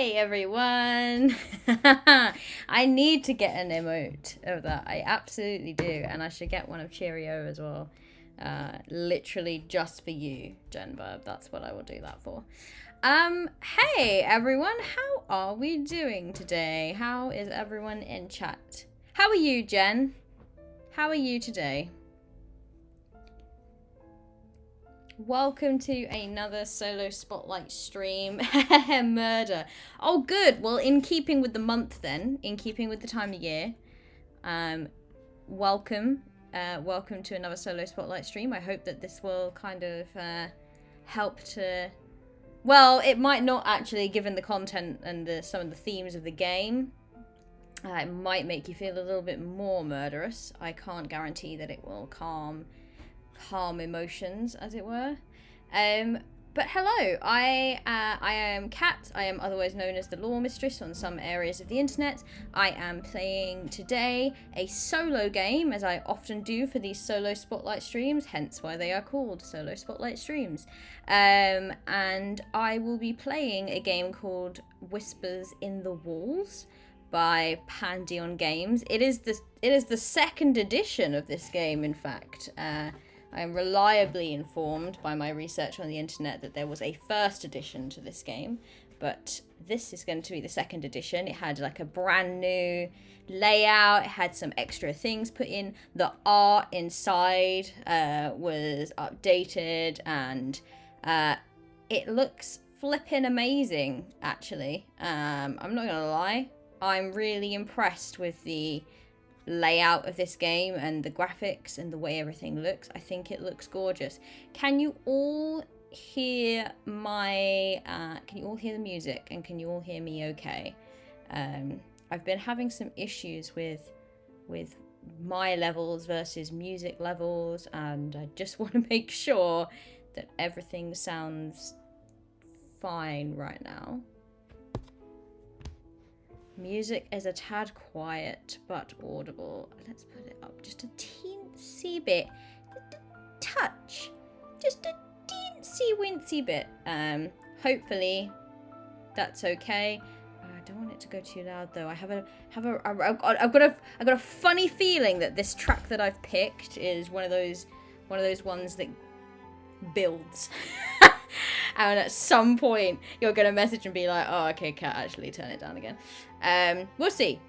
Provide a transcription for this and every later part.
Hi everyone! I need to get an emote of that. I absolutely do. And I should get one of Cheerio as well. Literally just for you, Jenberg. That's what I will do that for. Hey everyone, how are we doing today? How is everyone in chat? How are you, Jen? How are you today? Welcome to another solo spotlight stream. Murder. Oh, good. Well, in keeping with the month then, in keeping with the time of year, welcome. Welcome to another solo spotlight stream. I hope that this will kind of help to... Well, it might not actually, given the content and some of the themes of the game. It might make you feel a little bit more murderous. I can't guarantee that it will calm emotions, as it were. But hello, I am Kat. I am otherwise known as the Law Mistress on some areas of the internet. I am playing today a solo game, as I often do for these solo spotlight streams, hence why they are called solo spotlight streams. And I will be playing a game called Whispers in the Walls by Pandion Games. It is the second edition of this game, in fact. I am reliably informed by my research on the internet that there was a first edition to this game, but this is going to be the second edition. It had like a brand new layout, it had some extra things put in, the art inside was updated, and it looks flipping amazing, actually. I'm not gonna lie, I'm really impressed with the layout of this game and the graphics and the way everything looks. I think it looks gorgeous. Can you all hear my can you all hear the music, and can you all hear me okay? I've been having some issues with my levels versus music levels, and I just want to make sure that everything sounds fine right now. Music is a tad quiet but audible. Let's put it up just a teensy bit. Touch. Just a teensy wincy bit. Hopefully that's okay. I don't want it to go too loud though. I've got a funny feeling that this track that I've picked is one of those ones that builds. And at some point you're gonna message and be like, oh, okay, Kat, actually turn it down again. We'll see.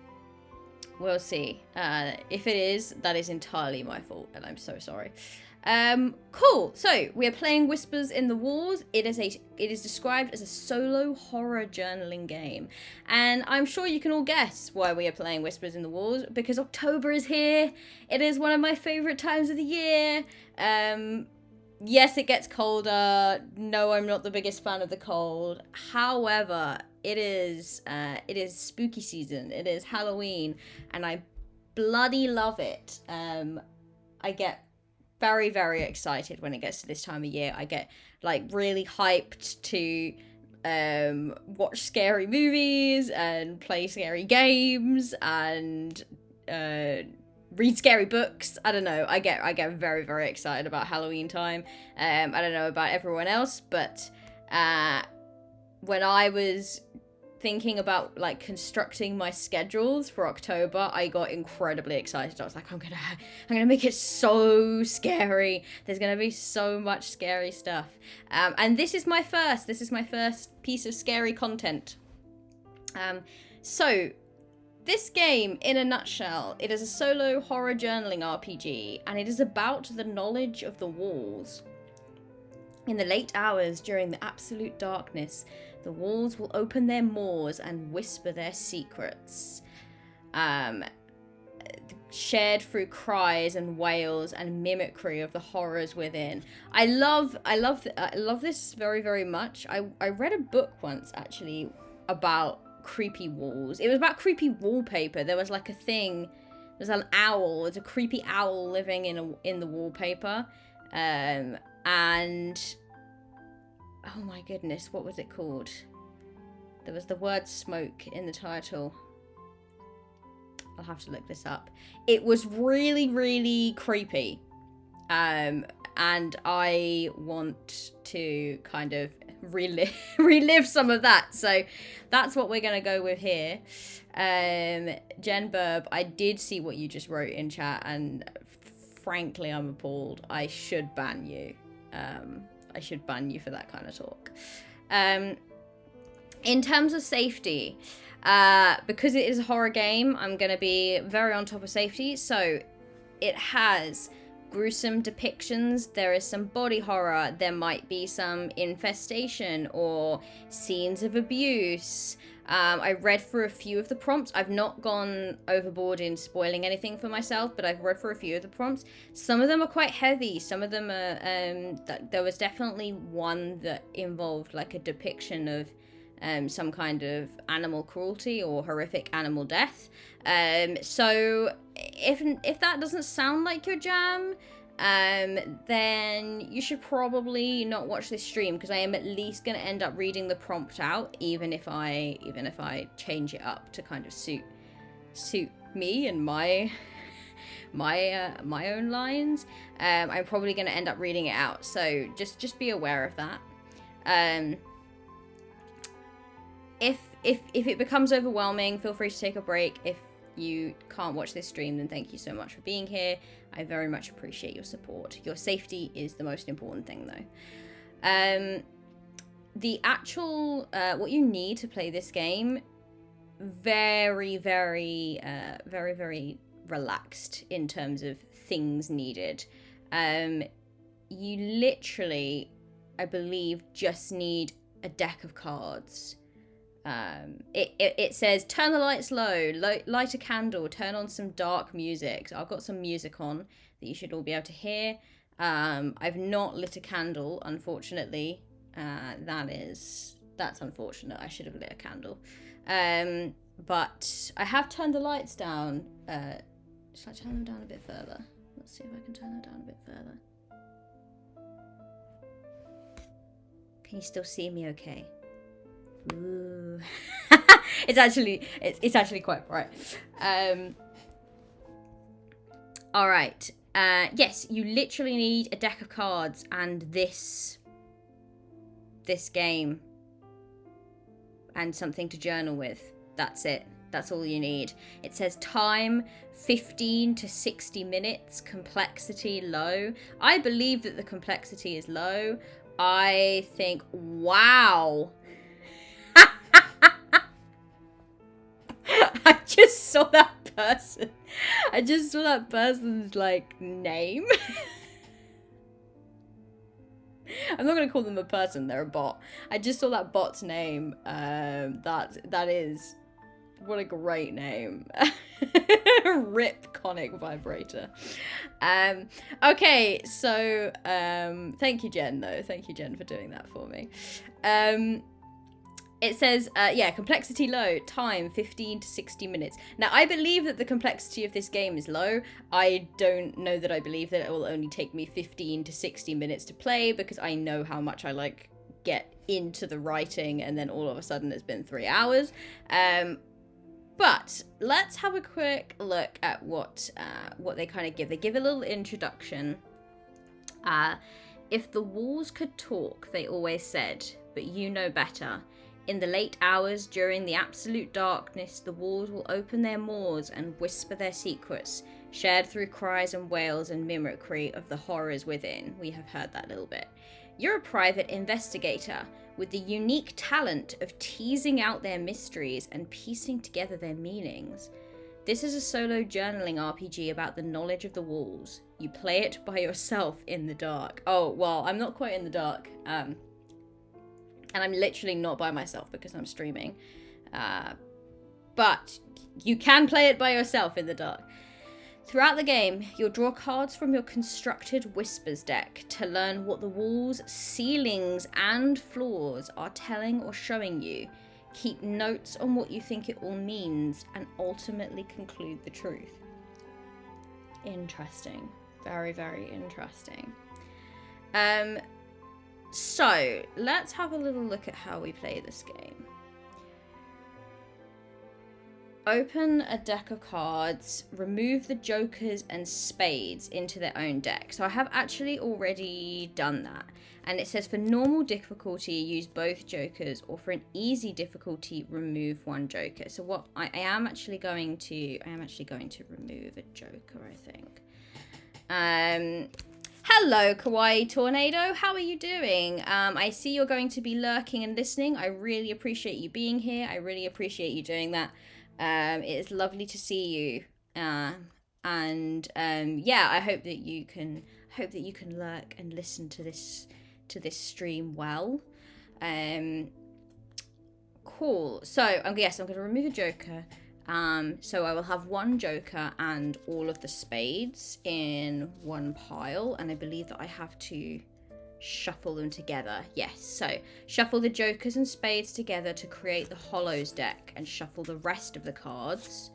If it is, that is entirely my fault, and I'm so sorry. Cool. So we are playing Whispers in the Walls. It is described as a solo horror journaling game, and I'm sure you can all guess why we are playing Whispers in the Walls, because October is here. It is one of my favorite times of the year. Yes, it gets colder. No, I'm not the biggest fan of the cold. However, it is spooky season. It is Halloween, and I bloody love it. I get very, very excited when it gets to this time of year. I get like really hyped to watch scary movies and play scary games and read scary books. I don't know. I get very, very excited about Halloween time. I don't know about everyone else, but when I was thinking about like constructing my schedules for October, I got incredibly excited. I was like, I'm gonna make it so scary. There's gonna be so much scary stuff. And this is my first piece of scary content. So this game, in a nutshell, it is a solo horror journaling RPG, and it is about the knowledge of the walls. In the late hours during the absolute darkness, the walls will open their maws and whisper their secrets. Shared through cries and wails and mimicry of the horrors within. I love this very, very much. I read a book once, actually, about creepy walls. It was about creepy wallpaper. There was like a thing, there's an owl, there's a creepy owl living in the wallpaper, and oh my goodness, what was it called? There was the word smoke in the title. I'll have to look this up. It was really, really creepy, and I want to kind of relive some of that. So that's what we're going to go with here. Jen Burb, I did see what you just wrote in chat, and frankly, I'm appalled. I should ban you. I should ban you for that kind of talk. In terms of safety, because it is a horror game, I'm going to be very on top of safety. So it has gruesome depictions, there is some body horror, there might be some infestation or scenes of abuse. I read through a few of the prompts. I've not gone overboard in spoiling anything for myself, but I've read through a few of the prompts. Some of them are quite heavy. Some of them are, there was definitely one that involved like a depiction of some kind of animal cruelty or horrific animal death. So if that doesn't sound like your jam, then you should probably not watch this stream, because I am at least going to end up reading the prompt out, even if I change it up to kind of suit me and my own lines. I'm probably going to end up reading it out, so just be aware of that. If it becomes overwhelming, feel free to take a break. If you can't watch this stream, then thank you so much for being here. I very much appreciate your support. Your safety is the most important thing, though. The actual what you need to play this game, very relaxed in terms of things needed. You literally, I believe, just need a deck of cards. It says turn the lights low, light a candle, turn on some dark music. So I've got some music on that you should all be able to hear. I've not lit a candle, unfortunately. That's unfortunate. I should have lit a candle. But I have turned the lights down. Should I turn them down a bit further? Let's see if I can turn them down a bit further. Can you still see me okay? Ooh. it's actually quite bright. All right. Yes, you literally need a deck of cards and this game and something to journal with. That's it. That's all you need. It says time 15 to 60 minutes, complexity low. I believe that the complexity is low. I think, wow. I just saw that person. I just saw that person's like name. I'm not gonna call them a person, they're a bot. I just saw that bot's name. That is, what a great name. Rip Conic Vibrator. Okay, so thank you, Jen, though. Thank you, Jen, for doing that for me. It says, yeah, complexity low, time 15 to 60 minutes. Now, I believe that the complexity of this game is low. I don't know that I believe that it will only take me 15 to 60 minutes to play, because I know how much I like get into the writing and then all of a sudden it's been 3 hours. But let's have a quick look at what they kind of give. They give a little introduction. If the walls could talk, they always said, but you know better. In the late hours, during the absolute darkness, the walls will open their maws and whisper their secrets, shared through cries and wails and mimicry of the horrors within. We have heard that a little bit. You're a private investigator with the unique talent of teasing out their mysteries and piecing together their meanings. This is a solo journaling RPG about the knowledge of the walls. You play it by yourself in the dark. Oh, well, I'm not quite in the dark. And I'm literally not by myself because I'm streaming. But you can play it by yourself in the dark. Throughout the game, you'll draw cards from your constructed Whispers deck to learn what the walls, ceilings, and floors are telling or showing you. Keep notes on what you think it all means and ultimately conclude the truth. Interesting. Very, very interesting. So, let's have a little look at how we play this game. Open a deck of cards, remove the jokers and spades into their own deck. So I have actually already done that. And it says for normal difficulty, use both jokers, or for an easy difficulty, remove one joker. So what I am actually going to remove a joker, I think. Hello, Kawaii Tornado. How are you doing? I see you're going to be lurking and listening. I really appreciate you being here. I really appreciate you doing that. It is lovely to see you. Yeah, I hope that you can lurk and listen to this stream well. Cool. So I'm going to remove a joker. So I will have one joker and all of the spades in one pile, and I believe that I have to shuffle them together. Yes, so shuffle the jokers and spades together to create the hollows deck, and shuffle the rest of the cards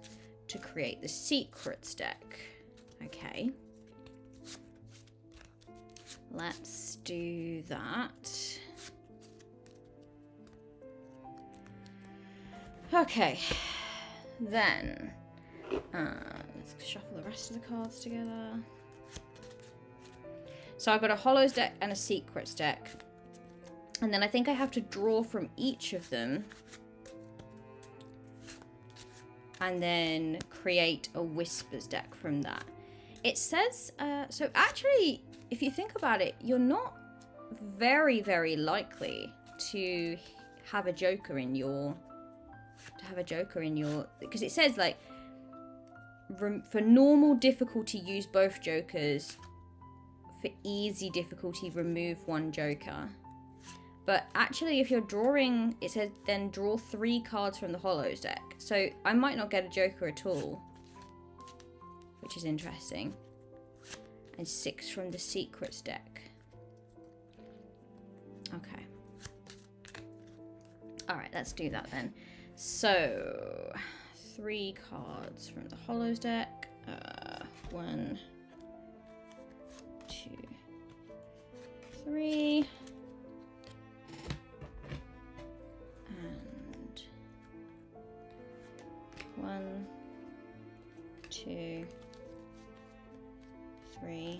to create the secrets deck. Okay. Let's do that. Okay. Then, let's shuffle the rest of the cards together. So I've got a hollows deck and a secrets deck. And then I think I have to draw from each of them. And then create a whispers deck from that. It says, so actually, if you think about it, you're not very, very likely to have a joker in your... because it says like for normal difficulty use both jokers, for easy difficulty remove one joker. But actually if you're drawing, it says then draw 3 cards from the hollows deck, so I might not get a joker at all, which is interesting. And 6 from the secrets deck. Okay, all right, let's do that then. So, 3 cards from the hollows deck. 1, 2, 3. And 1, 2, 3,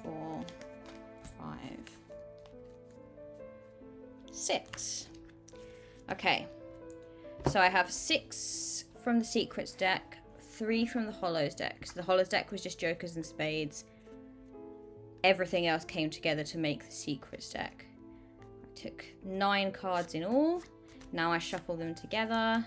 4, 5, 6. Okay, so I have 6 from the secrets deck, 3 from the hollows deck. So the hollows deck was just jokers and spades. Everything else came together to make the secrets deck. I took 9 cards in all. Now I shuffle them together.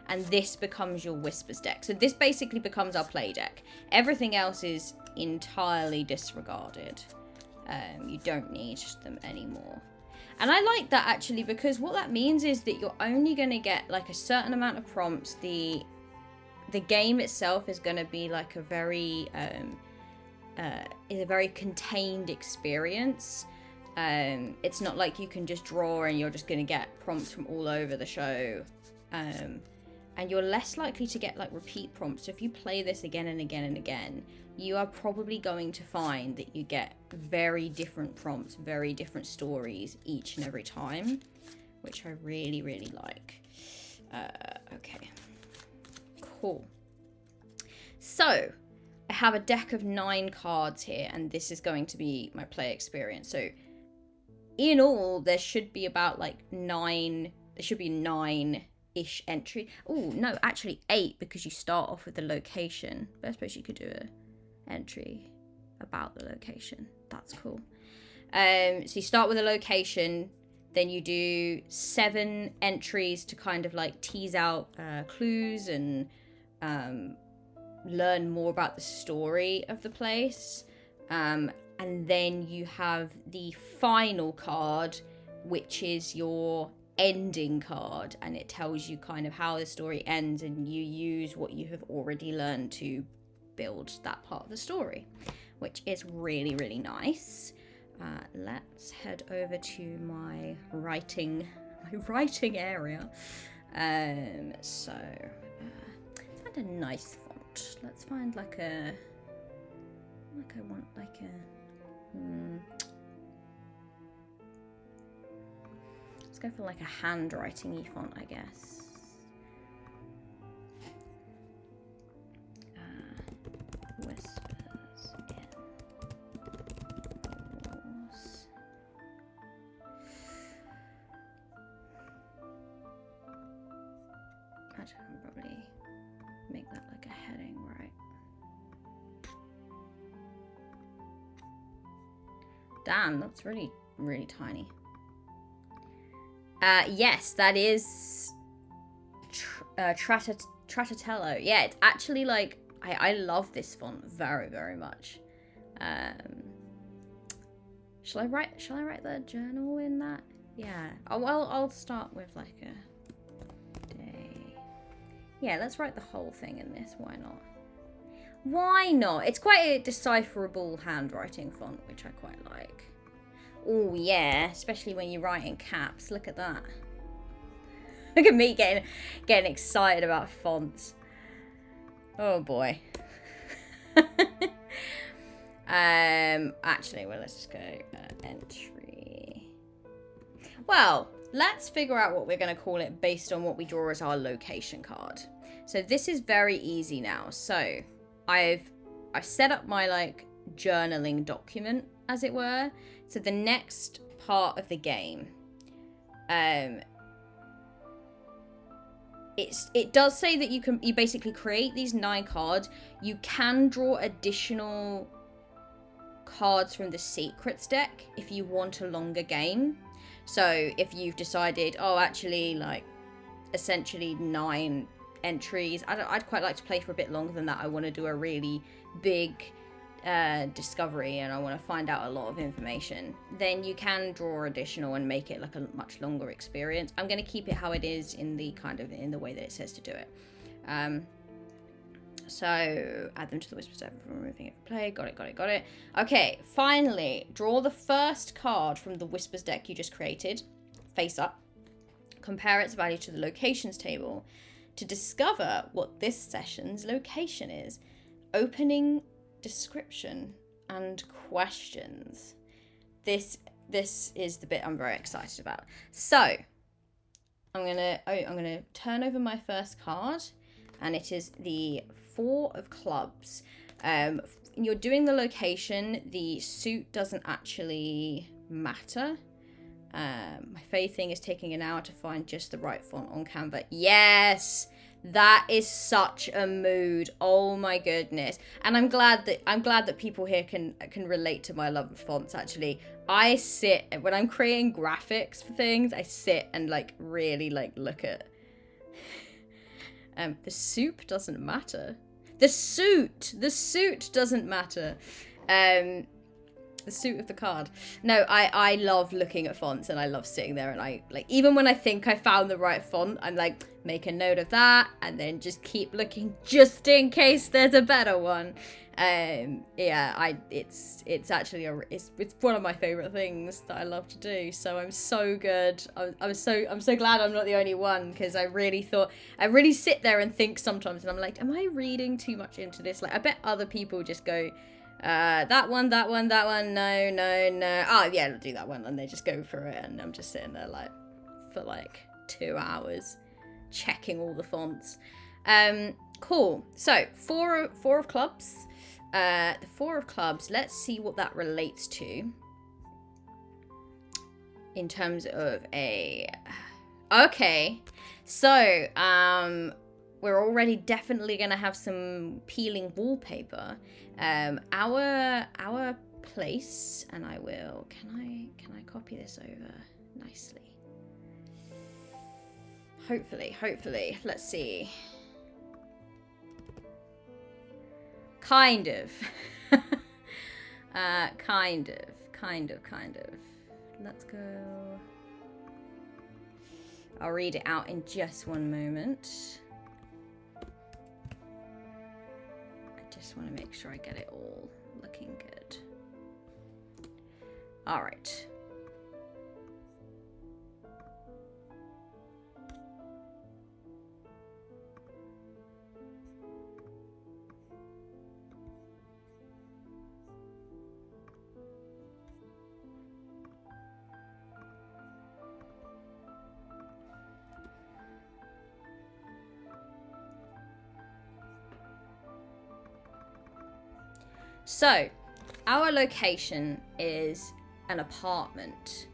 And this becomes your whispers deck. So this basically becomes our play deck. Everything else is entirely disregarded. You don't need them anymore. And I like that actually, because what that means is that you're only going to get like a certain amount of prompts. The game itself is going to be like a very contained experience. It's not like you can just draw and you're just going to get prompts from all over the show. And you're less likely to get like repeat prompts. So if you play this again and again and again, you are probably going to find that you get very different prompts, very different stories each and every time, which I really, really like. Okay, cool. So I have a deck of 9 cards here, and this is going to be my play experience. So in all, there should be about like 9, there should be 9-ish entry. Oh, no, actually 8, because you start off with the location. But I suppose you could do a entry about the location. That's cool. So you start with a location, then you do 7 entries to kind of like tease out clues and learn more about the story of the place. And then you have the final card, which is your ending card, and it tells you kind of how the story ends, and you use what you have already learned to build that part of the story, which is really, really nice. Let's head over to my writing area. So find a nice font. Let's find like a let's go for like a handwriting-y font, I guess. Actually, I can probably make that like a heading, right? Damn, that's really, really tiny. Yes, that is Trattatello. Yeah, it's actually like, I love this font very, very much. Shall I write the journal in that? Yeah. Oh, well, I'll start with like a day. Yeah, let's write the whole thing in this. Why not? Why not? It's quite a decipherable handwriting font, which I quite like. Oh, yeah. Especially when you write in caps. Look at that. Look at me getting excited about fonts. Oh, boy. Actually, well, let's just go entry. Well, let's figure out what we're going to call it based on what we draw as our location card. So this is very easy now. So I've set up my like journaling document, as it were. So the next part of the game, it does say that you basically create these 9 cards. You can draw additional cards from the secrets deck if you want a longer game. So if you've decided, oh, actually, like, essentially 9 entries, I'd quite like to play for a bit longer than that. I want to do a really big discovery and I want to find out a lot of information, then you can draw additional and make it like a much longer experience. I'm going to keep it how it is in the way that it says to do it. So add them to the whisper step for removing it from play. Got it. Okay, finally, draw the first card from the whispers deck you just created, face up. Compare its value to the locations table to discover what this session's location is. Opening description and questions. This is the bit I'm very excited about. So I'm gonna turn over my first card, and it is the 4 of clubs. You're doing the location. The suit doesn't actually matter. My faith thing is taking an hour to find just the right font on Canva. Yes, that is such a mood. Oh my goodness. And I'm glad that people here can relate to my love of fonts. Actually, I sit when I'm creating graphics for things, I sit and like really like look at the soup doesn't matter. The suit doesn't matter. The suit of the card. No, I love looking at fonts, and I love sitting there, and I like, even when I think I found the right font, I'm like, make a note of that and then just keep looking just in case there's a better one. Yeah, it's actually it's one of my favorite things that I love to do. So I'm so good. I'm so glad I'm not the only one, because I really sit there and think sometimes, and I'm like, am I reading too much into this? Like, I bet other people just go, that one, no. Oh yeah, I'll do that one, and they just go through it, and I'm just sitting there like for like 2 hours checking all the fonts. Cool. So 4 of clubs. The 4 of clubs, let's see what that relates to in terms of okay, so we're already definitely gonna have some peeling wallpaper. Our place, and I will, can I copy this over nicely? Hopefully, let's see. Kind of. Kind of. Let's go. I'll read it out in just one moment. I just want to make sure I get it all looking good. All right. So, our location is an apartment.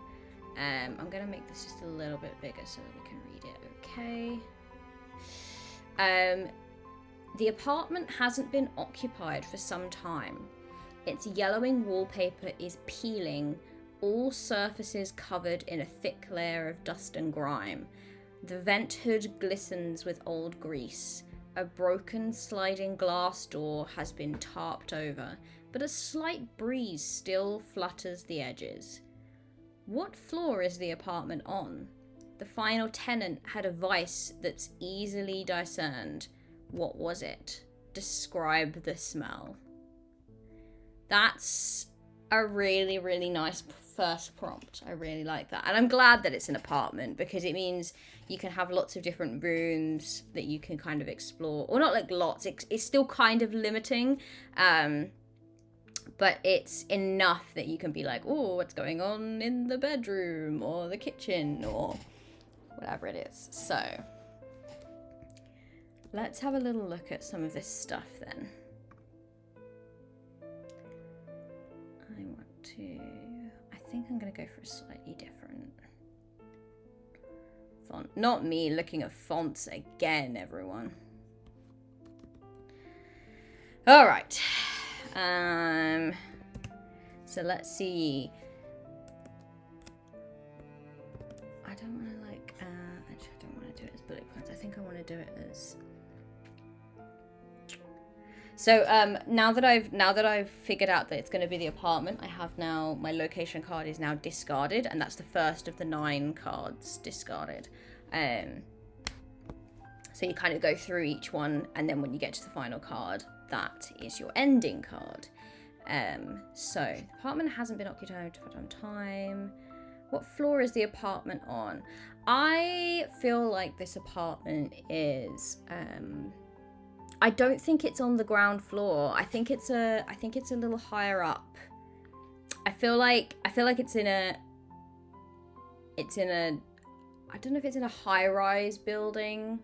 I'm going to make this just a little bit bigger so that we can read it okay. The apartment hasn't been occupied for some time. Its yellowing wallpaper is peeling, all surfaces covered in a thick layer of dust and grime. The vent hood glistens with old grease. A broken sliding glass door has been tarped over, but a slight breeze still flutters the edges. What floor is the apartment on? The final tenant had a vice that's easily discerned. What was it? Describe the smell. That's a really, really nice first prompt. I really like that. And I'm glad that it's an apartment, because it means you can have lots of different rooms that you can kind of explore. Or not like lots, it's still kind of limiting. But it's enough that you can be like, oh, what's going on in the bedroom or the kitchen or whatever it is. So let's have a little look at some of this stuff then. I think I'm going to go for a slightly different font. Not me looking at fonts again, everyone. All right. So let's see. I don't want to actually I don't want to do it as bullet points. I think I want to do it as. So now that I've figured out that it's going to be the apartment, I have now my location card is now discarded, and that's the first of the 9 cards discarded. So you kind of go through each one, and then when you get to the final card, that is your ending card. So the apartment hasn't been occupied for some time. What floor is the apartment on? I feel like this apartment is. I don't think it's on the ground floor. I think it's a little higher up. I feel like it's in a I don't know if it's in a high-rise building,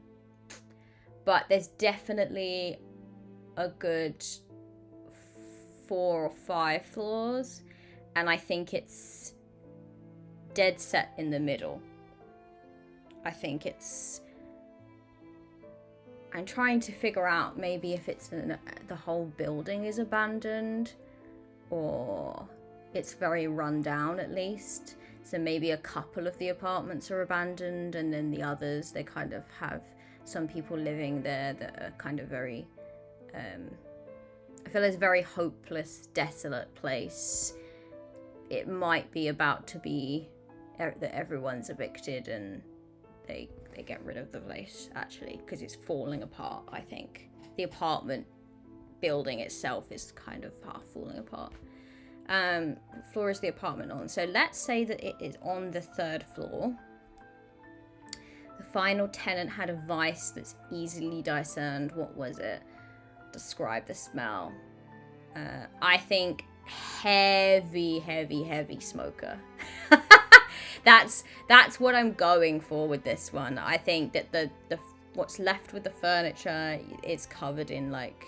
but there's definitely a good 4 or 5 floors, and I think it's dead set in the middle. I'm trying to figure out maybe if it's the whole building is abandoned, or it's very run down at least. So maybe a couple of the apartments are abandoned, and then the others, they kind of have some people living there that are kind of very, I feel it's a very hopeless, desolate place. It might be about to be that everyone's evicted and they get rid of the place, actually, because it's falling apart, I think. The apartment building itself is kind of half falling apart. What floor is the apartment on? So let's say that it is on the 3rd floor. The final tenant had a vice that's easily discerned. What was it? Describe the smell. I think heavy smoker. That's what I'm going for with this one. I think that the what's left with the furniture is covered in like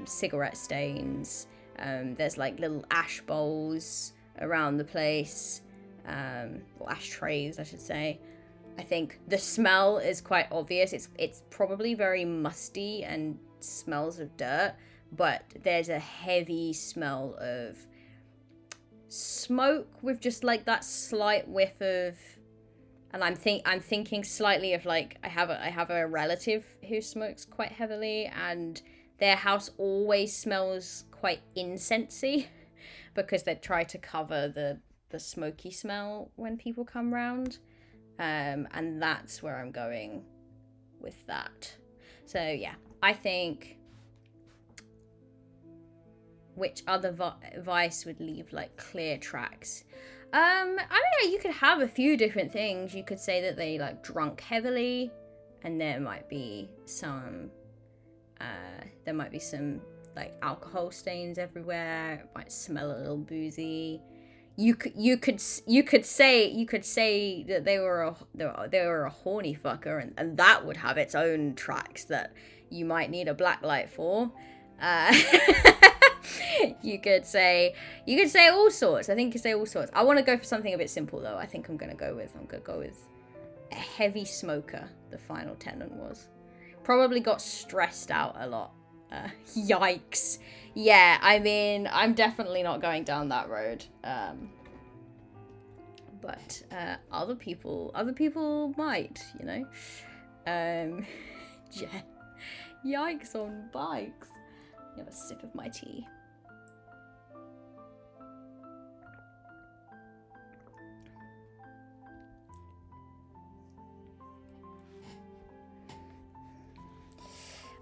cigarette stains. There's like little ash bowls around the place, or ashtrays, I should say. I think the smell is quite obvious. It's probably very musty and smells of dirt, but there's a heavy smell of smoke with just like that slight whiff of, and I'm thinking slightly of like I have a relative who smokes quite heavily, and their house always smells quite incensey because they try to cover the smoky smell when people come round, and that's where I'm going with that. So yeah, I think which other vice would leave like clear tracks? I mean, you could have a few different things. You could say that they like drunk heavily, and there might be some like alcohol stains everywhere. It might smell a little boozy. You could say that they were a horny fucker, and that would have its own tracks that you might need a black light for. You could say all sorts. I think you could say all sorts. I want to go for something a bit simple though. I think I'm gonna go with a heavy smoker. The final tenant was. Probably got stressed out a lot. Yikes. Yeah, I mean, I'm definitely not going down that road. But other people might, you know. Yeah. Yikes on bikes. Have a sip of my tea.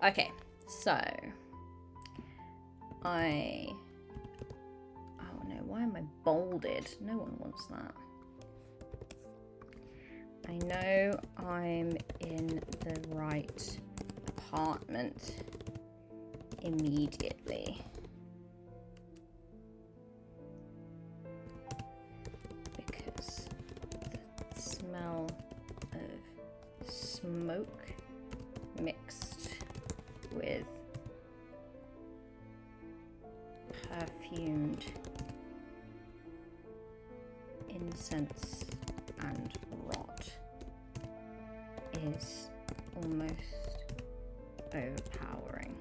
Okay, so oh no, why am I bolded? No one wants that. I know I'm in the right apartment immediately. Because the smell of smoke mixed with perfumed incense and rot is almost overpowering.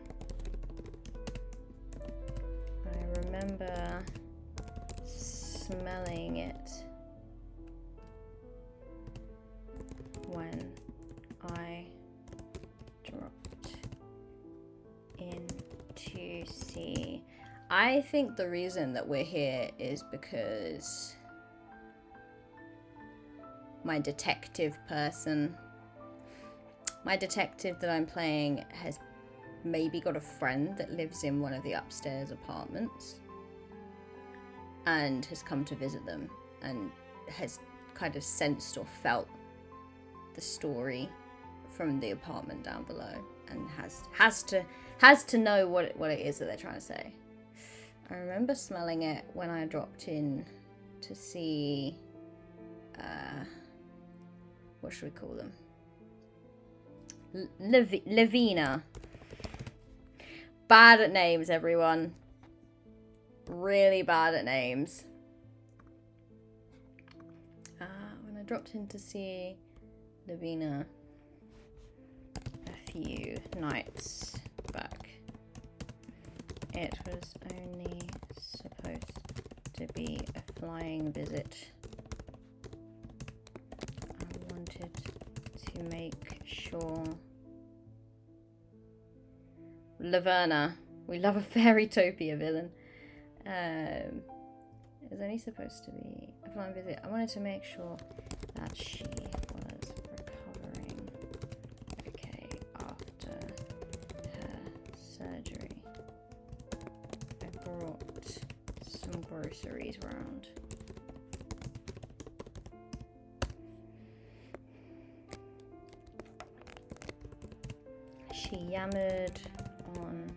I remember smelling it when I dropped in to see. I think the reason that we're here is because my detective that I'm playing has maybe got a friend that lives in one of the upstairs apartments and has come to visit them and has kind of sensed or felt the story from the apartment down below and has to know what it is that they're trying to say. I remember smelling it when I dropped in to see what should we call them? Lavina. Bad at names, everyone. Really bad at names. When I dropped in to see Lavina a few nights back, it was only supposed to be a flying visit. I wanted to make sure. Laverna. We love a fairytopia villain. It was only supposed to be a flying visit. I wanted to make sure that she was recovering okay after her surgery. I brought some groceries round. She yammered on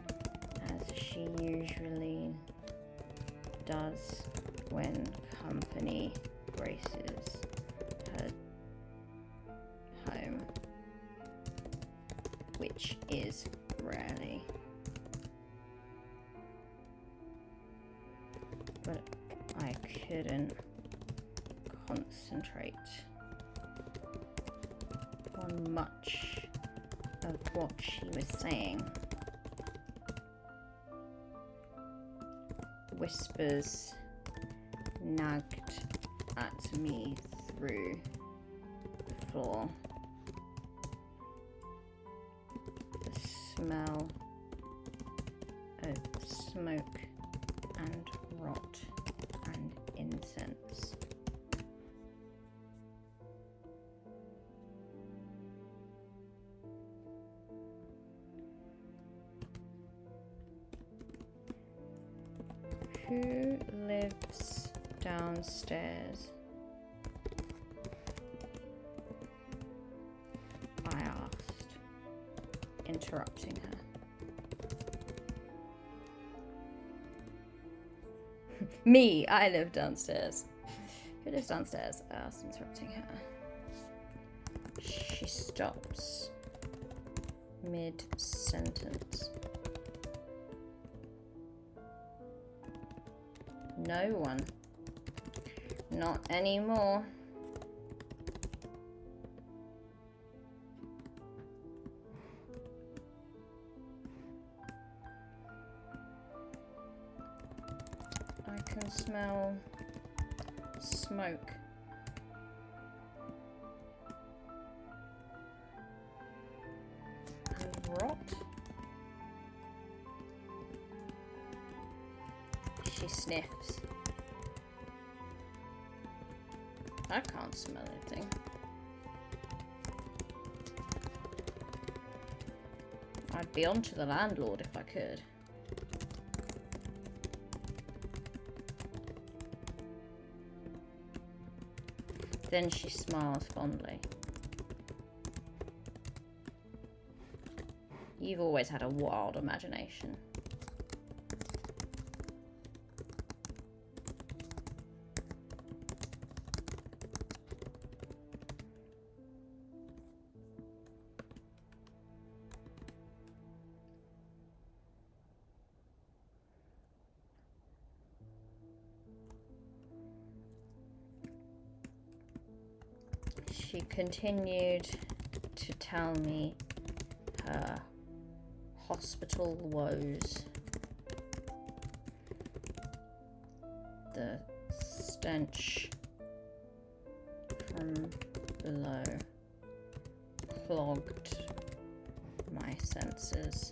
as she usually does when company graces her home, which is rarely. But I couldn't concentrate on much of what she was saying. Whispers nagged at me through the floor. The smell of smoke and rot and incense. Who lives downstairs? I asked, interrupting her. Me, I live downstairs. Who lives downstairs? I asked, interrupting her. She stops mid-sentence. No one. Not anymore. Smell smoke. And rot. She sniffs. I can't smell anything. I'd be on to the landlord if I could. Then she smiles fondly. You've always had a wild imagination. She continued to tell me her hospital woes. The stench from below clogged my senses.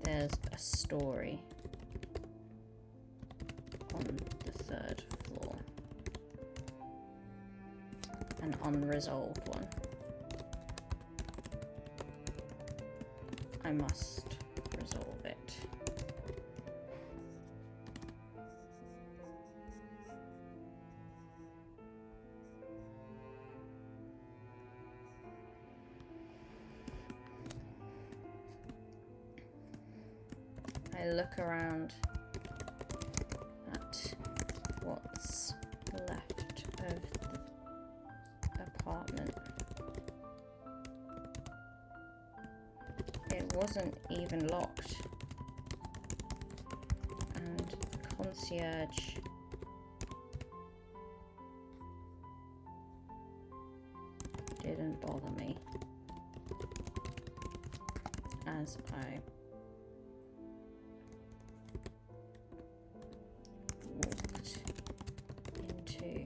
There's a story on the 3rd floor. An unresolved one. I must resolve it. I look around at what's left of the apartment. It wasn't even locked, and the concierge didn't bother me as I walked into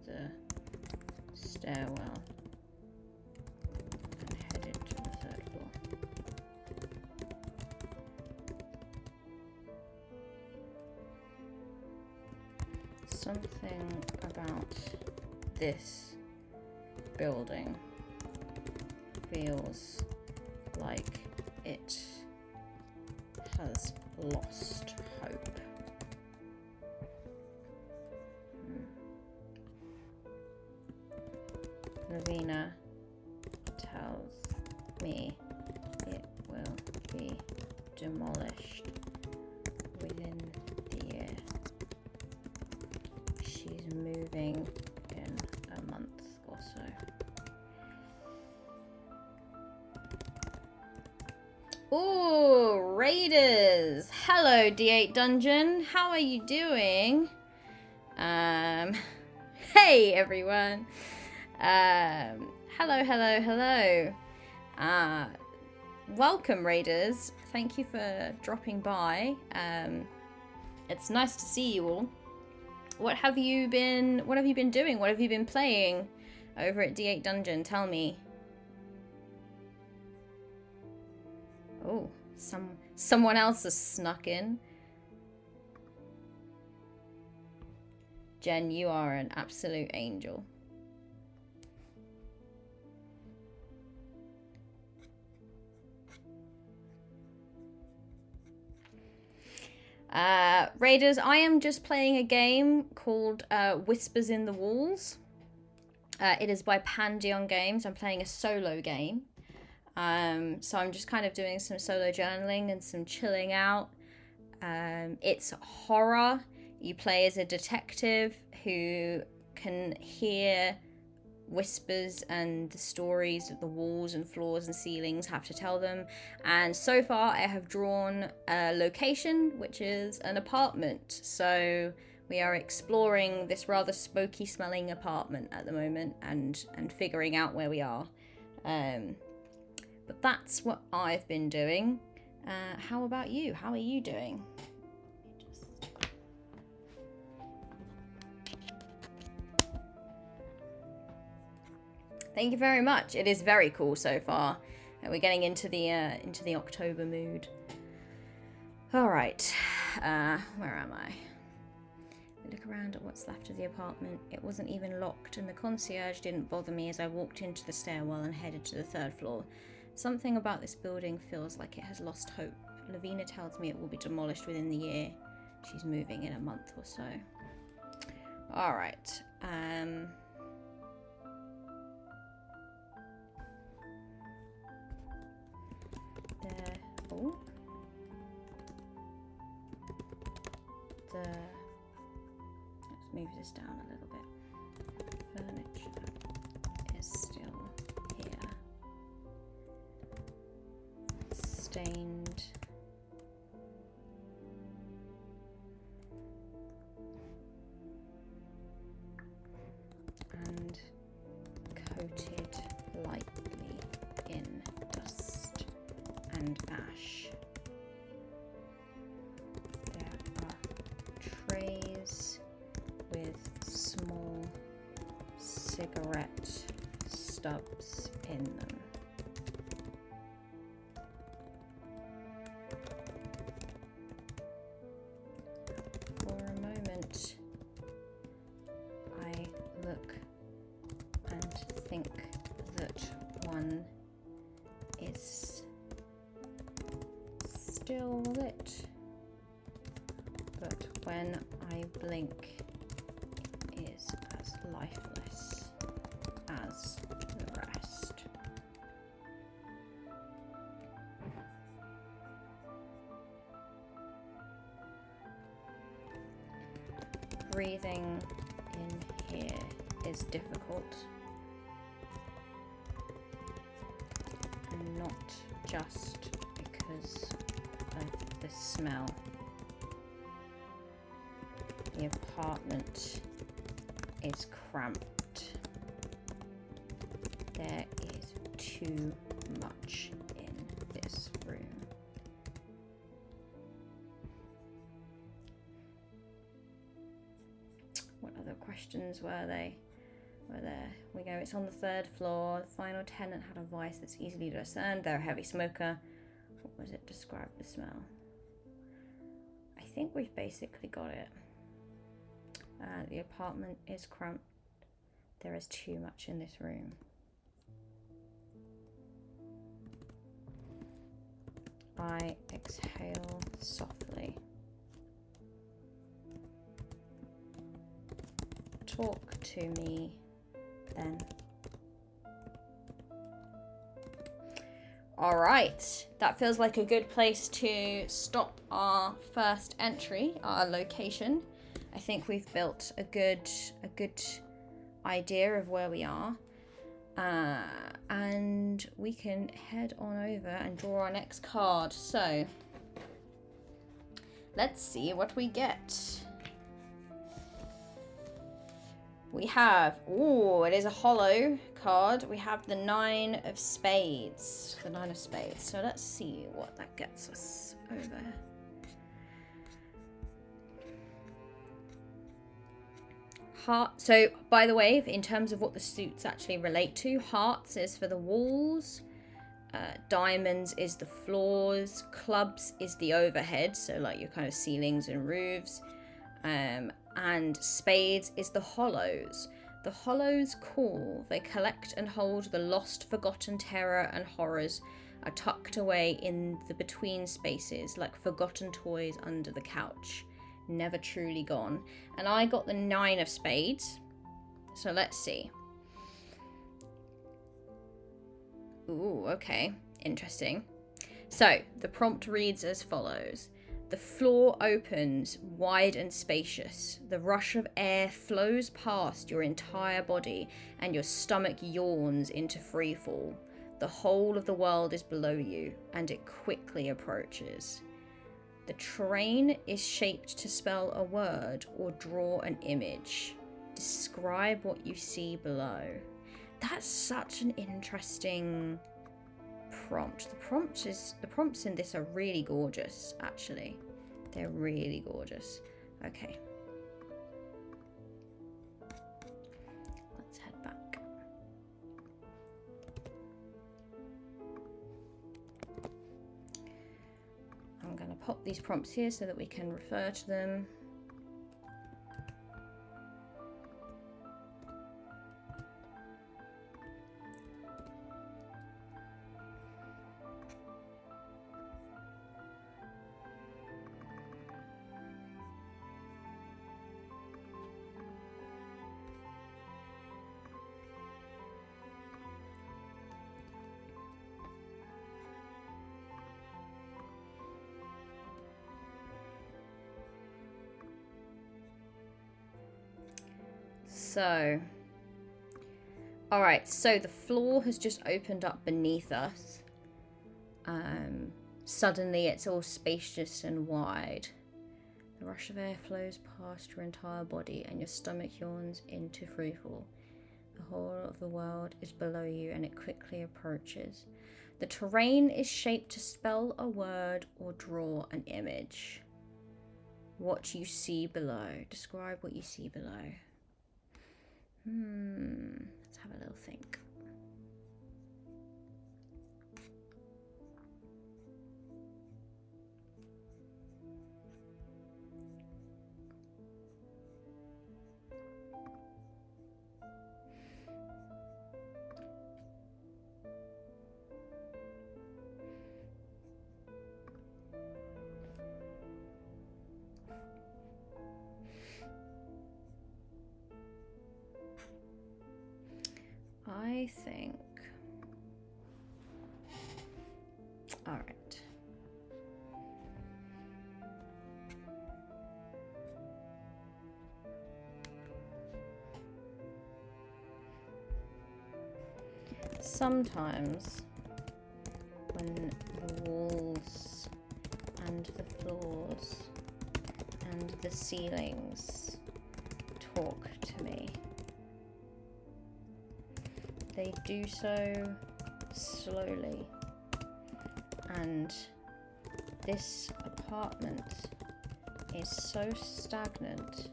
the stairwell and headed to the 3rd floor. Something about this building feels like it has lost hope. Ravina tells me it will be demolished within the year. She's moving in a month or so. Ooh, Raiders! Hello, D8 Dungeon. How are you doing? Hey everyone. Hello. Welcome, Raiders. Thank you for dropping by. It's nice to see you all. What have you been doing? What have you been playing over at D8 Dungeon? Tell me. Oh, someone else has snuck in. Jen, you are an absolute angel. Raiders, I am just playing a game called Whispers in the Walls. It is by Pandion Games. I'm playing a solo game. So I'm just kind of doing some solo journaling and some chilling out. It's horror. You play as a detective who can hear whispers and the stories that the walls and floors and ceilings have to tell them. And so far I have drawn a location, which is an apartment. So we are exploring this rather smoky smelling apartment at the moment and figuring out where we are. But that's what I've been doing. How about you? How are you doing? Thank you very much. It is very cool so far. We're getting into the October mood. All right, where am I? I look around at what's left of the apartment. It wasn't even locked, and the concierge didn't bother me as I walked into the stairwell and headed to the 3rd floor. Something about this building feels like it has lost hope. Lavina tells me it will be demolished within the year. She's moving in a month or so. All right. Let's move this down a little bit. Furniture is still here. Stained. And coated lightly in dust and ash. There are trays with small cigarette stubs in them. For a moment, I look and think that one is still lit, but when I blink, it is as lifeless as the rest. Breathing in here is difficult, and not just because of the smell. The apartment is cramped. There is too much in this room. What other questions were they? There we go. It's on the 3rd floor. The final tenant had a vice that's easily discerned. They're a heavy smoker. What was it? Describe the smell. I think we've basically got it. The apartment is cramped. There is too much in this room. I exhale softly. Talk to me then. All right, that feels like a good place to stop our first entry, our location. I think we've built a good idea of where we are, and we can head on over and draw our next card. So let's see what we get. We have, ooh, it is a hollow card. We have the 9 of spades. The 9 of spades. So let's see what that gets us over. Heart. So, by the way, in terms of what the suits actually relate to, hearts is for the walls. Diamonds is the floors. Clubs is the overhead. So, like your kind of ceilings and roofs. And spades is the hollows. The hollows call. They collect and hold the lost, forgotten terror and horrors are tucked away in the between spaces like forgotten toys under the couch. Never truly gone. And I got the 9 of spades. So let's see. Ooh, okay. Interesting. So the prompt reads as follows. The floor opens, wide and spacious. The rush of air flows past your entire body, and your stomach yawns into freefall. The whole of the world is below you, and it quickly approaches. The terrain is shaped to spell a word or draw an image. Describe what you see below. That's such an interesting prompt. The prompts in this are really gorgeous, actually. They're really gorgeous. Okay. Let's head back. I'm going to pop these prompts here so that we can refer to them. So, alright, so the floor has just opened up beneath us. Suddenly it's all spacious and wide. The rush of air flows past your entire body and your stomach yawns into freefall. The whole of the world is below you and it quickly approaches. The terrain is shaped to spell a word or draw an image. What you see below. Describe what you see below. Let's have a little think. I think, all right. Sometimes when the walls and the floors and the ceilings talk to me, they do so slowly, and this apartment is so stagnant.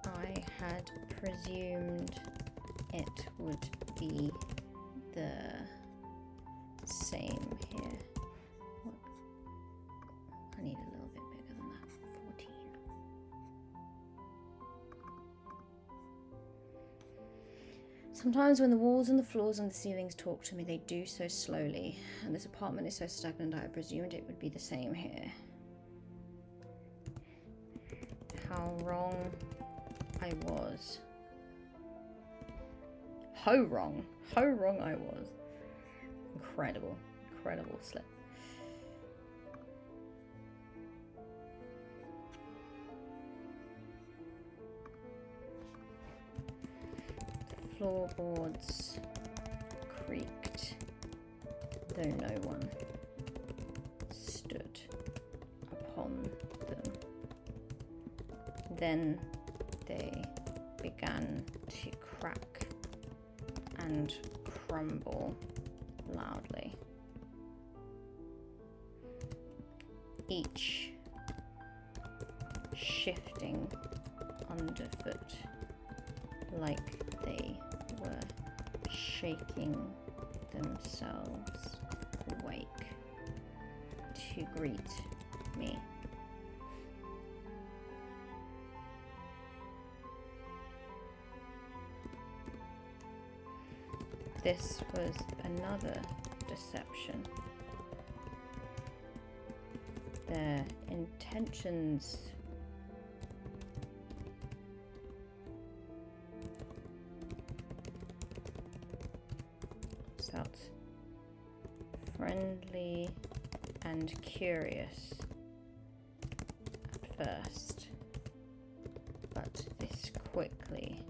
I had presumed it would be the same here. What? I need a little bit bigger than that. 14. Sometimes when the walls and the floors and the ceilings talk to me, they do so slowly, and this apartment is so stagnant I presumed it would be the same here. How wrong I was. How wrong I was. Incredible slip. Floorboards creaked, though no one stood upon them. Then they began to crack and crumble loudly. Each shifting underfoot like they were shaking themselves awake to greet me. This was another deception. Their intentions felt friendly and curious at first, but this quickly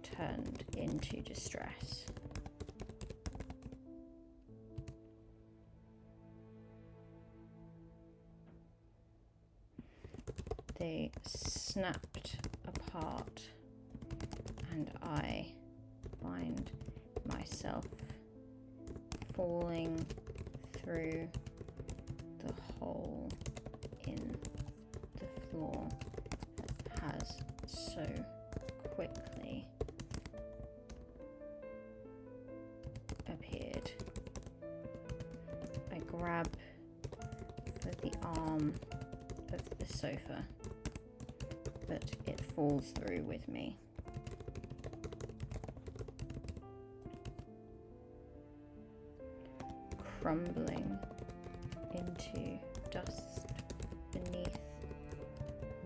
turned into distress. They snapped apart, and I find myself falling through the hole in the floor that has so quickly appeared. I grab for the arm of the sofa, but it falls through with me. Crumbling into dust beneath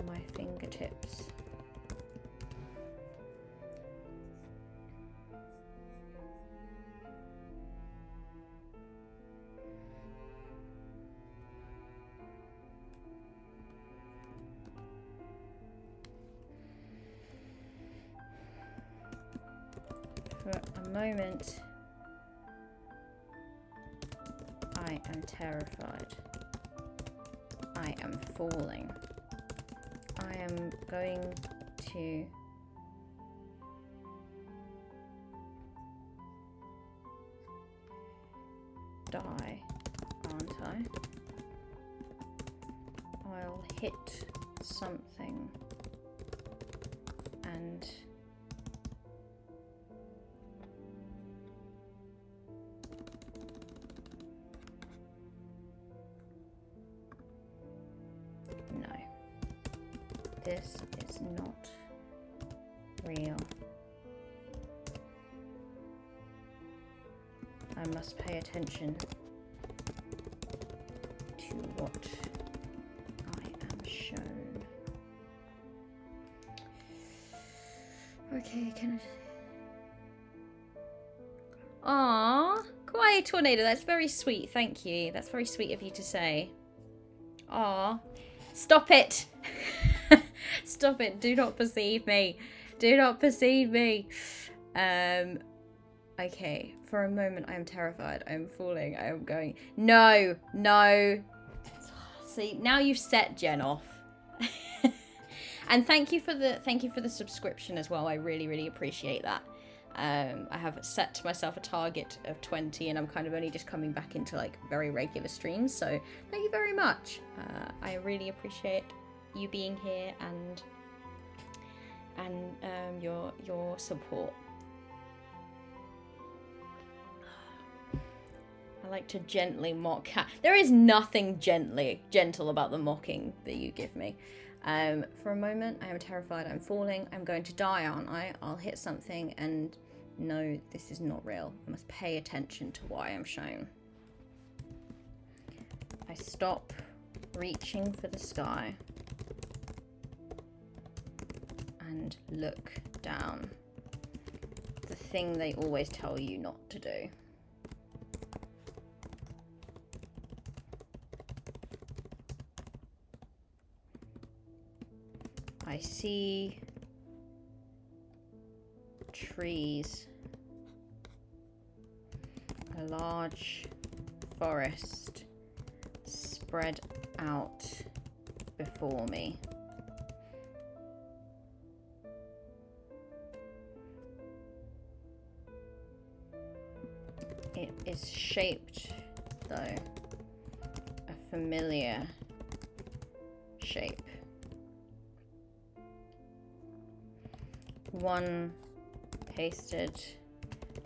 my fingertips. For a moment, I am terrified. I am falling. I am going to die, aren't I? I'll hit something and no, this is not real. I must pay attention to what I am shown. Okay, can I... Aww, quiet tornado, that's very sweet, thank you. That's very sweet of you to say. Aww. Stop it! Stop it, do not perceive me. Do not perceive me. Okay, for a moment I am terrified. I am falling. I am going. No, no. See, now you've set Jen off. And thank you for the subscription as well. I really, really appreciate that. I have set myself a target of 20 and I'm kind of only just coming back into like very regular streams. So thank you very much. I really appreciate you being here and your support. I like to gently mock. There is nothing gentle about the mocking that you give me. For a moment, I am terrified. I'm falling. I'm going to die, aren't I? I'll hit something and no, this is not real. I must pay attention to what I am shown. I stop reaching for the sky and look down. The thing they always tell you not to do. I see trees, a large forest spread out before me. It is shaped, though, a familiar shape. One pasted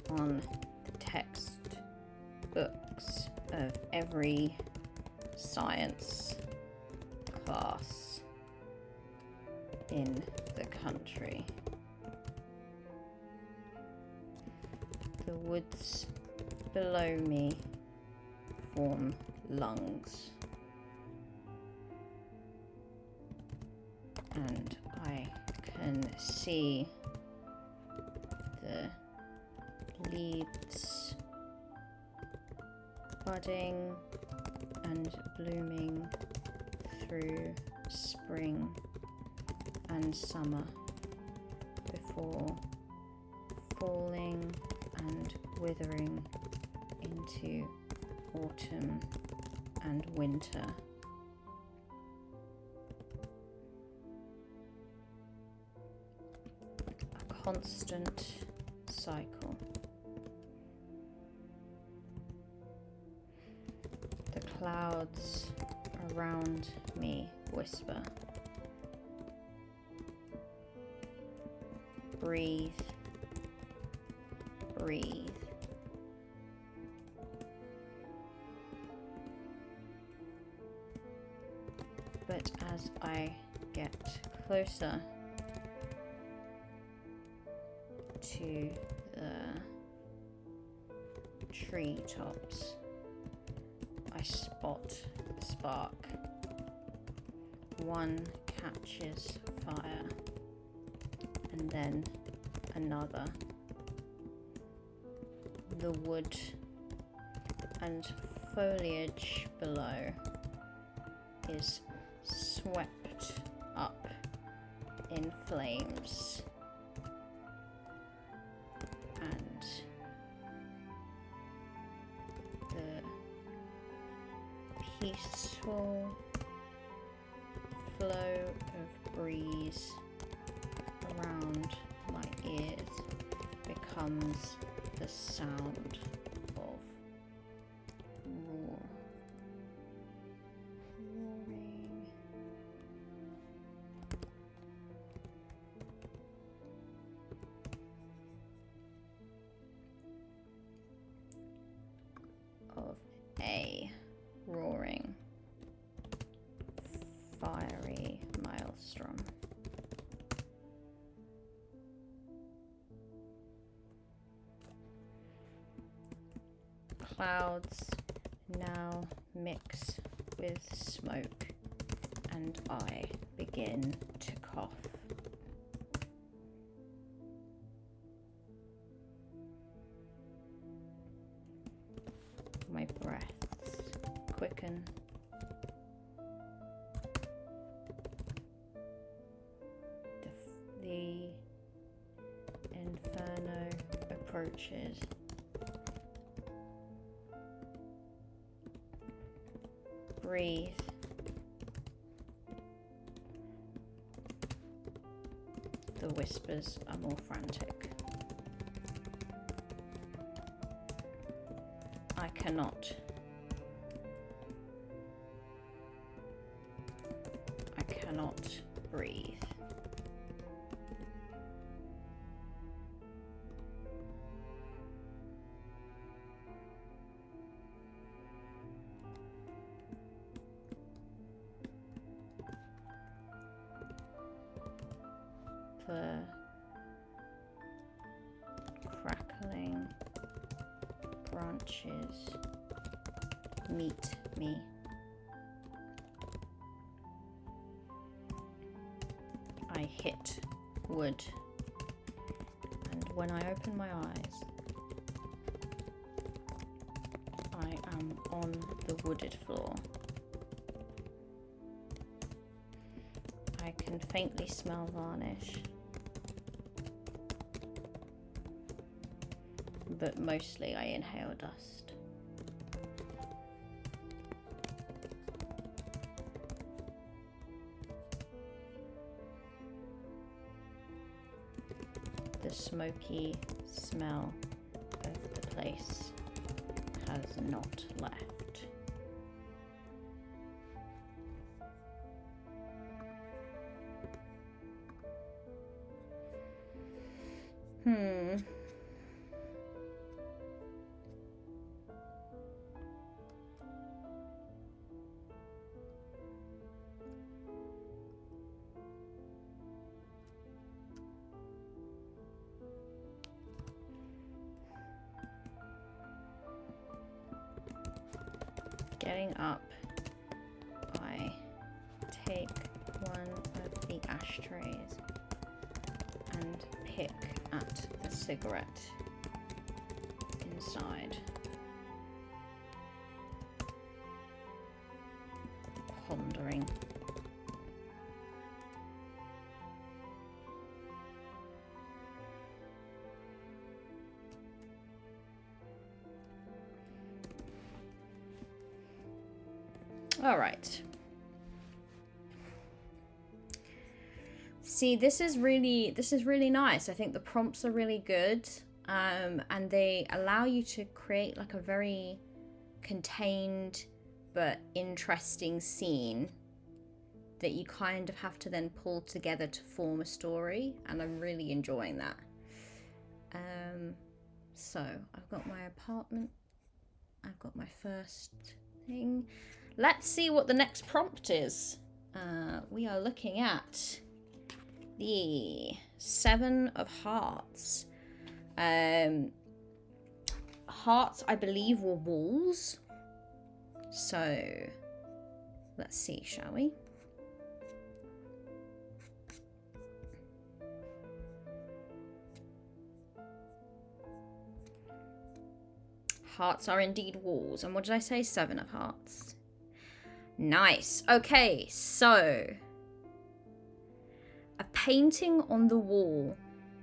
on the textbooks of every science class in the country. The woods below me form lungs, and I can see the leaves budding and blooming through spring and summer before falling and withering into autumn and winter. A constant cycle. Clouds around me whisper. Breathe. Breathe. But as I get closer to the treetops, I spot a spark. One catches fire, and then another. The wood and foliage below is swept up in flames, and the peaceful flow of breeze around my ears becomes the sound of roaring of a roaring fiery maelstrom. Clouds now mix with smoke, and I begin to cough. My breaths quicken. The inferno approaches. Breathe. The whispers are more frantic. I cannot. I cannot breathe. The crackling branches meet me. I hit wood, and when I open my eyes, I am on the wooded floor. I can faintly smell varnish, but mostly I inhale dust. The smoky smell of the place has not left. Getting up, I take one of the ashtrays and pick at the cigarette inside, pondering. All right. See, this is really nice. I think the prompts are really good, and they allow you to create like a very contained but interesting scene that you kind of have to then pull together to form a story, and I'm really enjoying that. So I've got my apartment, I've got my first thing. Let's see what the next prompt is. We are looking at the 7 of Hearts. Hearts, I believe, were walls. So let's see, shall we? Hearts are indeed walls. And what did I say? 7 of Hearts. Nice. Okay, so a painting on the wall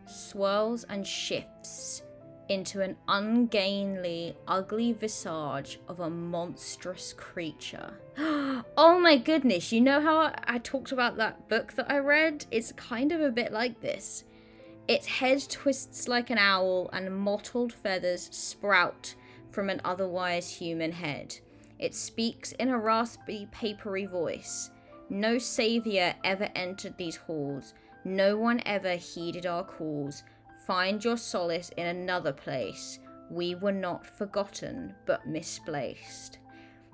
swirls and shifts into an ungainly, ugly visage of a monstrous creature. Oh my goodness, you know how I talked about that book that I read? It's kind of a bit like this. Its head twists like an owl and mottled feathers sprout from an otherwise human head. It speaks in a raspy, papery voice. No savior ever entered these halls. No one ever heeded our calls. Find your solace in another place. We were not forgotten, but misplaced.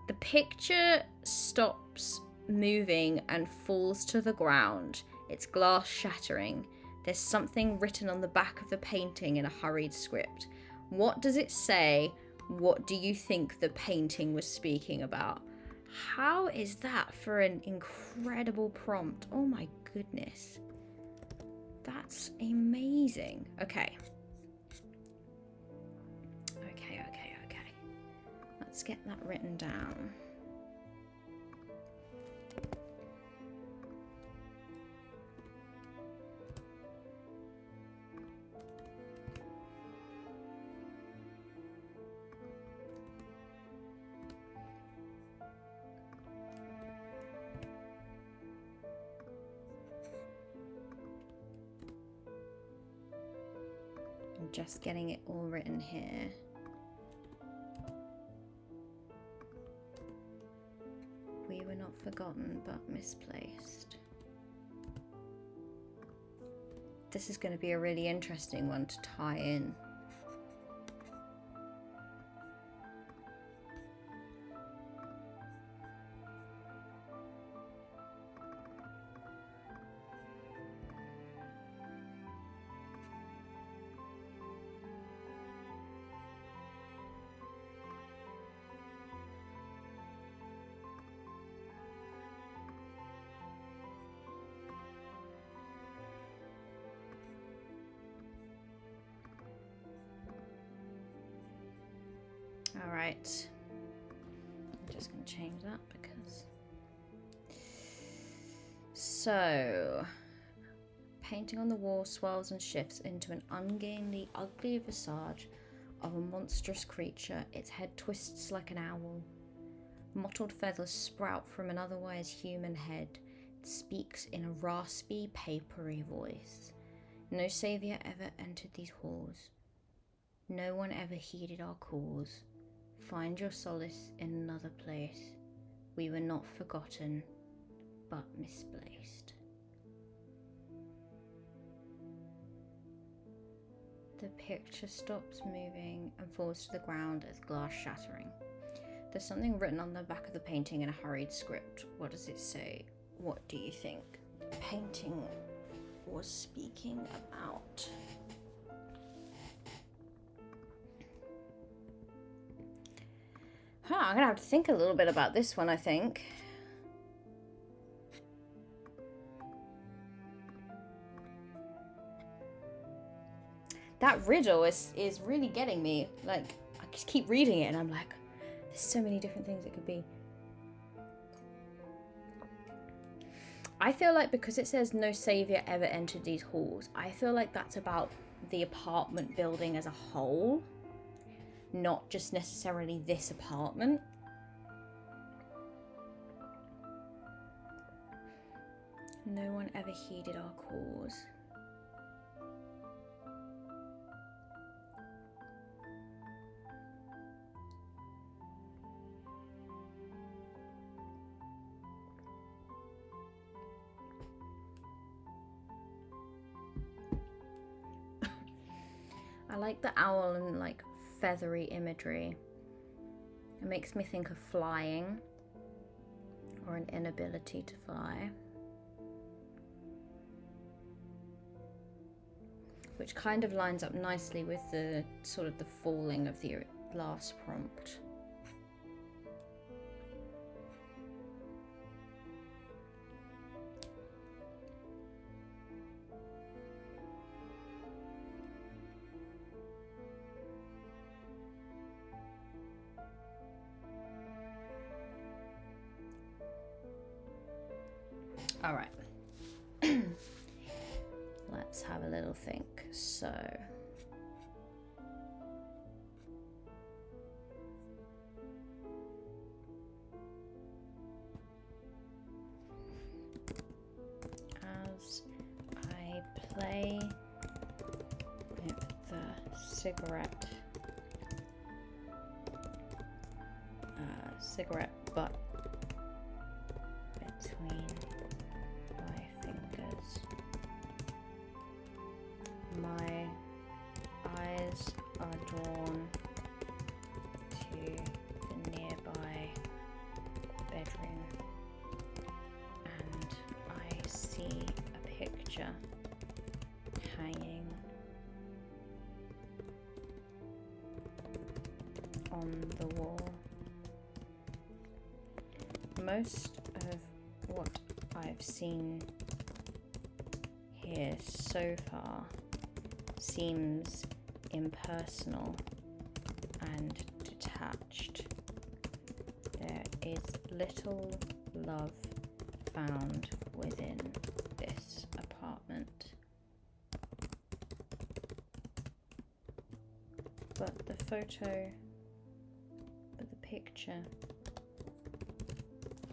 The picture stops moving and falls to the ground, its glass shattering. There's something written on the back of the painting in a hurried script. What does it say? What do you think the painting was speaking about? How is that for an incredible prompt? Oh my goodness. That's amazing. Okay. Okay. Let's get that written down. I'm just getting it all written here. We were not forgotten, but misplaced. This is going to be a really interesting one to tie in. All right, I'm just going to change that because... So, painting on the wall swells and shifts into an ungainly, ugly visage of a monstrous creature. Its head twists like an owl. Mottled feathers sprout from an otherwise human head. It speaks in a raspy, papery voice. No savior ever entered these halls. No one ever heeded our calls. Find your solace in another place. We were not forgotten, but misplaced. The picture stops moving and falls to the ground as glass shattering. There's something written on the back of the painting in a hurried script. What does it say? What do you think the painting was speaking about? I'm gonna have to think a little bit about this one, I think. That riddle is really getting me. Like, I just keep reading it and I'm like, there's so many different things it could be. I feel like because it says no savior ever entered these halls, I feel like that's about the apartment building as a whole. Not just necessarily this apartment. No one ever heeded our calls. like the owl and like feathery imagery. It makes me think of flying or an inability to fly. Which kind of lines up nicely with the sort of the falling of the last prompt. All right. Let's have a little think. So, as I play with the cigarette butt between my fingers, my eyes are drawn to the nearby bedroom, and I see a picture hanging on the wall. Most of what I've seen here so far seems impersonal and detached. There is little love found within this apartment. But the picture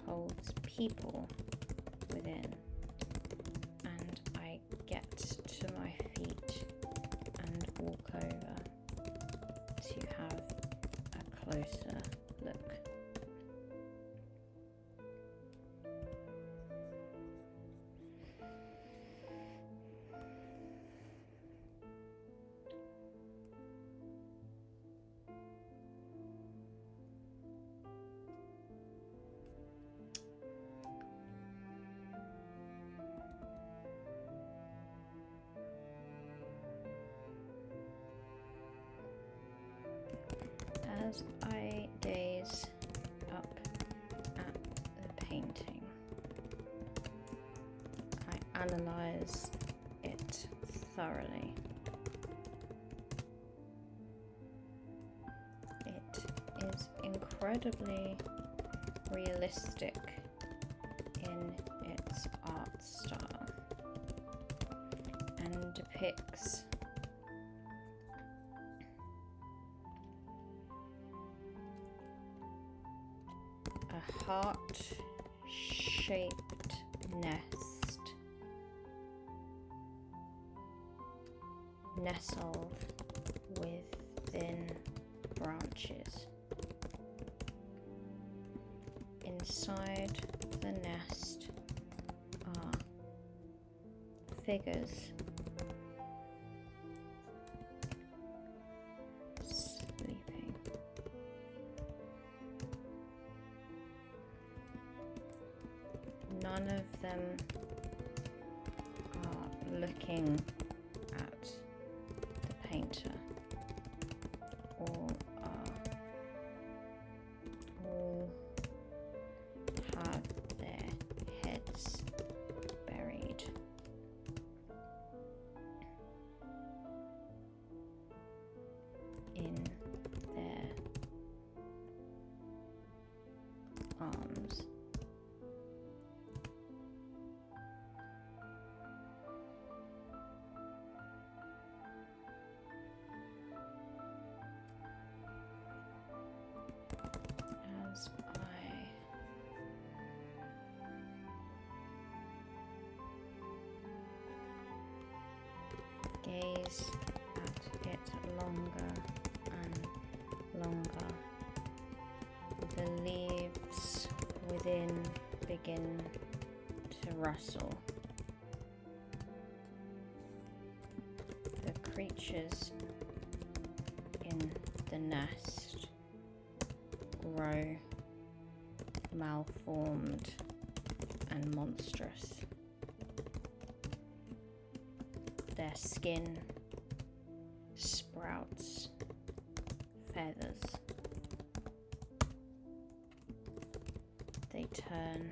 holds people within, and I get to my feet and walk over to have a closer look. As I gaze up at the painting, I analyze it thoroughly. It is incredibly realistic in its art style and depicts a heart-shaped nest nestled within branches. Inside the nest are figures sleeping. None of them are looking at the painter. All have their heads buried. In their arms. As I gaze at it longer and longer, the leaves within begin to rustle. The creatures the nest grow malformed and monstrous. Their skin sprouts feathers. They turn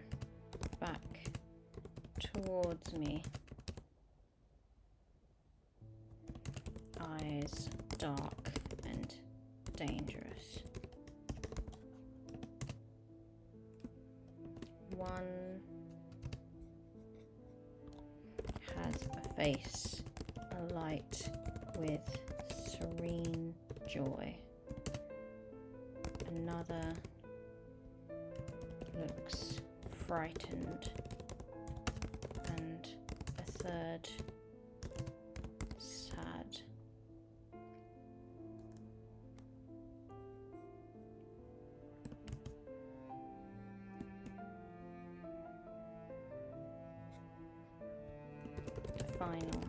back towards me, eyes dark and dangerous. One has a face alight with serene joy. Another looks frightened, and a third sad. The final.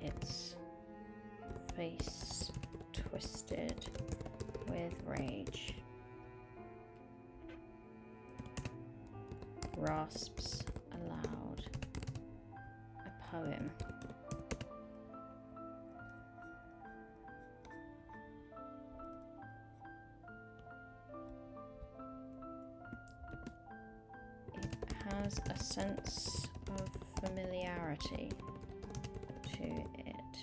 Its face twisted with rage, rasps aloud a poem. It has a sense of familiarity to it,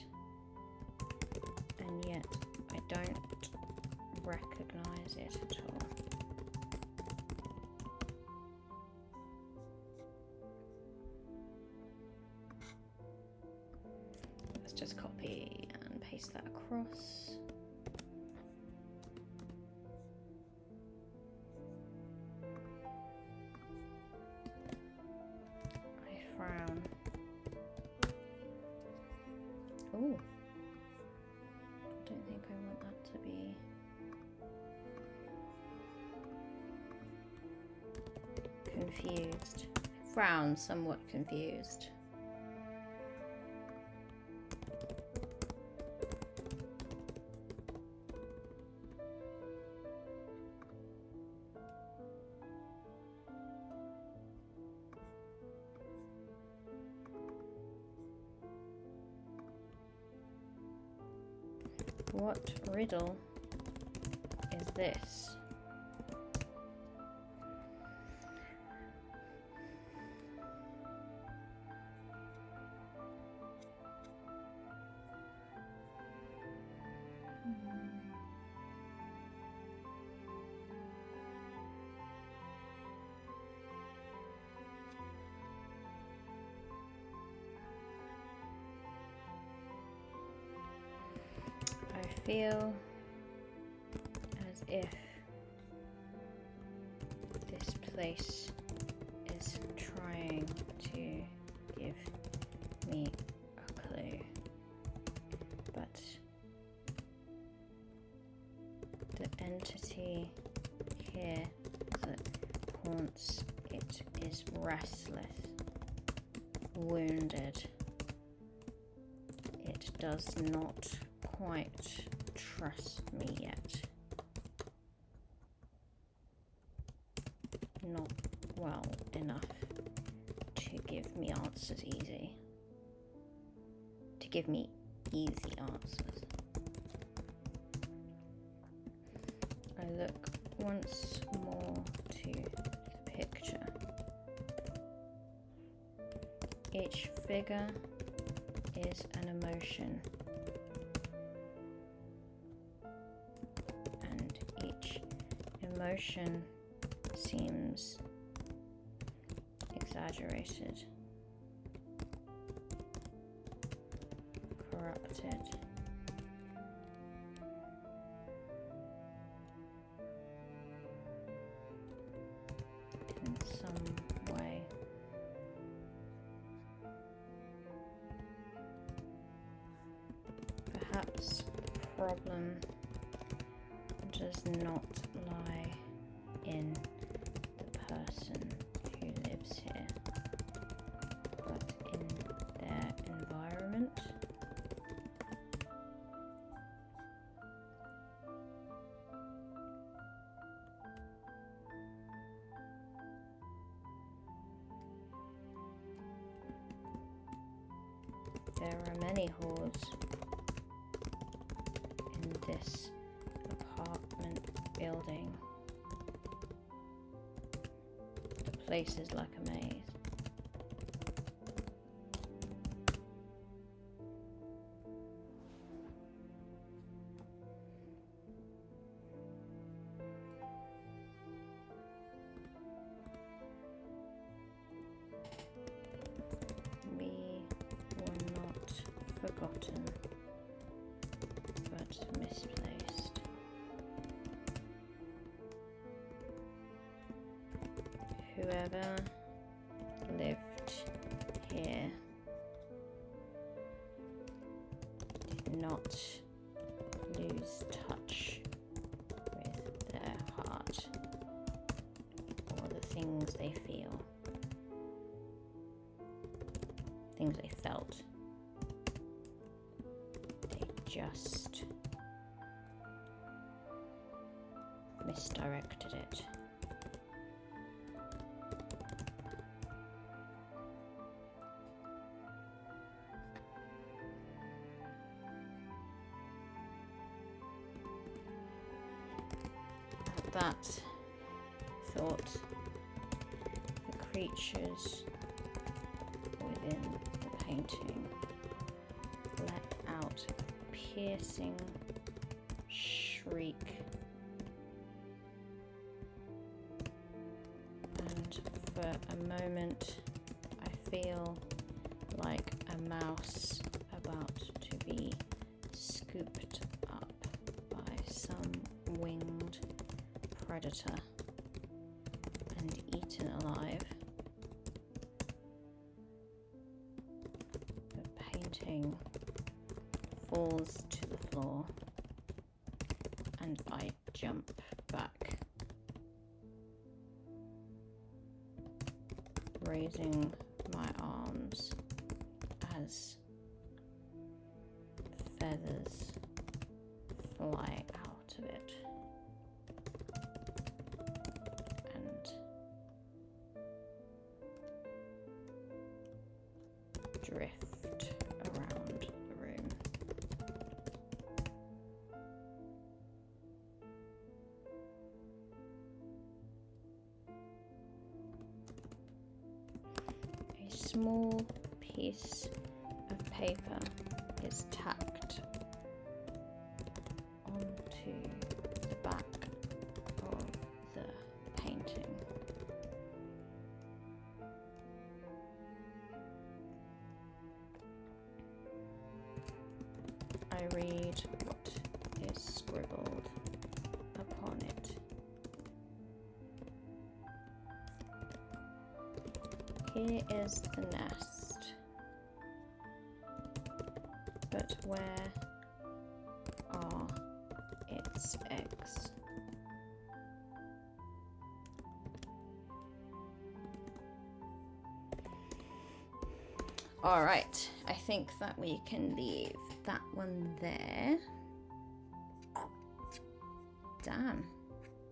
and yet I don't recognize it at all. Let's just copy and paste that across. I frown. Oh, I don't think I want that to be. Confused. Frown, somewhat confused. What riddle is this? I feel as if this place is trying to give me a clue, but the entity here that haunts it is restless, wounded. It does not quite trust me yet. Not well enough to give me answers easy. To give me easy answers. I look once more to the picture. Each figure is an emotion. Emotion seems exaggerated, corrupted. In some way. Perhaps the problem does not lie in the person who lives here, but in their environment. There are many halls in this apartment building. The place is like a maze. Forgotten, but misplaced. Whoever lived here did not lose touch with their heart or the things they feel, things they felt. Just misdirected it. At that thought, the creatures within the painting let out piercing shriek, and for a moment I feel like a mouse about to be scooped up by some winged predator and eaten alive. The painting falls to the floor and I jump back, raising my arms as feathers fly out of it and drift around the room. A small piece of paper is tacked onto the back of the painting. I read what is scribbled upon it. Here is the nest, but where are its eggs? All right, I think that we can leave that one there. Damn,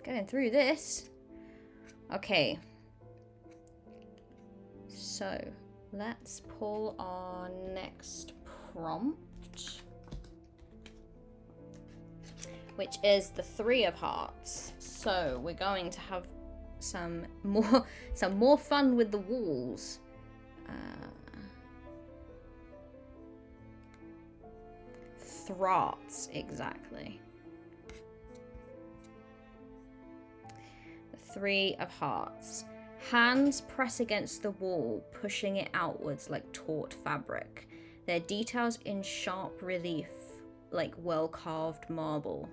getting through this. Okay, so let's pull our next prompt, which is the 3 of Hearts. So we're going to have some more fun with the walls. Thraughts, exactly. The 3 of Hearts. Hands press against the wall, pushing it outwards like taut fabric. Their details in sharp relief, like well-carved marble.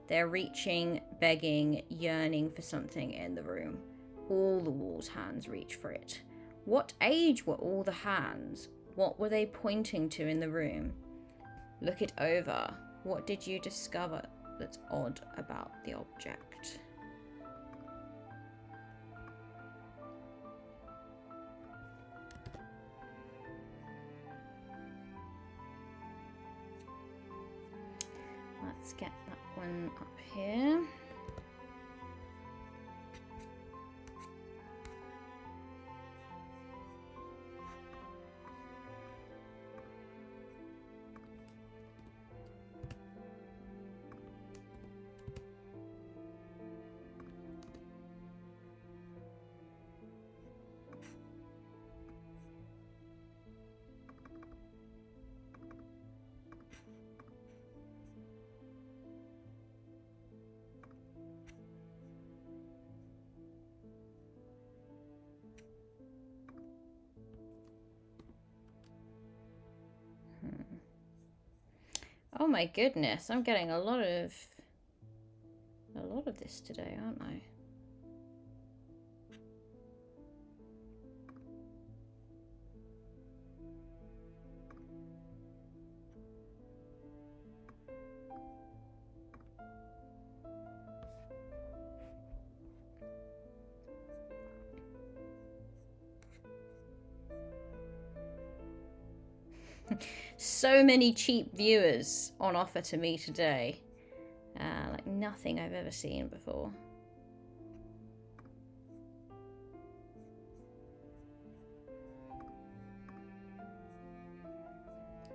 They're reaching, begging, yearning for something in the room. All the wall's hands reach for it. What age were all the hands? What were they pointing to in the room? Look it over. What did you discover that's odd about the object? Let's get that one up here. Oh my goodness, I'm getting a lot of this today, aren't I? So many cheap viewers on offer to me today. Like nothing I've ever seen before.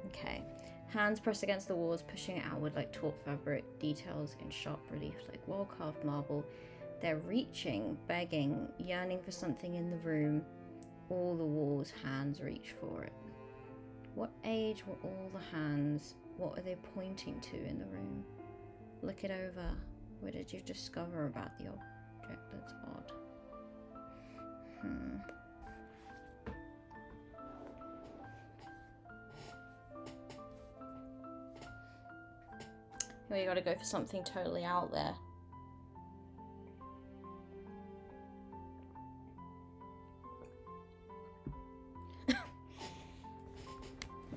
Okay. Hands press against the walls, pushing it outward like taut fabric, details in sharp relief like well-carved marble. They're reaching, begging, yearning for something in the room. All the walls' hands reach for it. What age were all the hands? What are they pointing to in the room? Look it over. What did you discover about the object that's odd? We gotta go for something totally out there.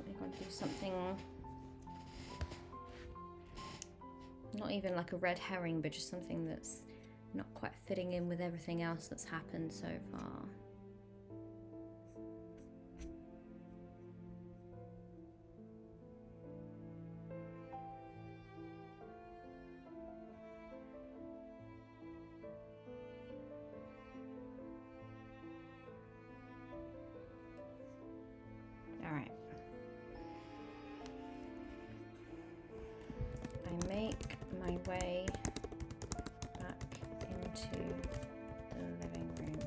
We gotta do something. Not even like a red herring, but just something that's not quite fitting in with everything else that's happened so far. All right. I make my way back into the living room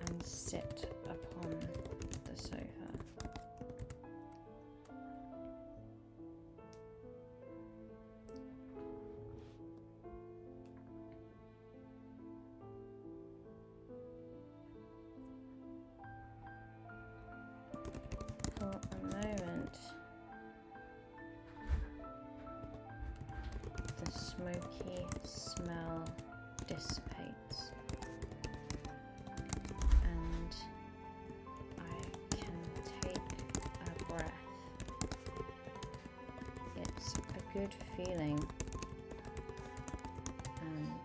and sit upon the sofa. For a moment, the smoky smell dissipates and I can take a breath. It's a good feeling and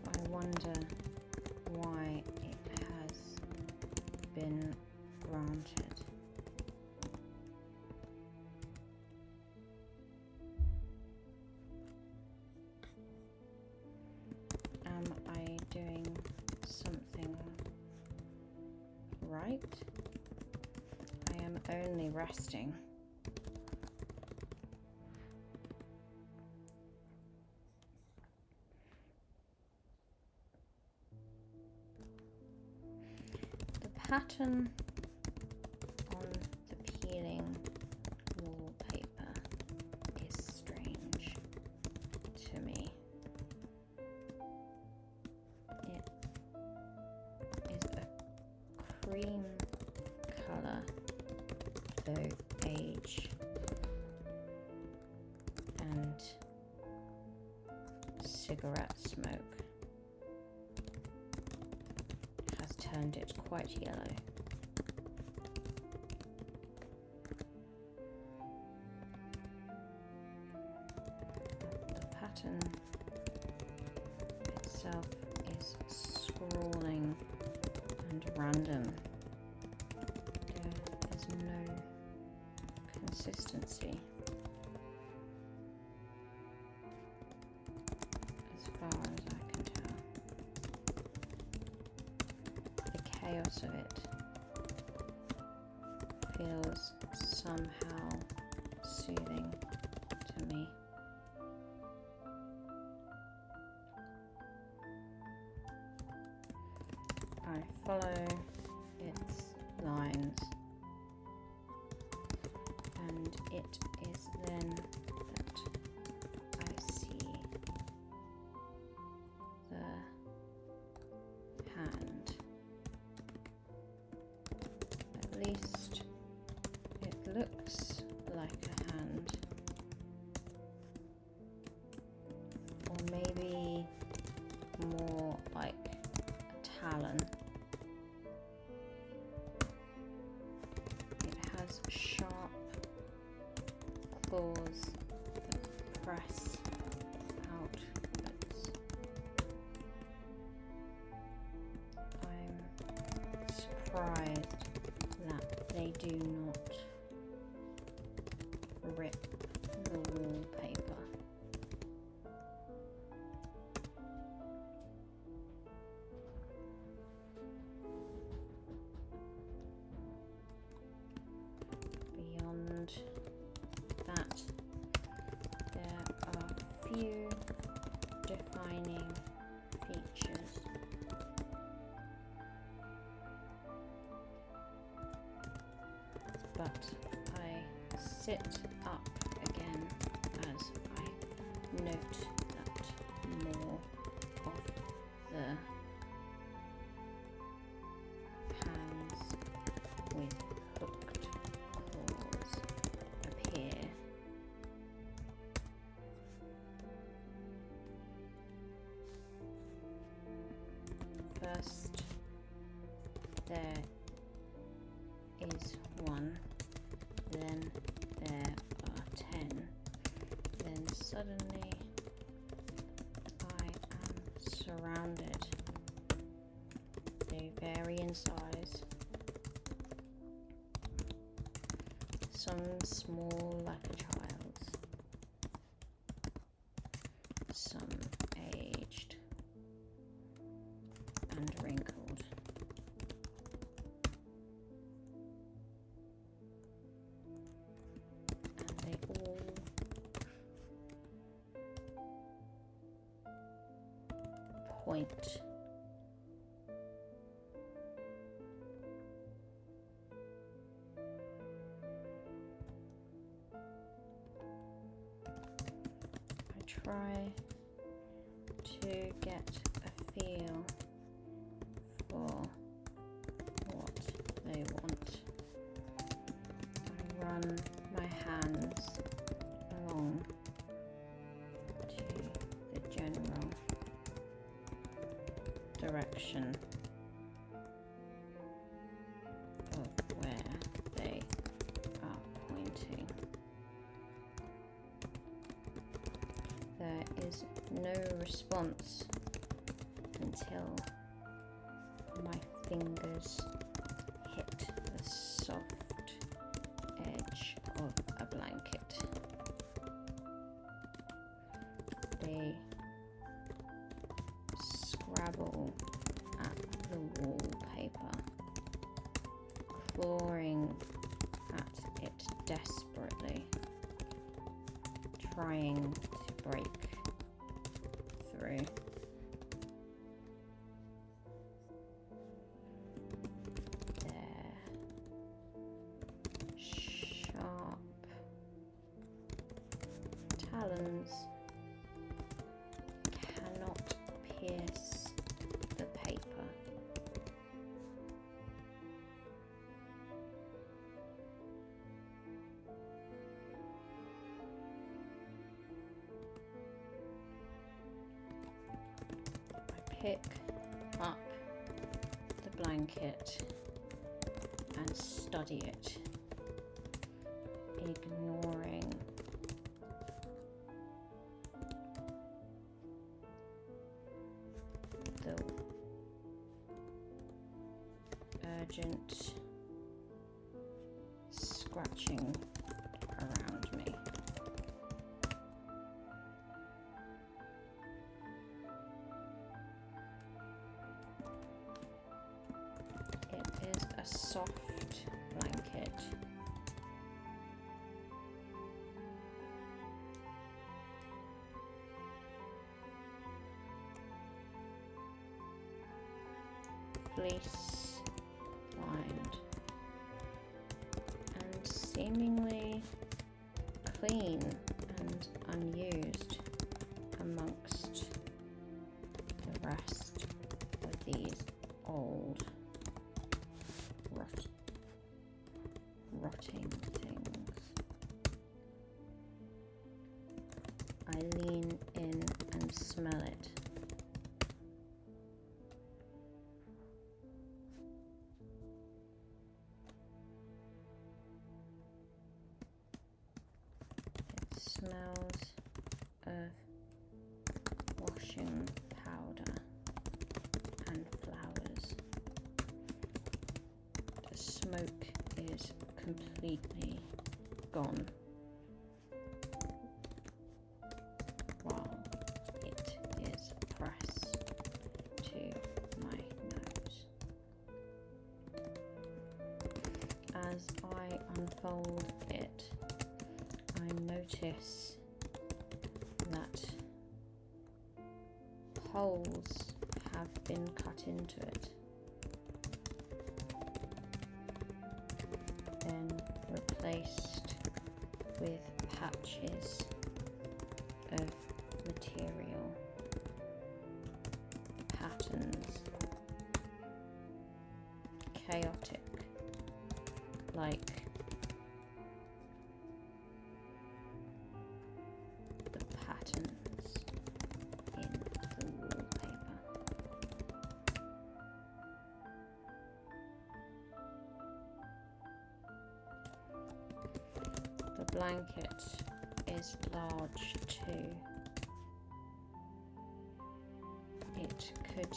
I wonder why it has been granted. Am I doing something right? I am only resting. The pattern on the peeling wallpaper is strange to me. It is a cream colour, though age and cigarette smoke has turned it quite yellow. The pattern itself is scrawling and random. There is no consistency as far as I can tell. The chaos of it feels somehow soothing to me. I follow its lines, and it is then that I see the least it looks like a hand. Or maybe more like a talon. It has sharp claws that press outwards. I'm surprised that they do not rip the wallpaper. Beyond that, there are few defining features. But I sit up again as I note that more of the hands with hooked claws appear. First, there is one, then there are 10, then suddenly I am surrounded. They vary in size, some small like a child's, some aged and wrinkled. Point. I try to get a feel for what they want. I run my hands along to the general direction of where they are pointing. There is no response until my fingers hit the soft edge of a blanket. They scrabble at the wallpaper, clawing at it desperately, trying to break through. Their sharp talons cannot pierce the paper. I pick up the blanket and study it, ignoring the urgent scratching around me. It is a soft blanket. Fleece lined and seemingly clean and unused amongst the rest of these old Smells of washing powder and flowers. The smoke is completely gone while it is pressed to my nose. As I unfold it, I notice that holes have been cut into it, then replaced with patches of material, patterns, chaotic, like the patterns in the wallpaper. The blanket is large too. It could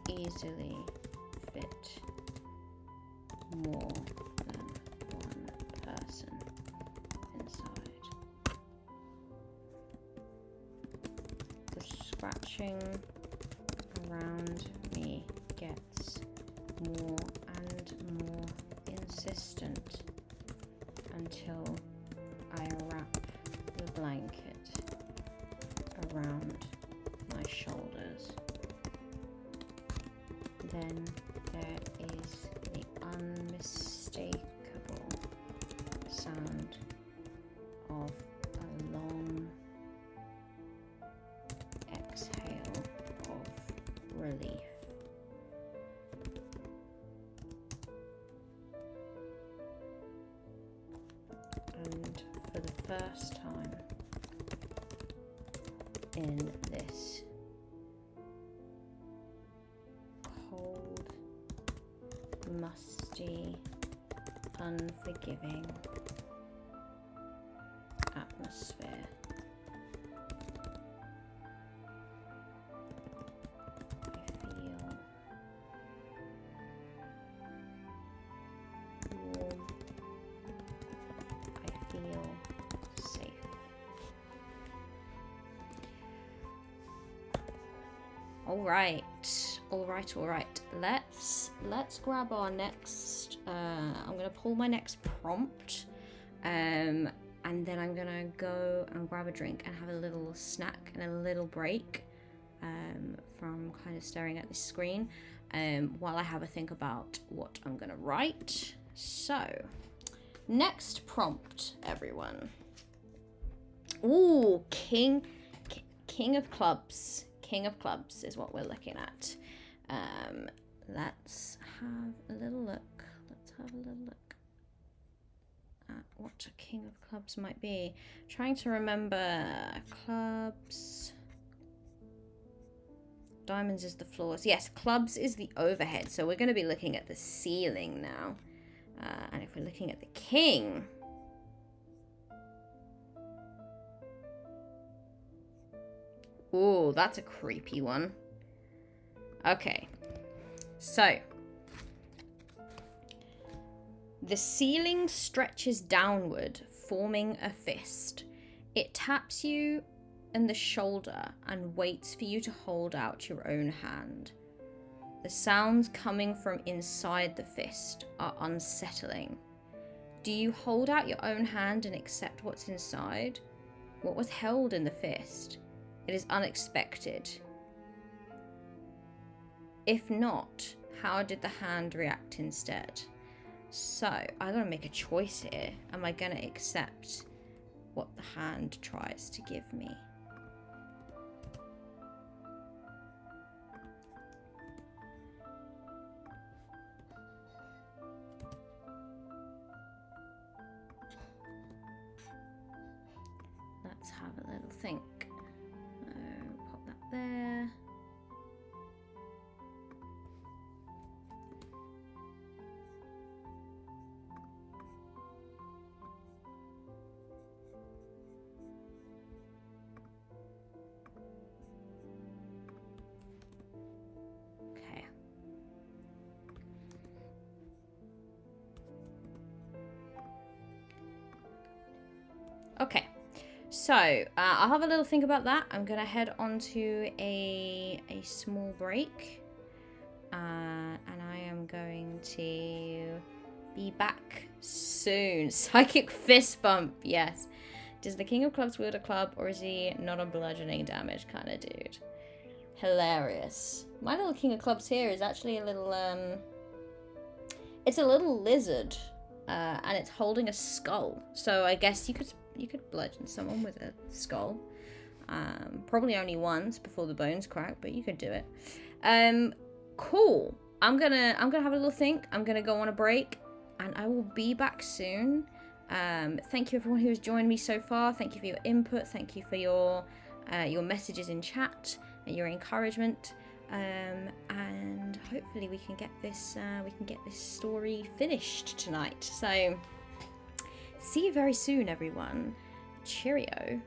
easily fit more than one person inside. The scratching around me gets more and more insistent until I wrap the blanket around my shoulders. Then there is the unmistakable sound of a long exhale of relief. And for the first time in this cold, musty, unforgiving atmosphere, I feel warm. I feel safe. All right. Let's grab our next. I'm gonna pull my next prompt, and then I'm gonna go and grab a drink and have a little snack and a little break from kind of staring at this screen while I have a think about what I'm gonna write. So, next prompt, everyone. Ooh, King of Clubs. King of Clubs is what we're looking at. Let's have a little look. At what a King of Clubs might be. Trying to remember clubs. Diamonds is the floors. Yes, clubs is the overhead. So we're going to be looking at the ceiling now. And if we're looking at the king, ooh, that's a creepy one. Okay, so the ceiling stretches downward, forming a fist. It taps you in the shoulder and waits for you to hold out your own hand. The sounds coming from inside the fist are unsettling. Do you hold out your own hand and accept what's inside? What was held in the fist? It is unexpected. If not, how did the hand react instead? So, I gotta make a choice here. Am I gonna accept what the hand tries to give me? Let's have a little think. Pop that there. Okay. So, I'll have a little think about that. I'm going to head on to a small break. And I am going to be back soon. Psychic fist bump, yes. Does the King of Clubs wield a club, or is he not a bludgeoning damage kind of dude? Hilarious. My little King of Clubs here is actually a little, it's a little lizard, and it's holding a skull. So I guess you could bludgeon someone with a skull. Probably only once before the bones crack, but you could do it. Cool. I'm gonna have a little think. I'm gonna go on a break, and I will be back soon. Thank you everyone who has joined me so far. Thank you for your input. Thank you for your messages in chat and your encouragement. And hopefully we can get this story finished tonight. So see you very soon, everyone. Cheerio.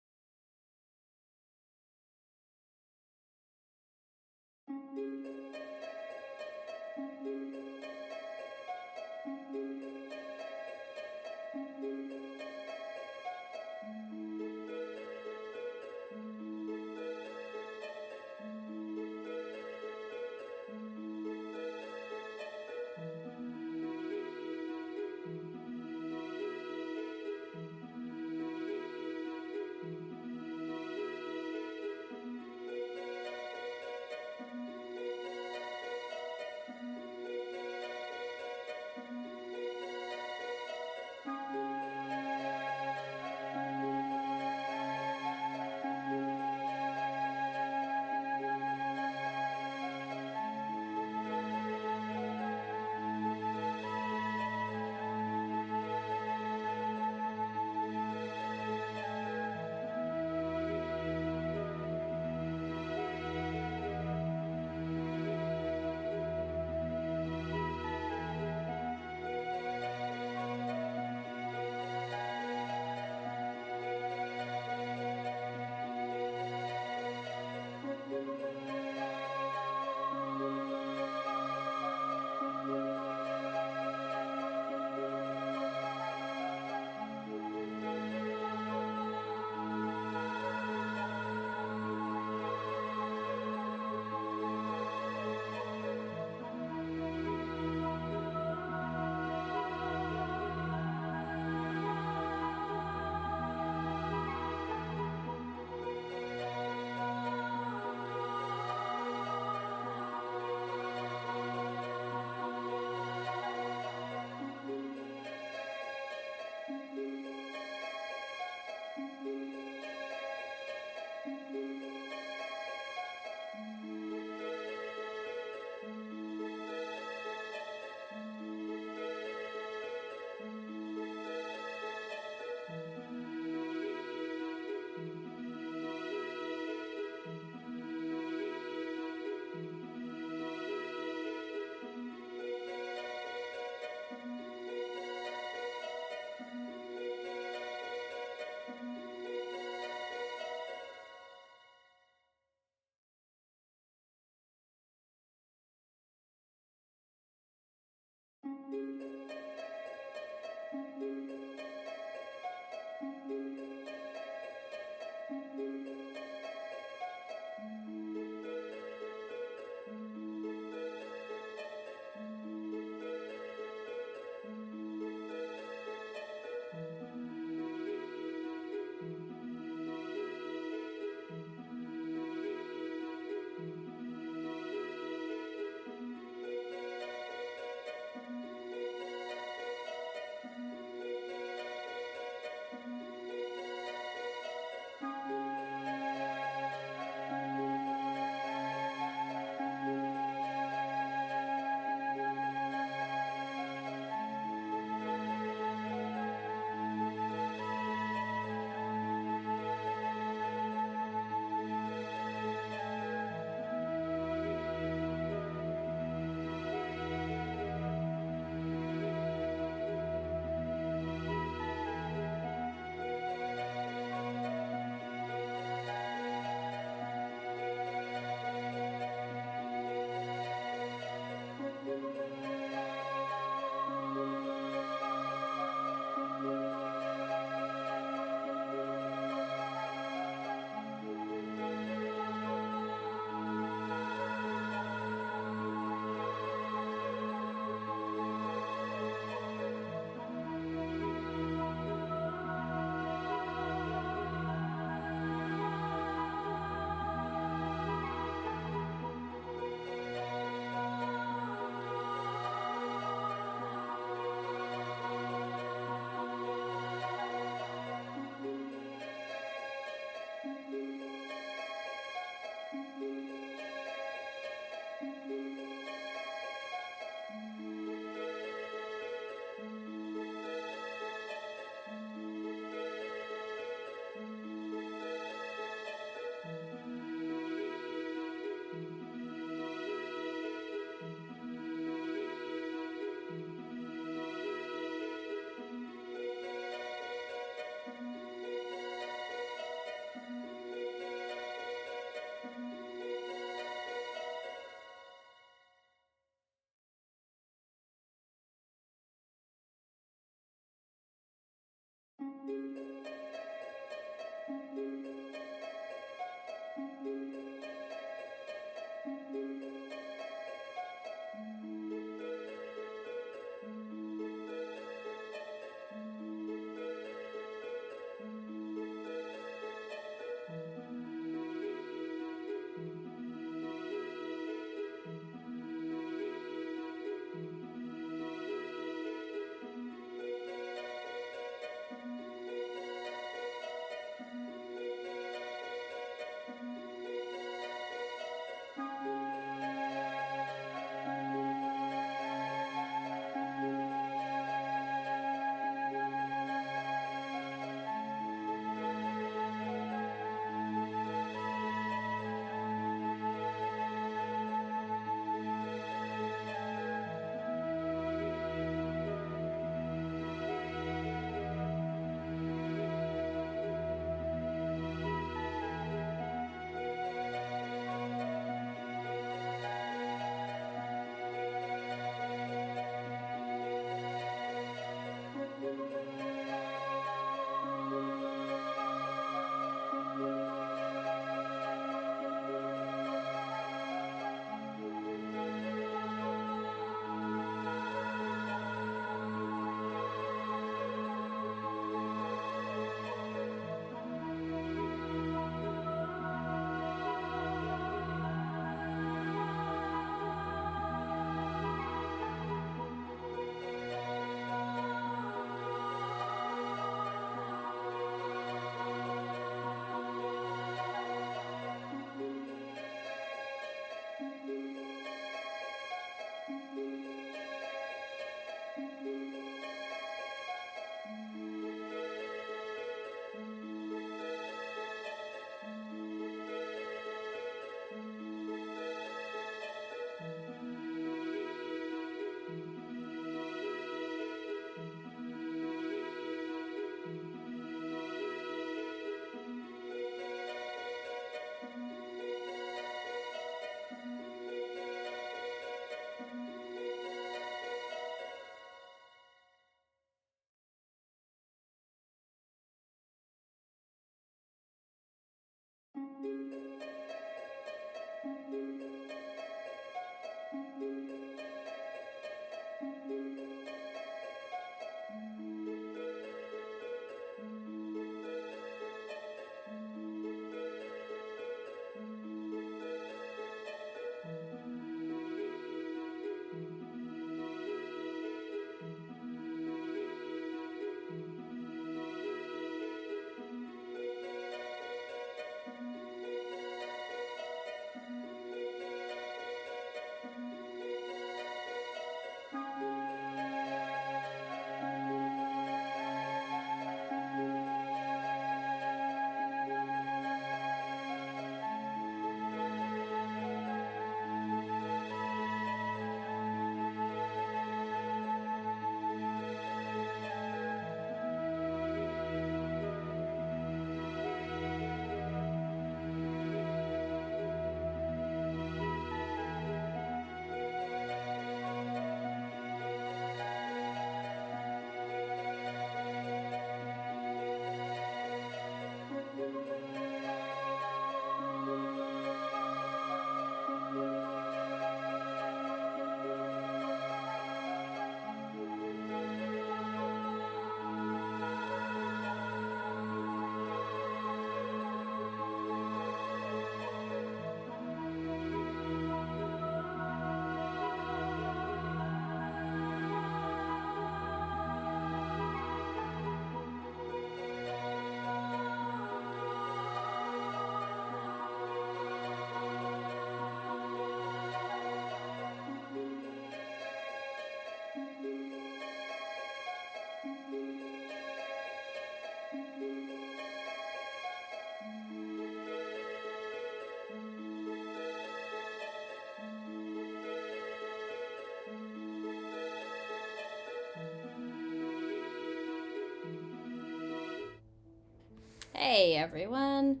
Hey everyone,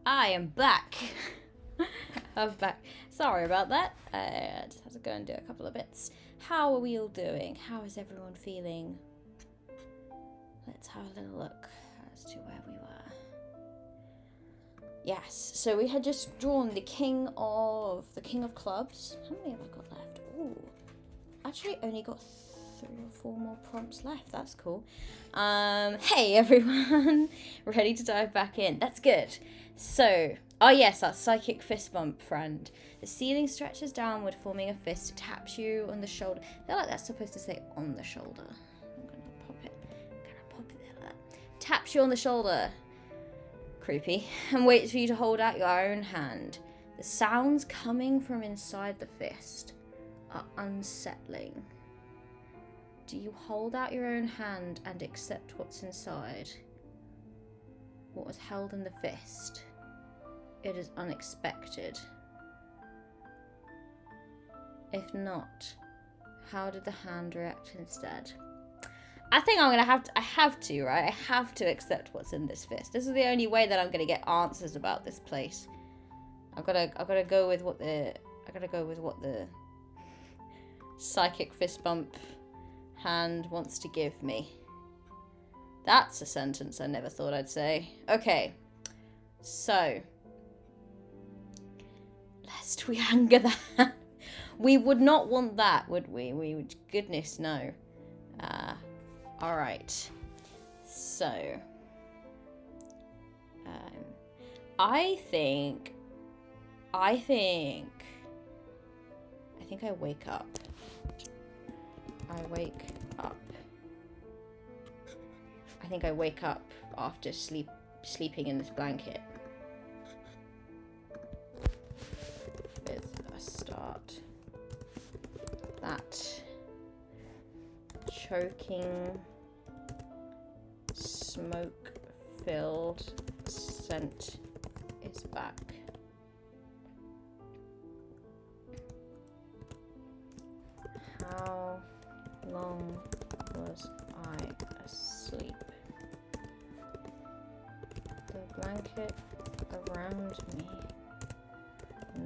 I am back. I'm back. Sorry about that. I just had to go and do a couple of bits. How are we all doing? How is everyone feeling? Let's have a little look as to where we were. Yes, so we had just drawn the king of clubs. How many have I got left? Ooh, actually only got 3 or 4 more prompts left. That's cool. Hey everyone, ready to dive back in. That's good. So, oh yes, our psychic fist bump friend. The ceiling stretches downward, forming a fist, taps you on the shoulder. I feel like that's supposed to say on the shoulder. I'm gonna pop it there like that. Taps you on the shoulder. Creepy. And waits for you to hold out your own hand. The sounds coming from inside the fist are unsettling. Do you hold out your own hand and accept what's inside? What was held in the fist? It is unexpected. If not, how did the hand react instead? I think I'm gonna have to, I have to accept what's in this fist. This is the only way that I'm gonna get answers about this place. I've gotta go with what the psychic fist bump hand wants to give me. That's a sentence I never thought I'd say. Okay, so lest we anger the hand. We would not want that, would we? We would, goodness no. All right. So, I think I wake up. I think I wake up after sleeping in this blanket. With a start. That choking, smoke-filled scent is back. How long was I asleep? The blanket around me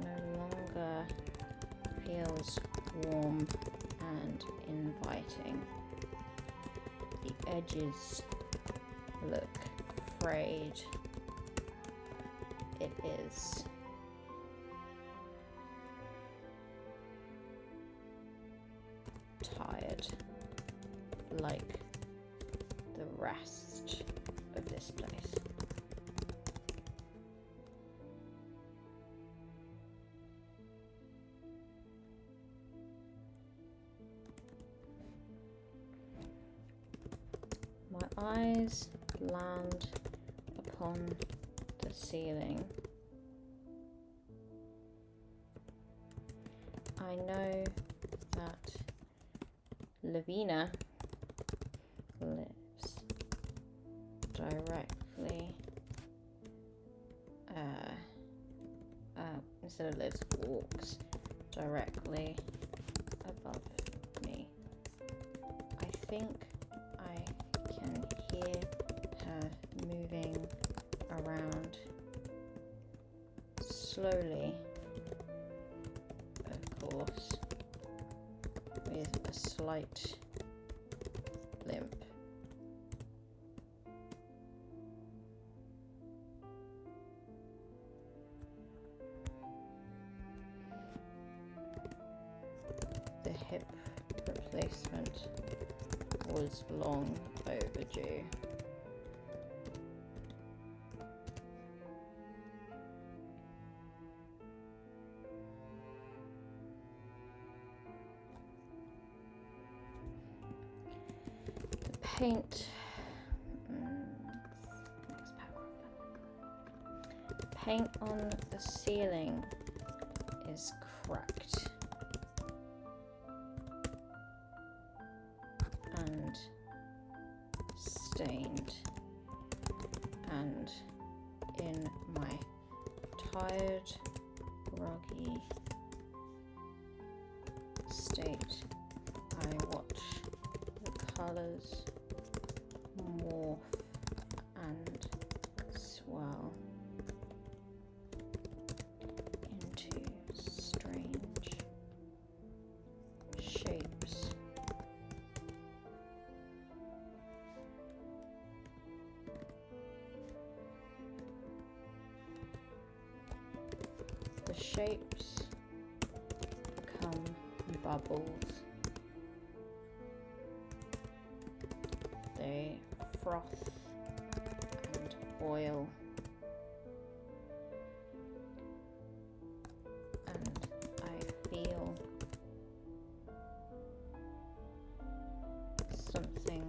no longer feels warm and inviting. The edges look frayed. It is tired, like the rest of this place. My eyes land upon the ceiling. I know that Lavina lives directly, instead of lives, walks directly above me. I think I can hear her moving around slowly, of course, with a slight limp. The hip replacement was long overdue. The paint on the ceiling is cracked and stained, and in my tired, groggy state, I watch the colours morph and shapes become bubbles. They froth and boil. And I feel something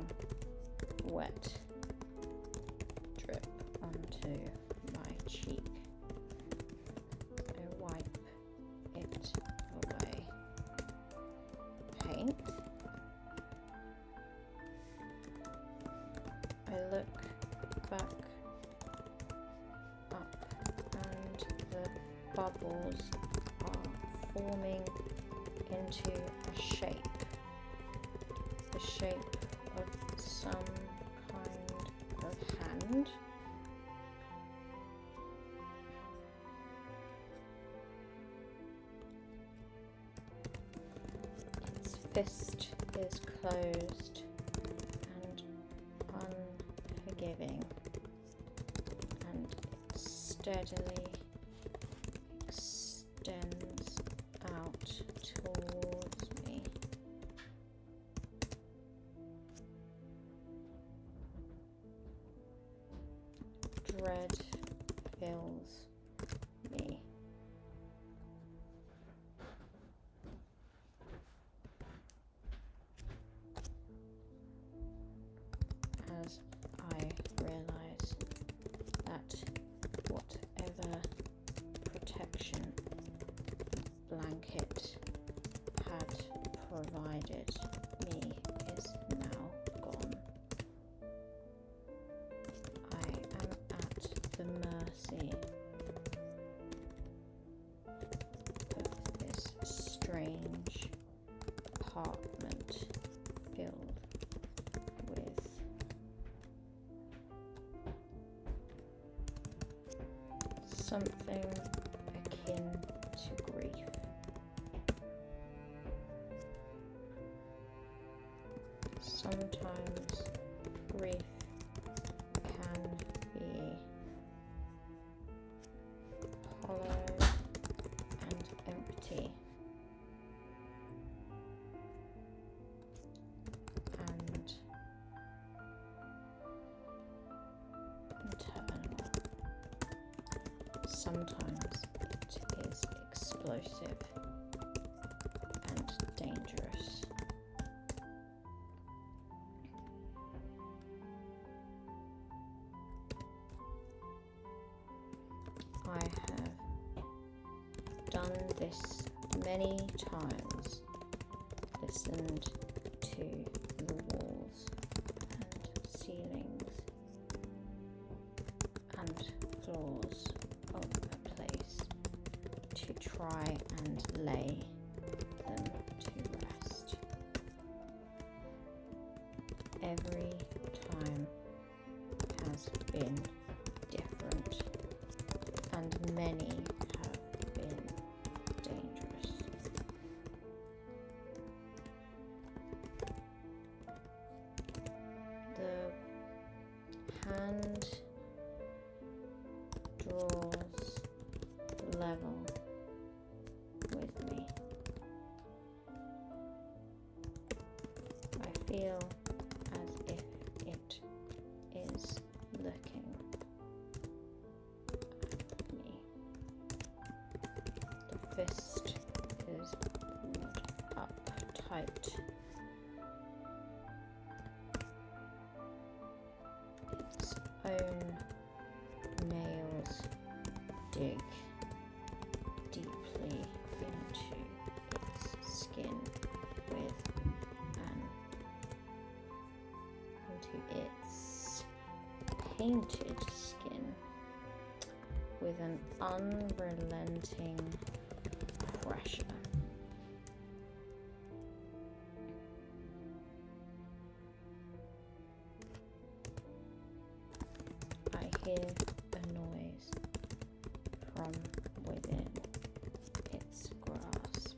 wet drip onto my cheek. I wipe it away. Paint. I look back up and the bubbles are forming into a shape. The shape of some kind of hand. Its fist is closed and unforgiving, and it steadily extends out towards me. Dread fills me. As I realize that whatever protection blanket had provided me is now gone. I am at the mercy of this strange apartment filled with something akin to grief. Sometimes grief can be hollow and empty, and internal. Sometimes it is explosive and dangerous. I have done this many times, listened to the walls and ceilings and floors of a place to try and lay them to rest. Every time has been different, and many have been dangerous. The hand draws level with me. I feel as if it is looking at me. The fist is pulled up tight. Its own nails dig deeply into its skin into its painted skin with an unrelenting pressure. I hear a noise from within its grasp.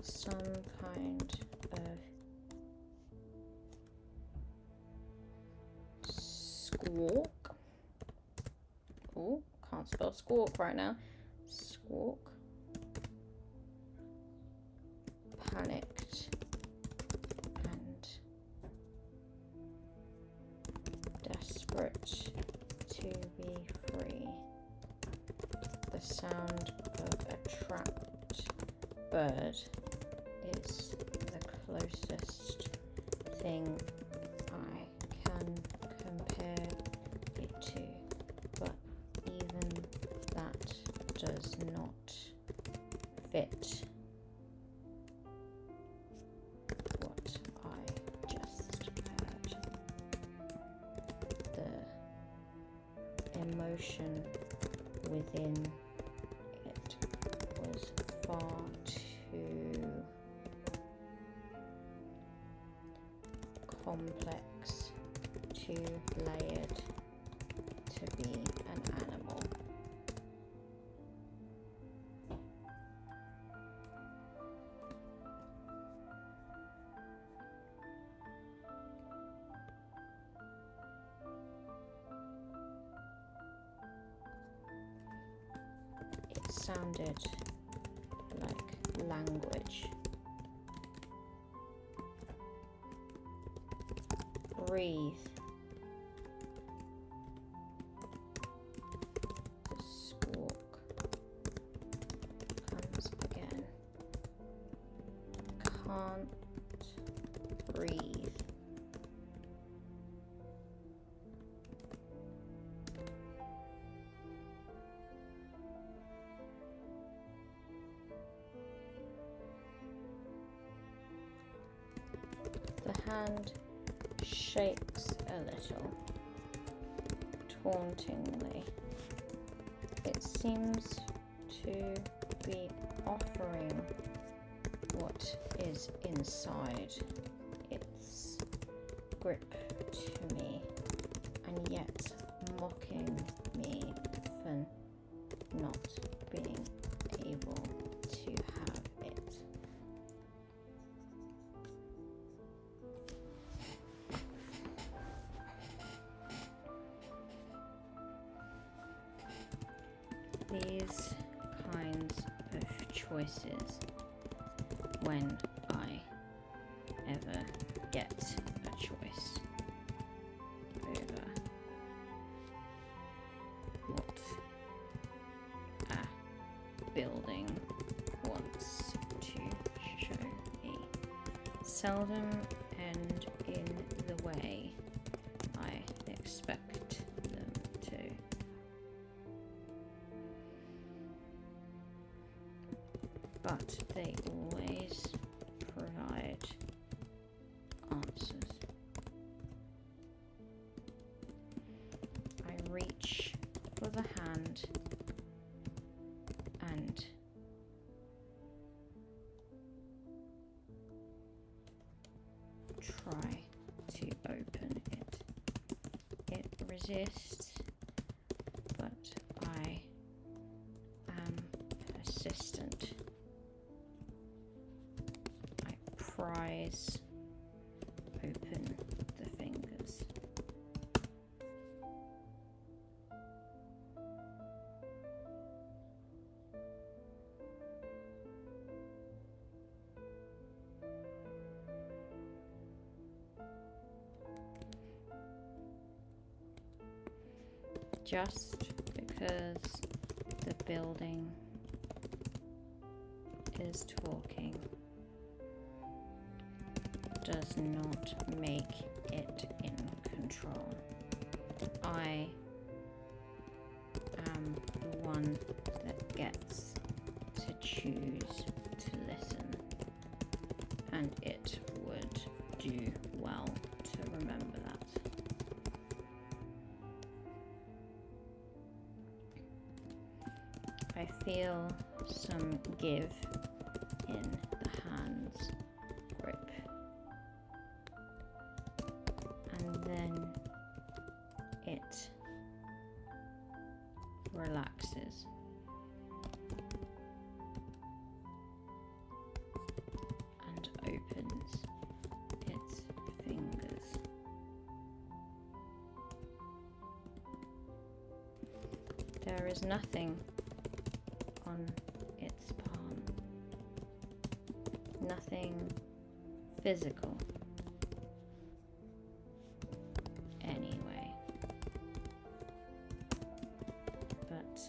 Some kind of squawk can't spell squawk right now. Squawk. Panicked and desperate to be free. The sound of a trapped bird is the closest thing I can compare it to, but even that does not fit what I just heard. The emotion within it was far too complex, too layered to be an animal. It sounded like language. Breathe. The squawk comes again. Can't breathe. The hand shakes a little, tauntingly. It seems to be offering what is inside its grip to me, and yet mocking me for not being able to have it. These kinds of choices, when I ever get a choice over what a building wants to show me, seldom end in the way I expect them to. But they always provide answers. I reach for the hand and try to open it. It resists, but I am persistent. Prise open the fingers. Just because the building is talking does not make it in control. I am the one that gets to choose to listen, and it would do well to remember that. I feel some give in the hand's grip. And then it relaxes. And opens its fingers. There There is nothing on its palm. Nothing physical. Anyway. But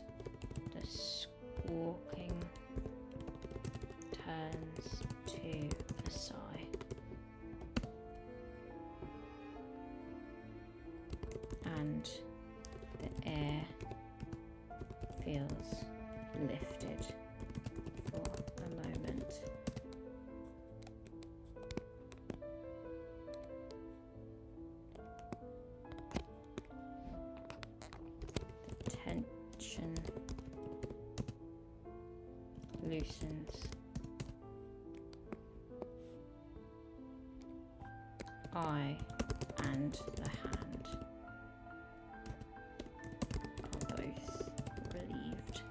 the squawking turns to a sigh. And the air feels lifted for a moment. The tension loosens. I and the hand are both relieved.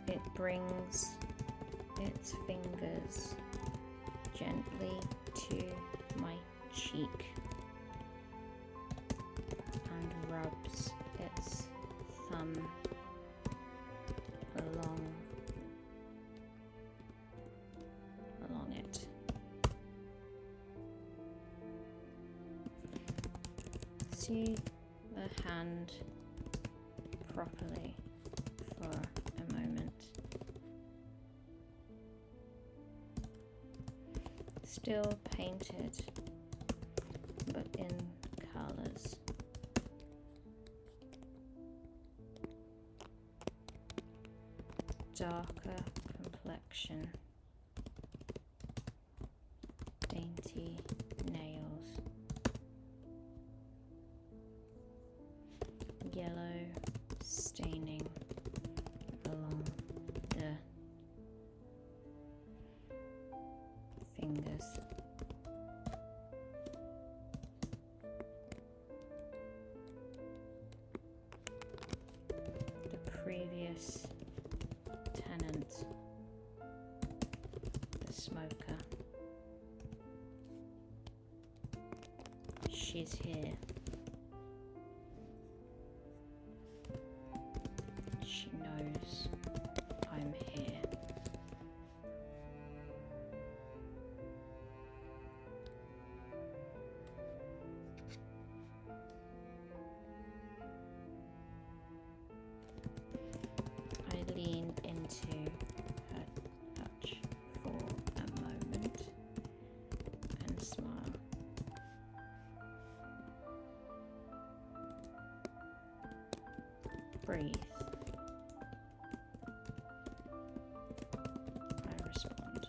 It brings its fingers gently to my cheek and rubs its thumb along it. See the hand properly for a moment. Still painted, but in colors. Darker complexion. Dainty nails. Yellow staining along the fingers. The previous tenant, the smoker. She's here. She knows I'm here. I lean into her touch for a moment and smile. Breathe. I respond.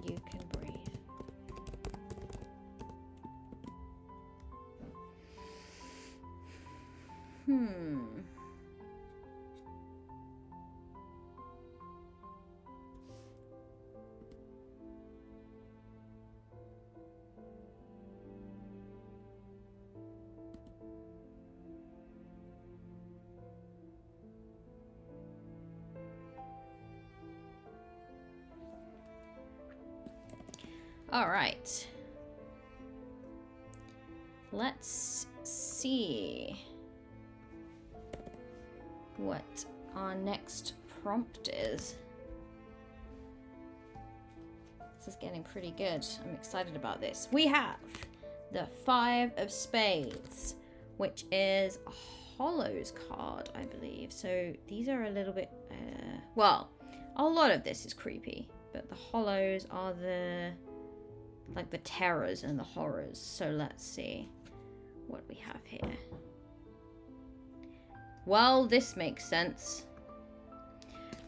You can breathe. All right. Let's see what our next prompt is. This is getting pretty good. I'm excited about this. We have the 5 of Spades, which is a Hollows card, I believe. So these are a little bit, well, a lot of this is creepy, but the Hollows are like the terrors and the horrors. So let's see what we have here. Well, this makes sense.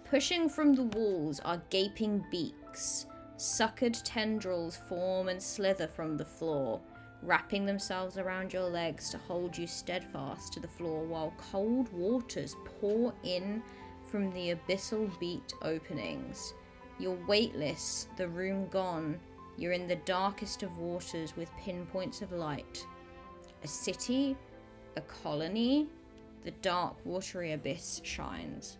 Pushing from the walls are gaping beaks. Suckered tendrils form and slither from the floor, wrapping themselves around your legs to hold you steadfast to the floor while cold waters pour in from the abyssal beat openings. You're weightless, the room gone. You're in the darkest of waters with pinpoints of light. A city, a colony, the dark watery abyss shines.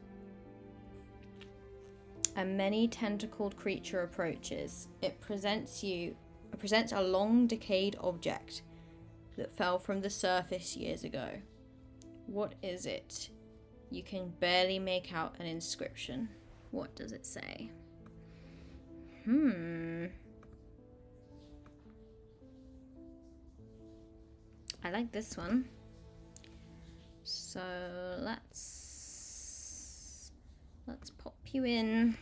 A many-tentacled creature approaches. It presents you presents a long decayed object that fell from the surface years ago. What is it? You can barely make out an inscription. What does it say? I like this one. So let's pop you in.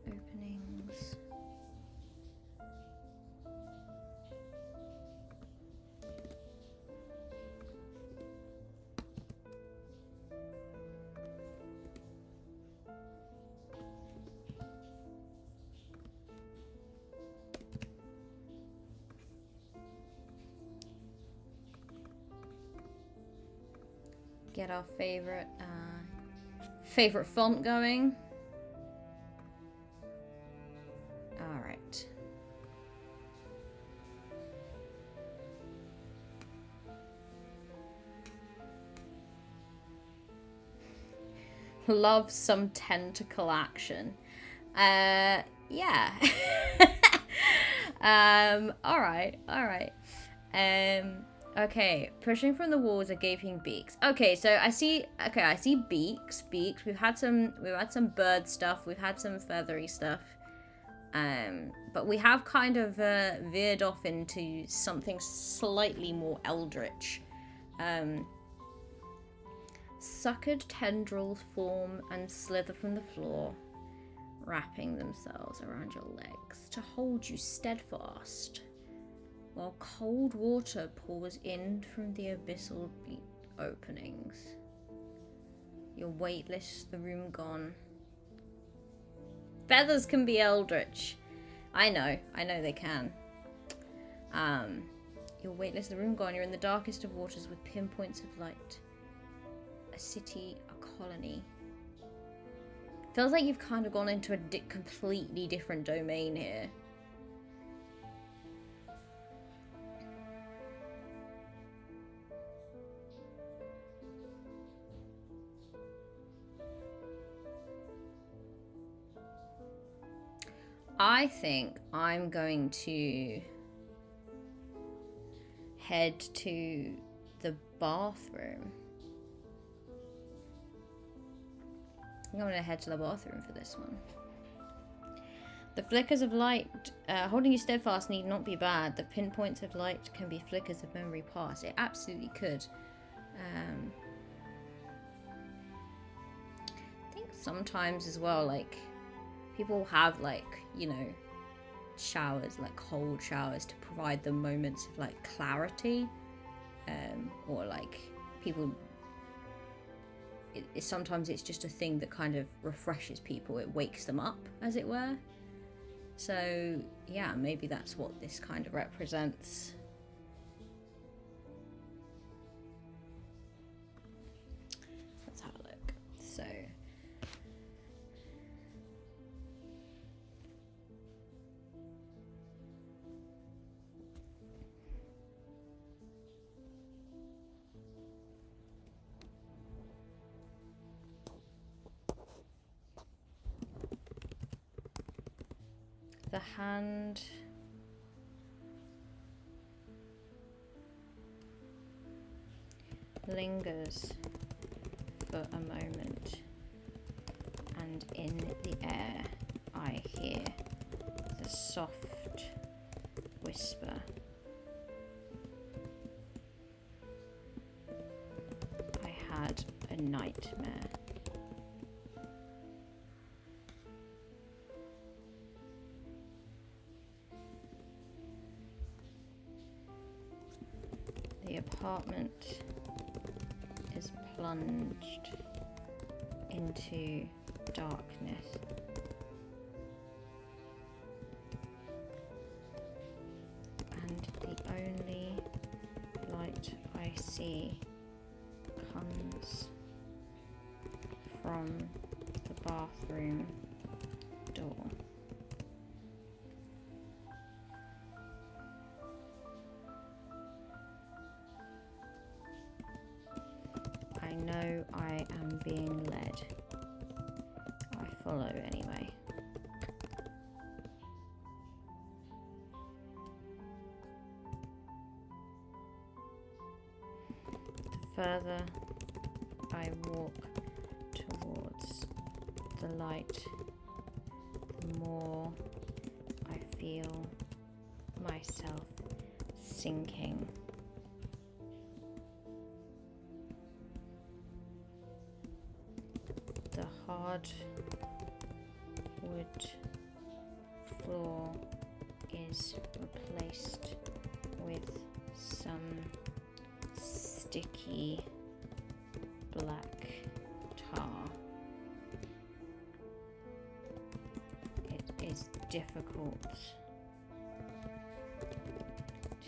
Openings. Get our favorite font going. All right. Love some tentacle action. Yeah. All right. Okay, pushing from the walls are gaping beaks. Okay, so I see beaks. We've had some bird stuff, we've had some feathery stuff. But we have kind of veered off into something slightly more eldritch. Suckered tendrils form and slither from the floor, wrapping themselves around your legs to hold you steadfast, while cold water pours in from the abyssal openings. Your weightless, the room gone. Feathers can be eldritch. I know they can. You're weightless, the room gone. You're in the darkest of waters with pinpoints of light. A city, a colony. Feels like you've kind of gone into a completely different domain here. I think I'm going to head to the bathroom. I'm going to head to the bathroom for this one. The flickers of light, holding you steadfast need not be bad. The pinpoints of light can be flickers of memory past. It absolutely could. I think sometimes as well, like, people have, like, you know, showers, like cold showers, to provide them moments of, like, clarity. Or, like, people... sometimes it's just a thing that kind of refreshes people. It wakes them up, as it were. So, yeah, maybe that's what this kind of represents. Let's have a look. So... the hand lingers for a moment, and in the air I hear the soft whisper. I had a nightmare. The apartment is plunged into darkness. And the only light I see comes from the bathroom door. hollow anyway. The further I walk towards the light, the more I feel myself sinking. The hard wood floor is replaced with some sticky black tar. It is difficult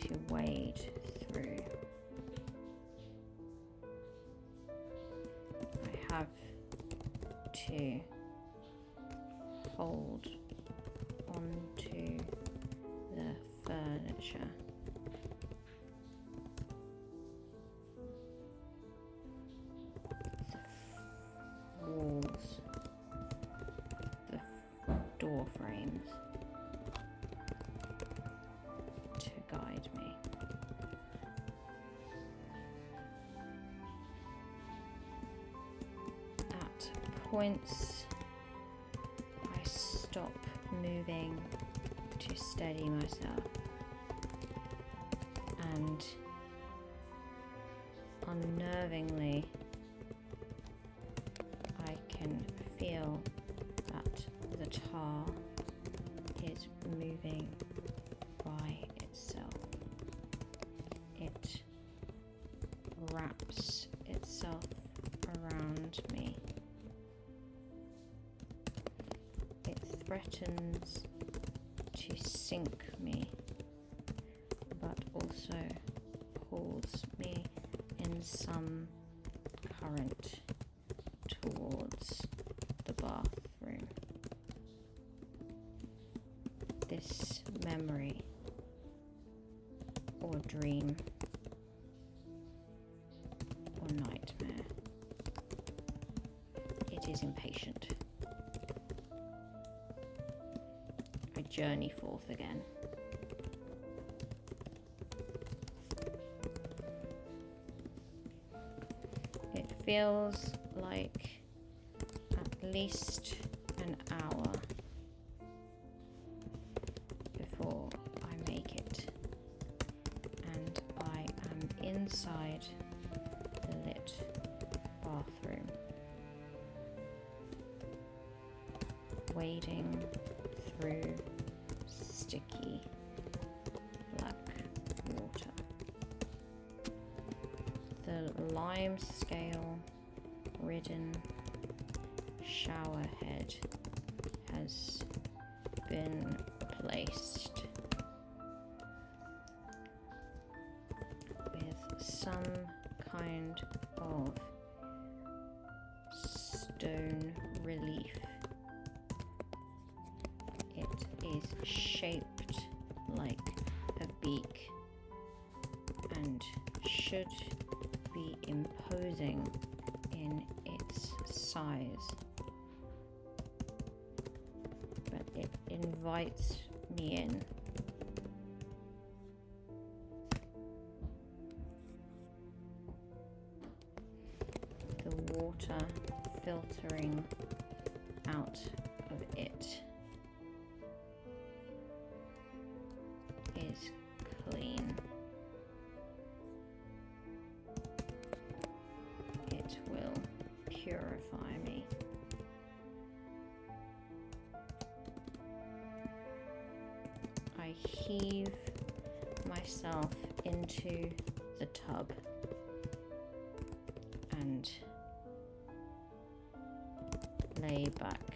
to wade through. I have to hold onto the furniture. The walls, the door frames to guide me. At points, I stop moving to steady myself, and unnervingly, I can feel that the tar is moving by itself. It wraps itself around me. It threatens to sink me, but also pulls me in some current towards the bathroom. This memory or dream or nightmare, it is impatient. I journey forth again. It feels like at least an hour before I make it, and I am inside the lit bathroom, wading through sticky black water. The lime scale ridden shower head has been replaced with some kind of stone relief. It is shaped like a beak and should be imposing in its size, but it invites me in. The water filtering out of it is clean. It will purify me. I heave myself into the tub and lay back,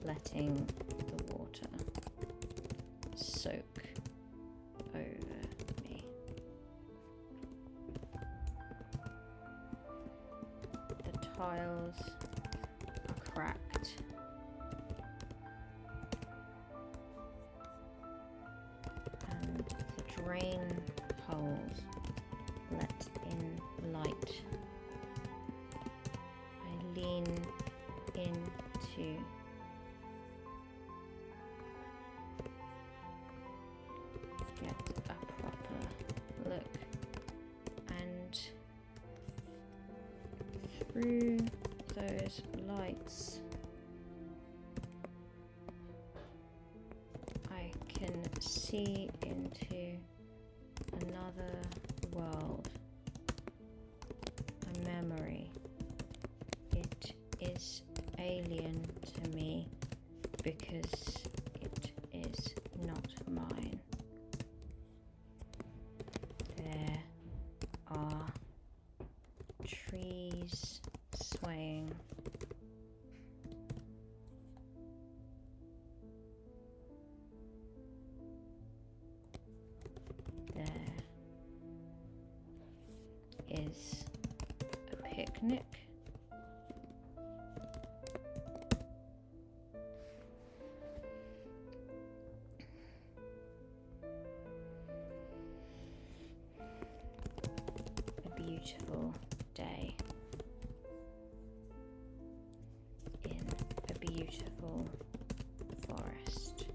letting the water soak over me. The tiles are cracked. And the drain holes let in light. I lean into through those lights, I can see into another world, a memory. It is alien to me because it is not mine. There are trees swaying. There is a picnic. A beautiful day in a beautiful forest.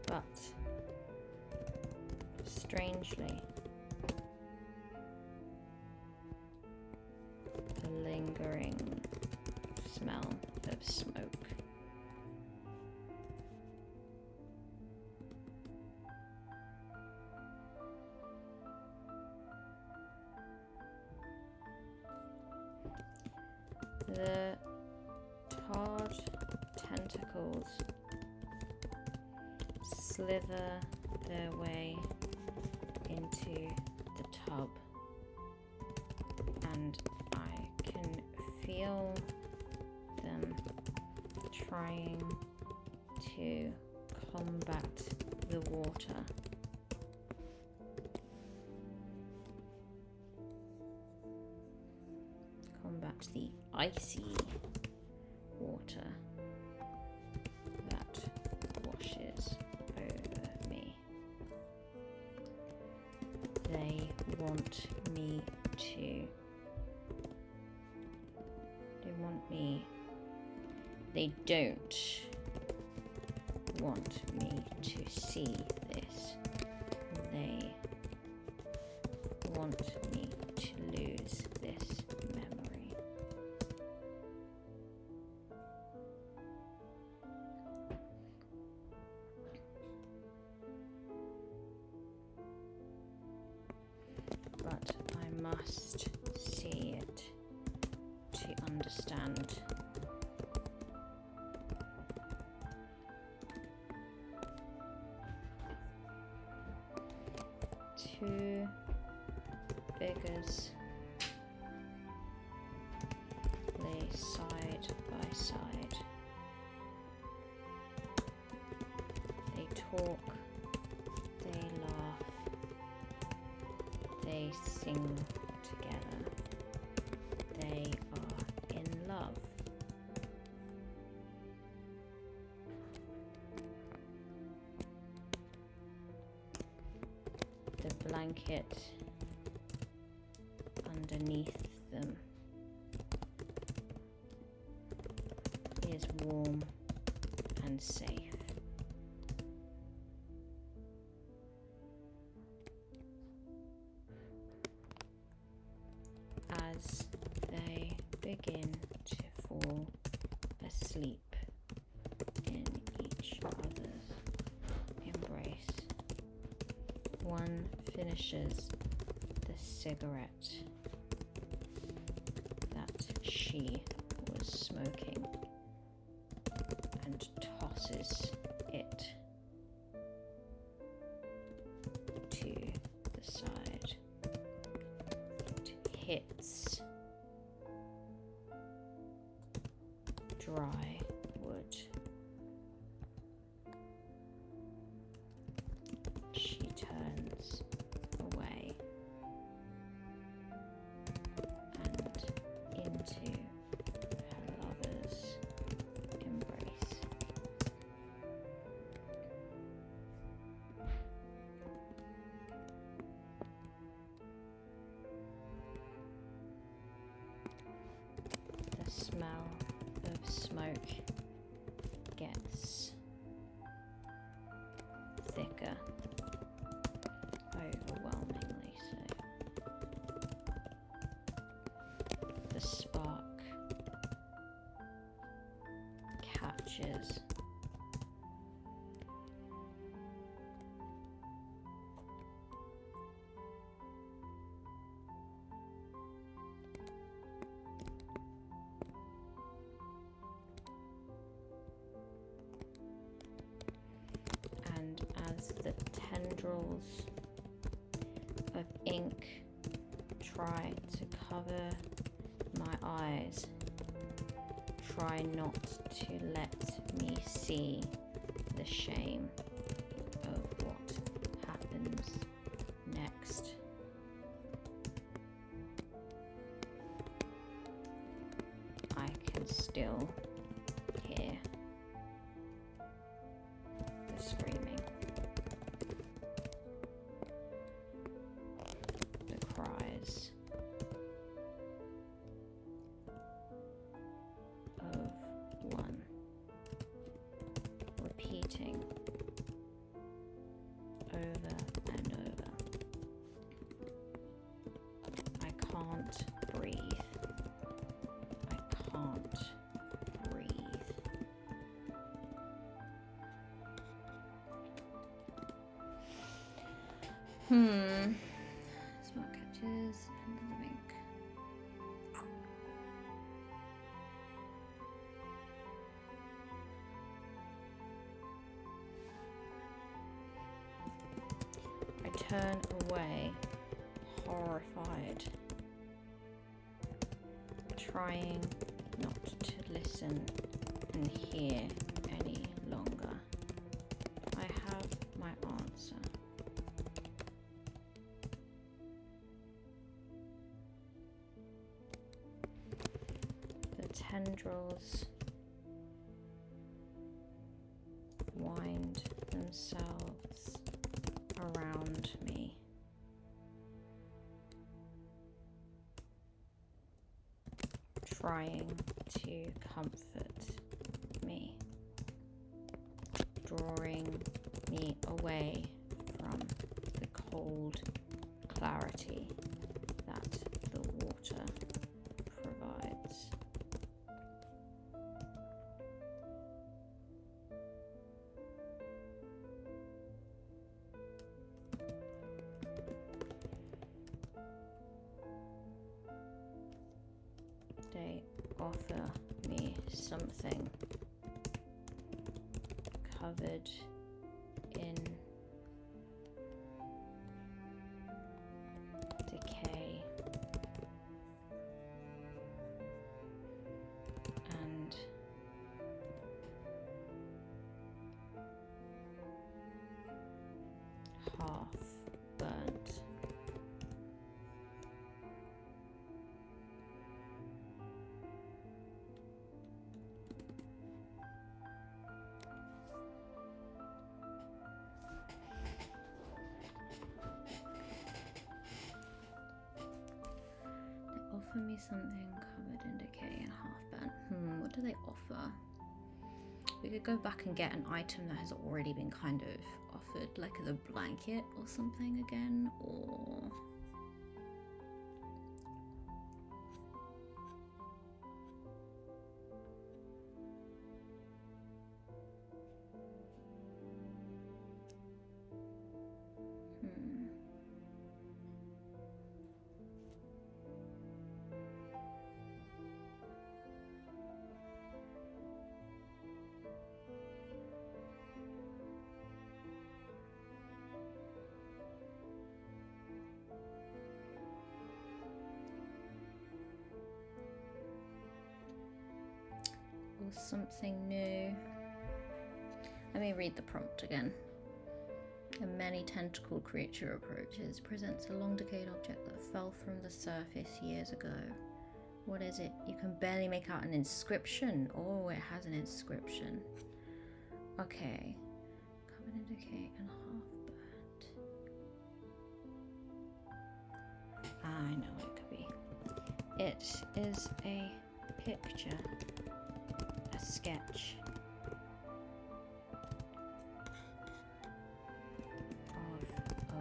But strangely, a lingering smell of smoke. The tarred tentacles slither their way into the tub, and I can feel them trying to combat the water. Combat the icy water that washes over me. They want me to. They don't want me to see this. They want me to lose this memory. But I must see it to understand. Two figures lay side by side. They talk, they laugh, they sing together. They are in love. The blanket underneath them is warm and safe. As they begin to fall asleep in each other's embrace, one finishes the cigarette that she was smoking and tosses it to the side. It hits dry wood. She turns away and into her lover's embrace. The smell of smoke gets as the tendrils of ink try to cover my eyes. Try not to let me see the shame of what happens next. I can still hear the screaming, the cries of one, repeating over and over. I can't breathe. I can't breathe. Smart catches under the ink. I turn away, horrified, trying not to listen and hear any longer. I have my answer. The tendrils wind themselves around me. Trying to comfort me, drawing me away from the cold clarity that the water provides. They offer me something covered in decay and half burnt. Offer me something covered in decay and half burnt. What do they offer? We could go back and get an item that has already been kind of offered, like the blanket or something again, or... or something new. Let me read the prompt again. A many tentacled creature approaches, presents a long decayed object that fell from the surface years ago. What is it? You can barely make out an inscription. Oh, it has an inscription. Okay. Covered in decay and half burnt. I know what it could be. It is a picture. A sketch. Of a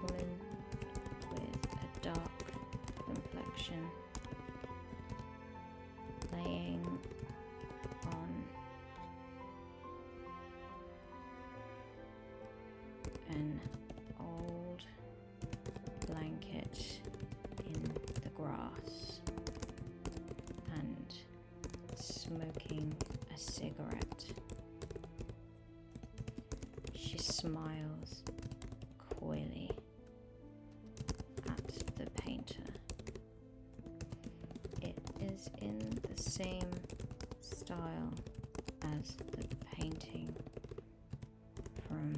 woman with a dark complexion laying on an old blanket in the grass and smoking a cigarette. smiles coyly at the painter. It is in the same style as the painting from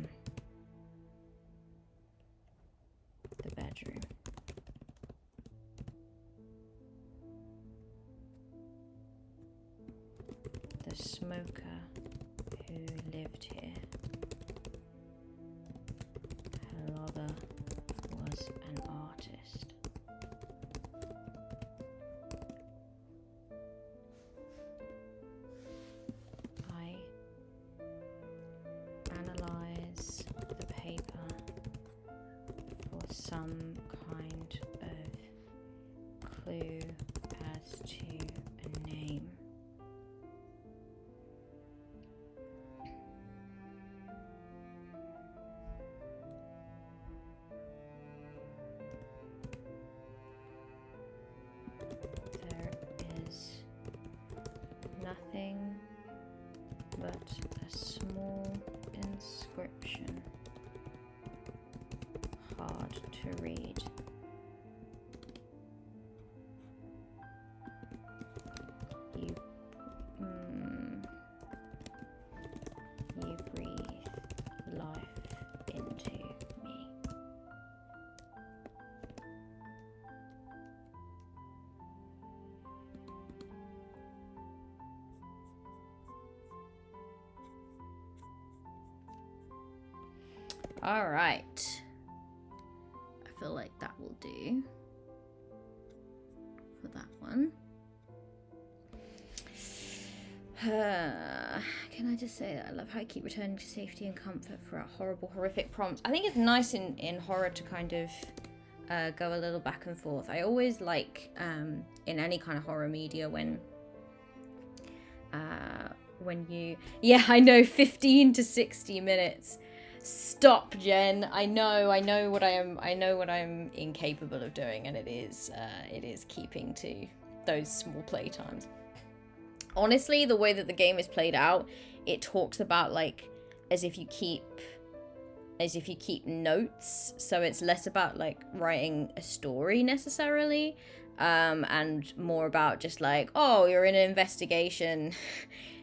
the bedroom. The smoker who lived here. Her lover was an artist. I analyze the paper for some kind of clue as to a name. Nothing but a small inscription, hard to read. You breathe life into me. All right. I feel like that will do for that one. Can I just say that I love how I keep returning to safety and comfort throughout horrible, horrific prompts. I think it's nice in horror to kind of go a little back and forth. I always like in any kind of horror media when you, yeah, I know, 15 to 60 minutes. Stop, Jen. I know what I'm incapable of doing, and it is keeping to those small playtimes. Honestly, the way that the game is played out, it talks about like as if you keep notes, so it's less about like writing a story necessarily, and more about just like, oh, you're in an investigation.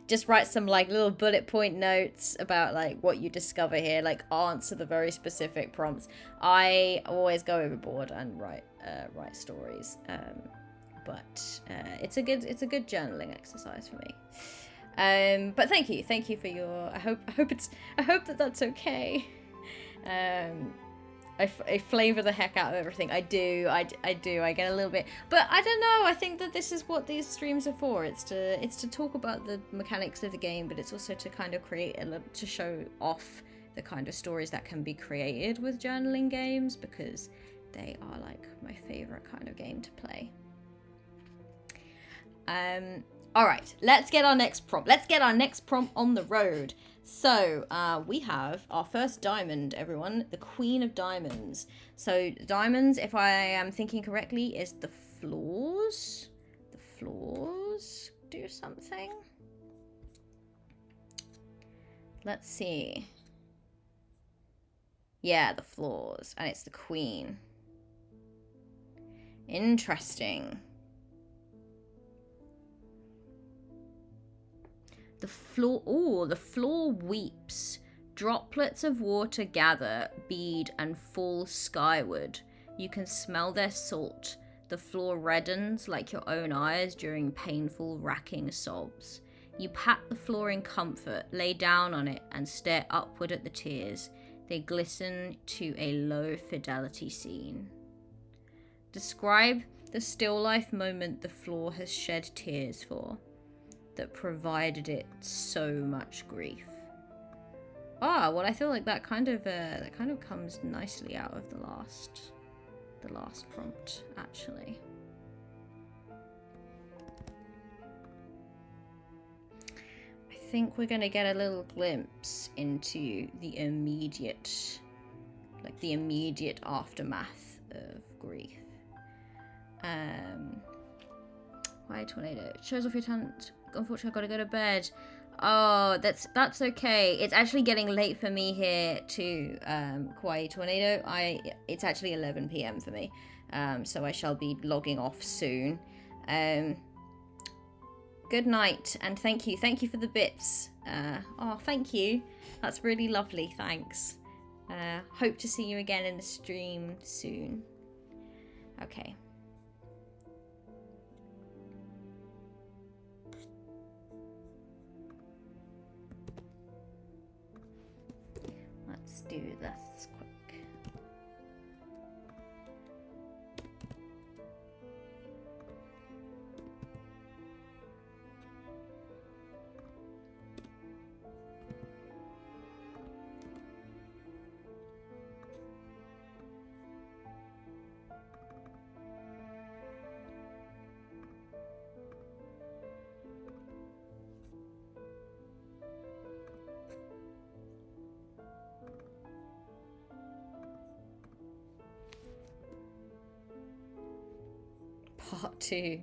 Just write some like little bullet point notes about like what you discover here, like answer the very specific prompts. I always go overboard and write stories, but it's a good journaling exercise for me. But thank you for your. I hope that's okay. I flavor the heck out of everything. I do. I get a little bit, but I don't know. I think that this is what these streams are for. It's to talk about the mechanics of the game, but it's also to kind of to show off the kind of stories that can be created with journaling games, because they are like my favorite kind of game to play. All right, let's get our next prompt. Let's get our next prompt on the road. So we have our first diamond, everyone, the Queen of Diamonds. So diamonds, if I am thinking correctly, is the floors. The floors do something. Let's see. Yeah, the floors, and it's the Queen. Interesting. The floor weeps. Droplets of water gather, bead, and fall skyward. You can smell their salt. The floor reddens like your own eyes during painful, racking sobs. You pat the floor in comfort, lay down on it, and stare upward at the tears. They glisten to a low fidelity scene. Describe the still life moment the floor has shed tears for, that provided it so much grief. Well, I feel like that kind of comes nicely out of the last prompt, actually. I think we're gonna get a little glimpse into the immediate aftermath of grief. Why tornado? It shows off your talent. Unfortunately, I've got to go to bed. Oh, that's okay. It's actually getting late for me here to Kauai Tornado. It's actually 11 p.m. for me. So I shall be logging off soon. Good night, and thank you. Thank you for the bits. Oh, thank you. That's really lovely. Thanks. Hope to see you again in the stream soon. Okay. Let's do this quick. Part 2.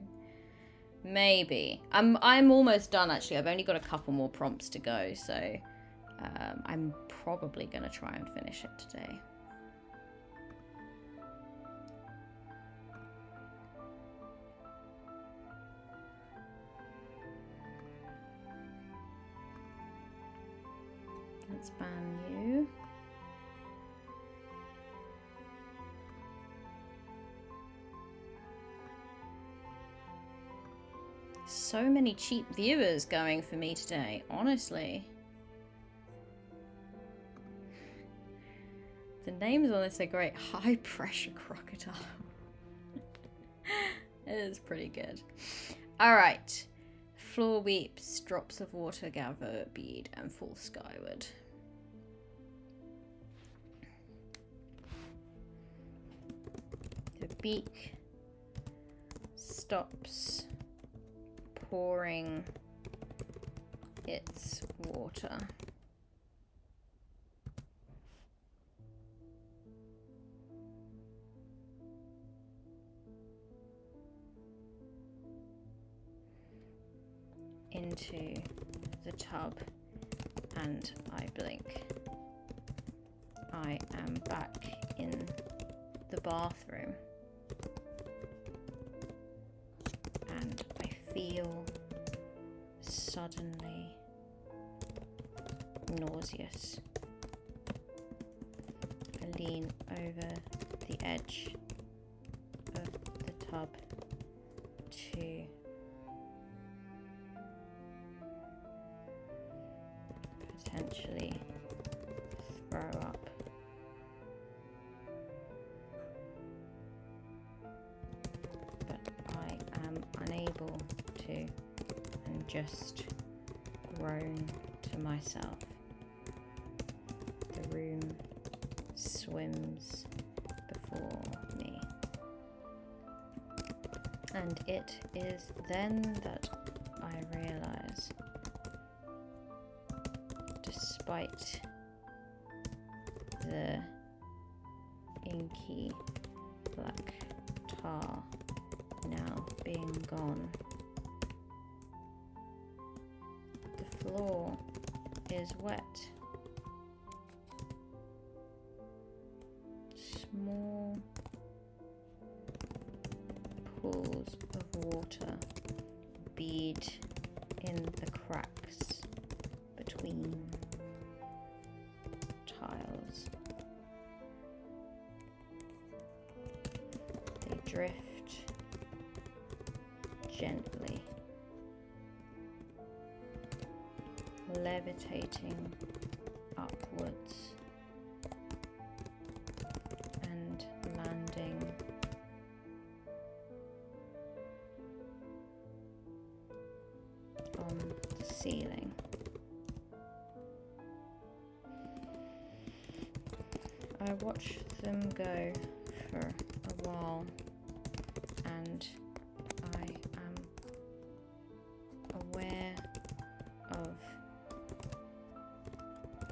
Maybe. I'm almost done actually. I've only got a couple more prompts to go, so I'm probably gonna try and finish it today. Let's ban you. So many cheap viewers going for me today, honestly. The names on this are great. High pressure crocodile. It is pretty good. Alright. Floor weeps, drops of water gather, bead, and fall skyward. The beak stops pouring its water. Into the tub, and I blink. I am back in the bathroom, and I feel suddenly nauseous. I lean over the edge of the tub to potentially throw up. But I am unable to, and just groan to myself. The room swims before me. And it is then that I realize, despite the inky black tar now being gone, the floor is wet. Small pools of water bead in the cracks between tiles. They drift gently, levitating upwards and landing on the ceiling. I watch them go for a while, and I am aware of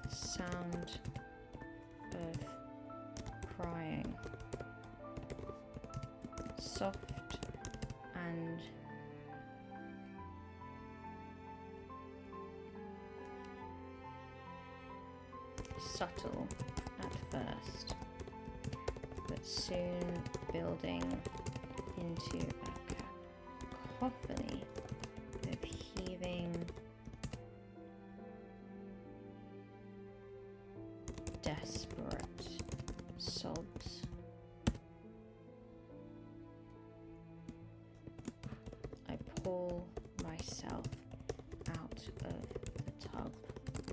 the sound of crying, soft and subtle at first, but soon building into a cacophony of heaving, desperate sobs. I pull myself out of the tub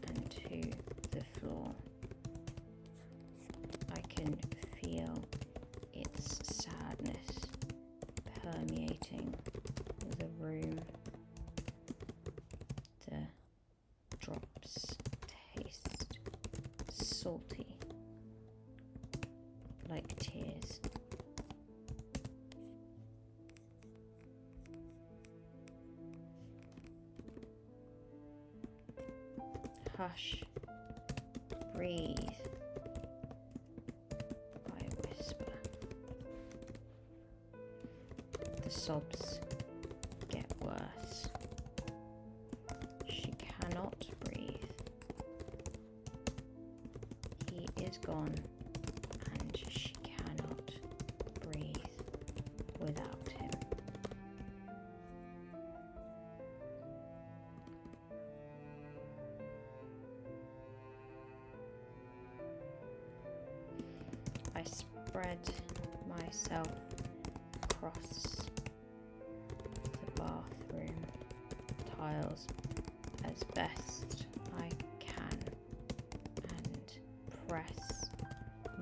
and to the floor. I can feel its sadness permeating the room. The drops taste salty, like tears. Hush, breathe, I whisper. The sobs get worse. She cannot breathe. He is gone, and she cannot breathe without him. I spread myself across the bathroom tiles as best I can and press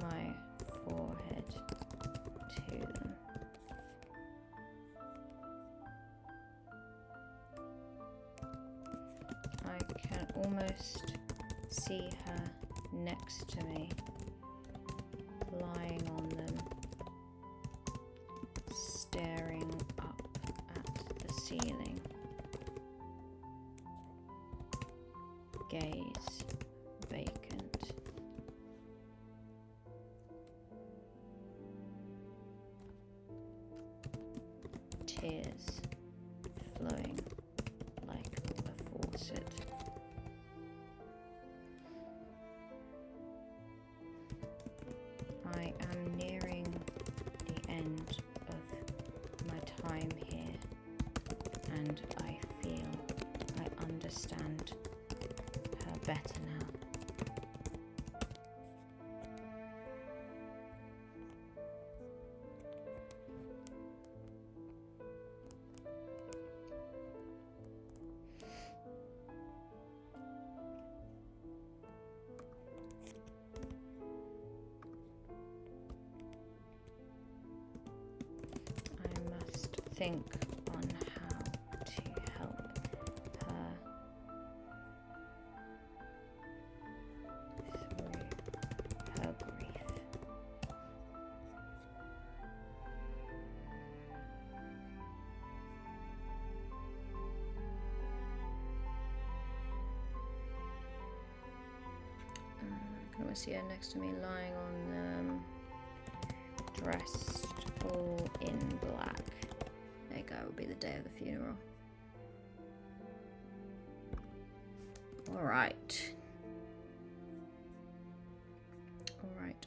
my forehead to them. I can almost see her next to me, lying on them, staring up at the ceiling. Gaze vacant. Tears flowing like a faucet. I am nearing the end of my time here, and I feel I understand her better now. Think on how to help her through her grief. I can always see her next to me, lying on them, dressed all in black. There you go, it will be the day of the funeral. Alright. Alright.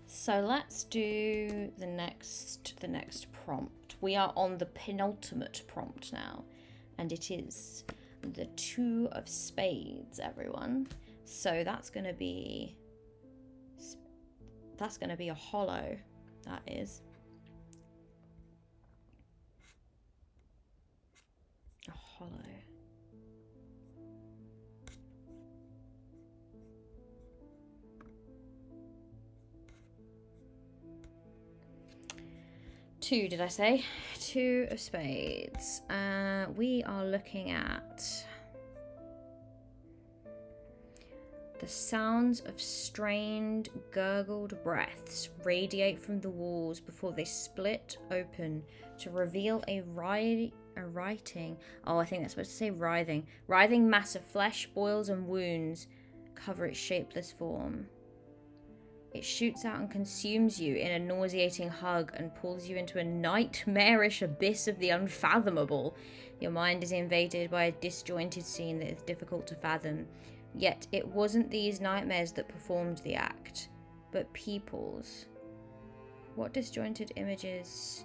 So let's do the next prompt. We are on the penultimate prompt now, and it is the 2 of spades, everyone. So that's gonna be a hollow, that is. A hollow. Two, did I say? 2 of spades. We are looking at the sounds of strained, gurgled breaths radiate from the walls before they split open to reveal a writhing. Oh, I think that's supposed to say writhing. Writhing mass of flesh, boils, and wounds cover its shapeless form. It shoots out and consumes you in a nauseating hug and pulls you into a nightmarish abyss of the unfathomable. Your mind is invaded by a disjointed scene that is difficult to fathom. Yet it wasn't these nightmares that performed the act, but people's. What disjointed images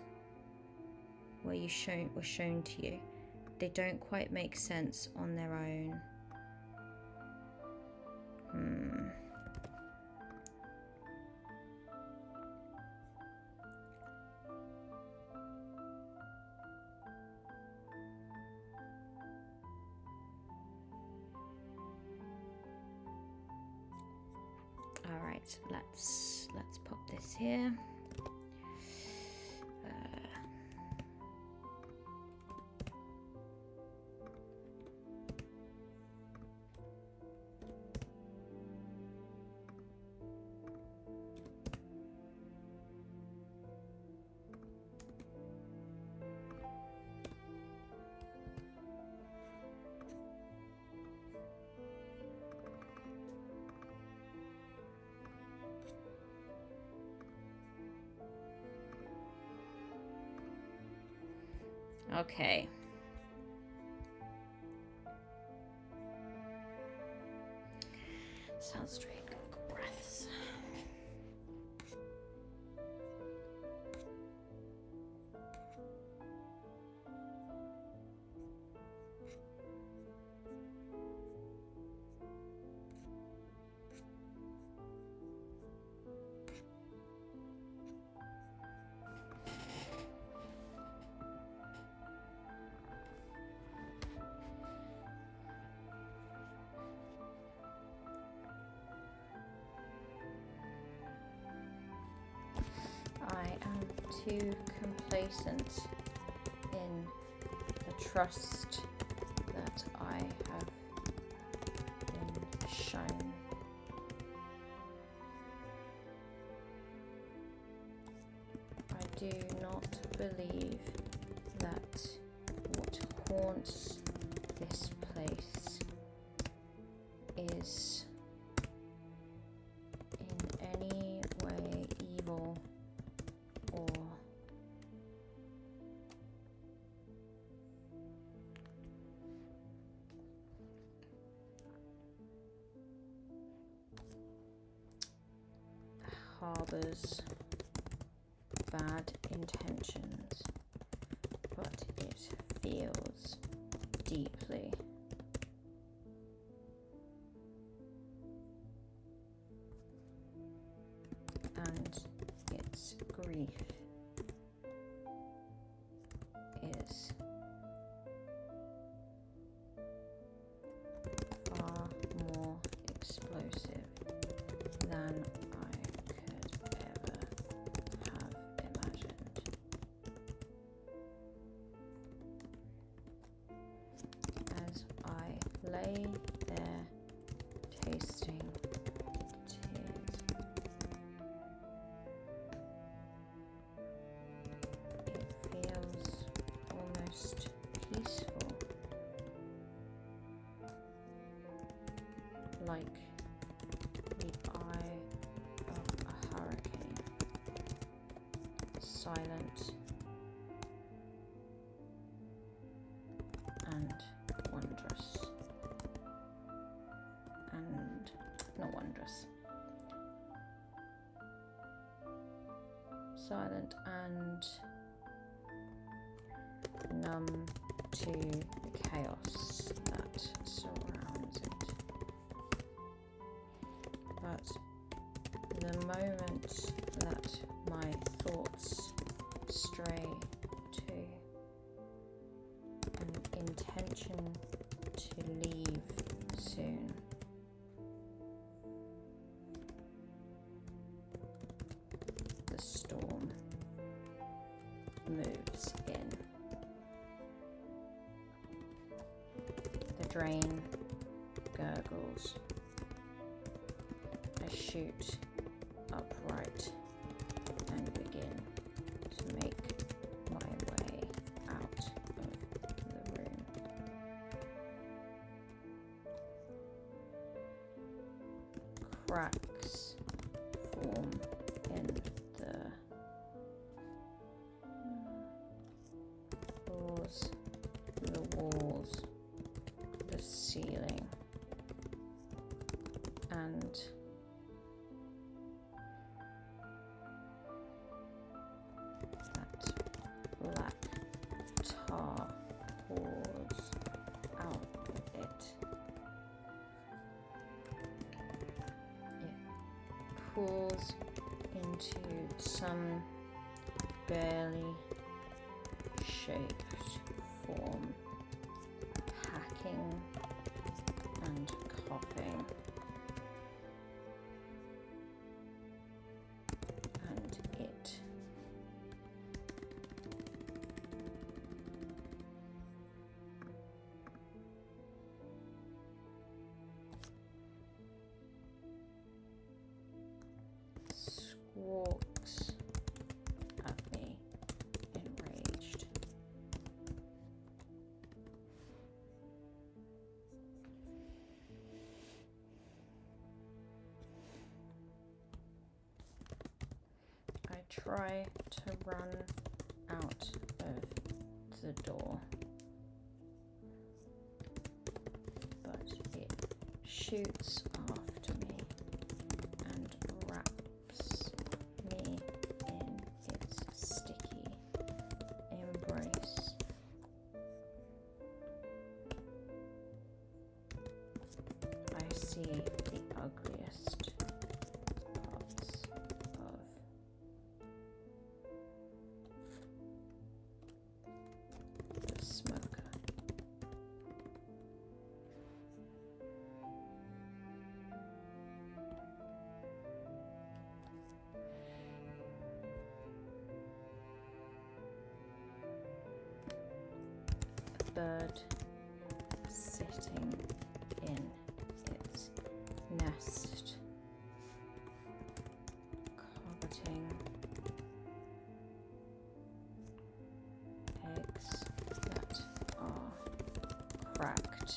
were shown to you? They don't quite make sense on their own. All right, let's pop this here. Okay. Sounds straight. Breaths. I am too complacent in the trust that I have been shown. I do not believe that what haunts this place is in any way evil or harbors bad intentions, but it feels deeply. And its grief is far more explosive than I could ever have imagined. As I lay there tasting tears, it feels almost peaceful, like the eye of a hurricane, silent and wondrous, and not wondrous, silent and numb to the chaos that surrounds it. But the moment that my thoughts stray to an intention to leave soon, the storm moves in. The drain gurgles. I shoot upright and begin to make my way out of the room. Cracks form in the floors, the walls, the ceiling. cools into some barely shaped form, hacking and coughing, and it squawks at me, enraged. I try to run out of the door, but it shoots after me and wraps me in its sticky embrace. I see the ugliest parts of the smoker. A bird sitting in its nest, coveting eggs that are cracked,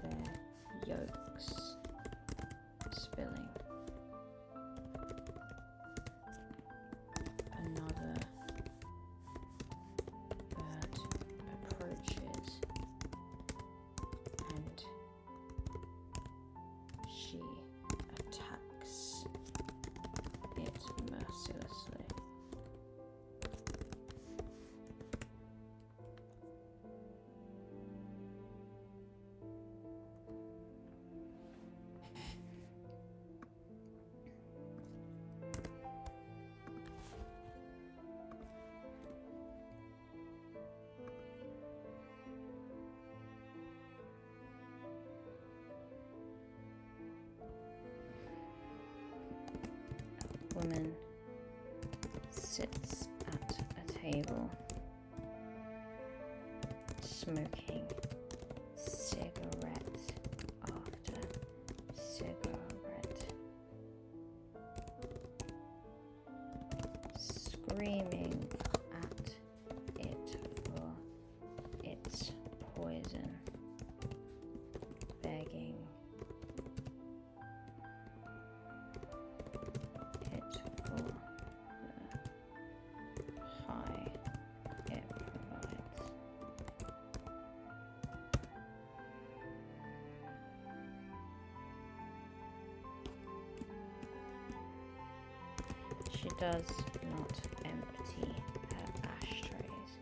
their yolks spilling. Another bird approaches and she attacks it mercilessly. Woman sits at a table, smoking cigarette after cigarette, screaming at it for its poison, begging it for the high it provides. She does not empty her ashtrays,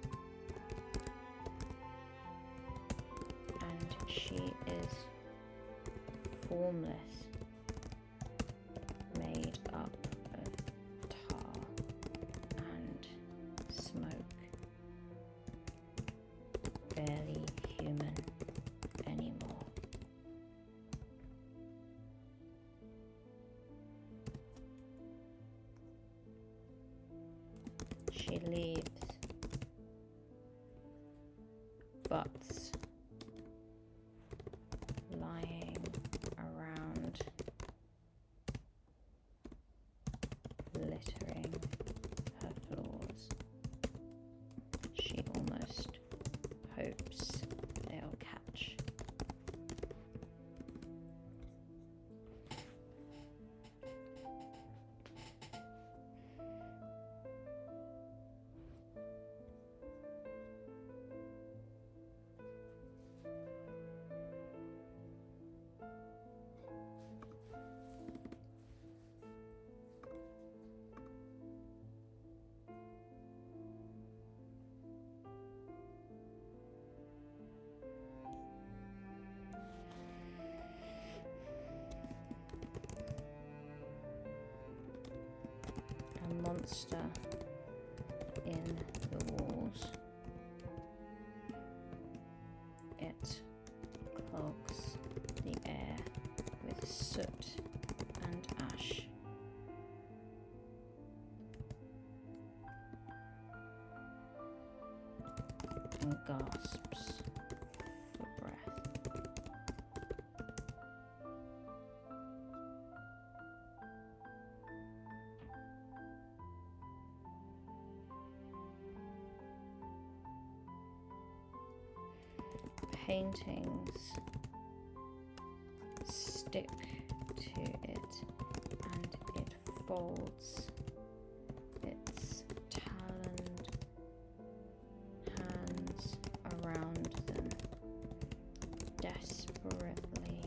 and she is formless, made up of tar and smoke, barely human anymore. She leaves butts lying around, littering her floors. She almost hopes they'll catch. monster in the walls. It clogs the air with soot and ash. And gasps for breath. Paintings stick to it and it folds its taloned hands around them, desperately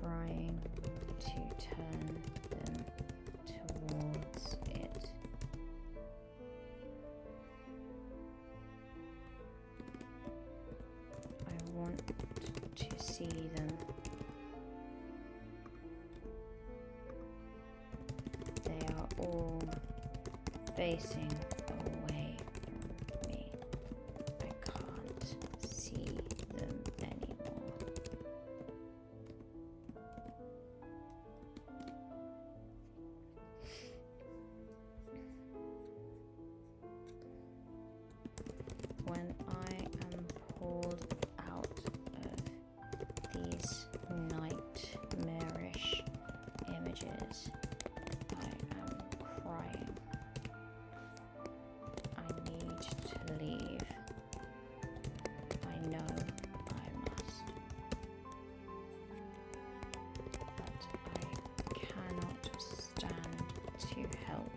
trying to turn them towards it. I want to see them. They are all facing away from me. I can't see them anymore. When I am pulled out of these nightmarish images, I am crying. I need to leave. I know I must. But I cannot stand to help.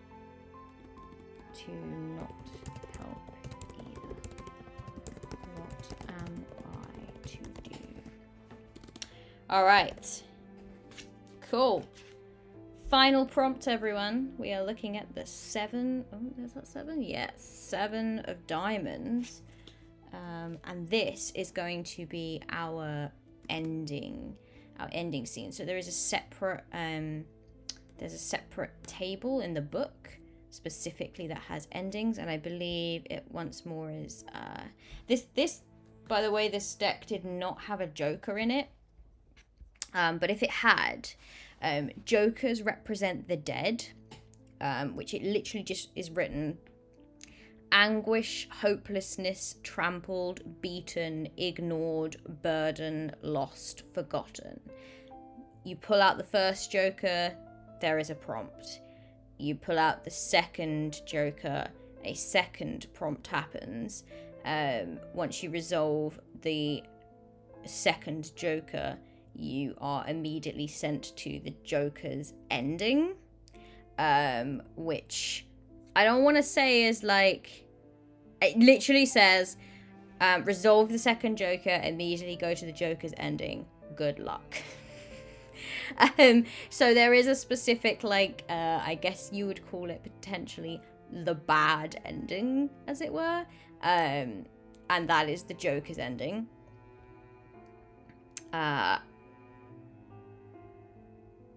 To not help either. What am I to do? Alright. Cool. Final prompt, everyone. We are looking at the 7. Oh, there's that 7? Yes, 7 of diamonds. And this is going to be our ending scene. So there is a separate there's a separate table in the book specifically that has endings, and I believe it once more is this by the way, this deck did not have a joker in it, but if it had, jokers represent the dead, which it literally just is written: anguish, hopelessness, trampled, beaten, ignored, burden, lost, forgotten. You pull out the first joker, there is a prompt. You pull out the second joker, a second prompt happens. Once you resolve the second joker, you are immediately sent to the joker's ending, which I don't want to say is like, it literally says, resolve the second joker, immediately go to the joker's ending. Good luck. So there is a specific, like, I guess you would call it potentially the bad ending, as it were. And that is the joker's ending.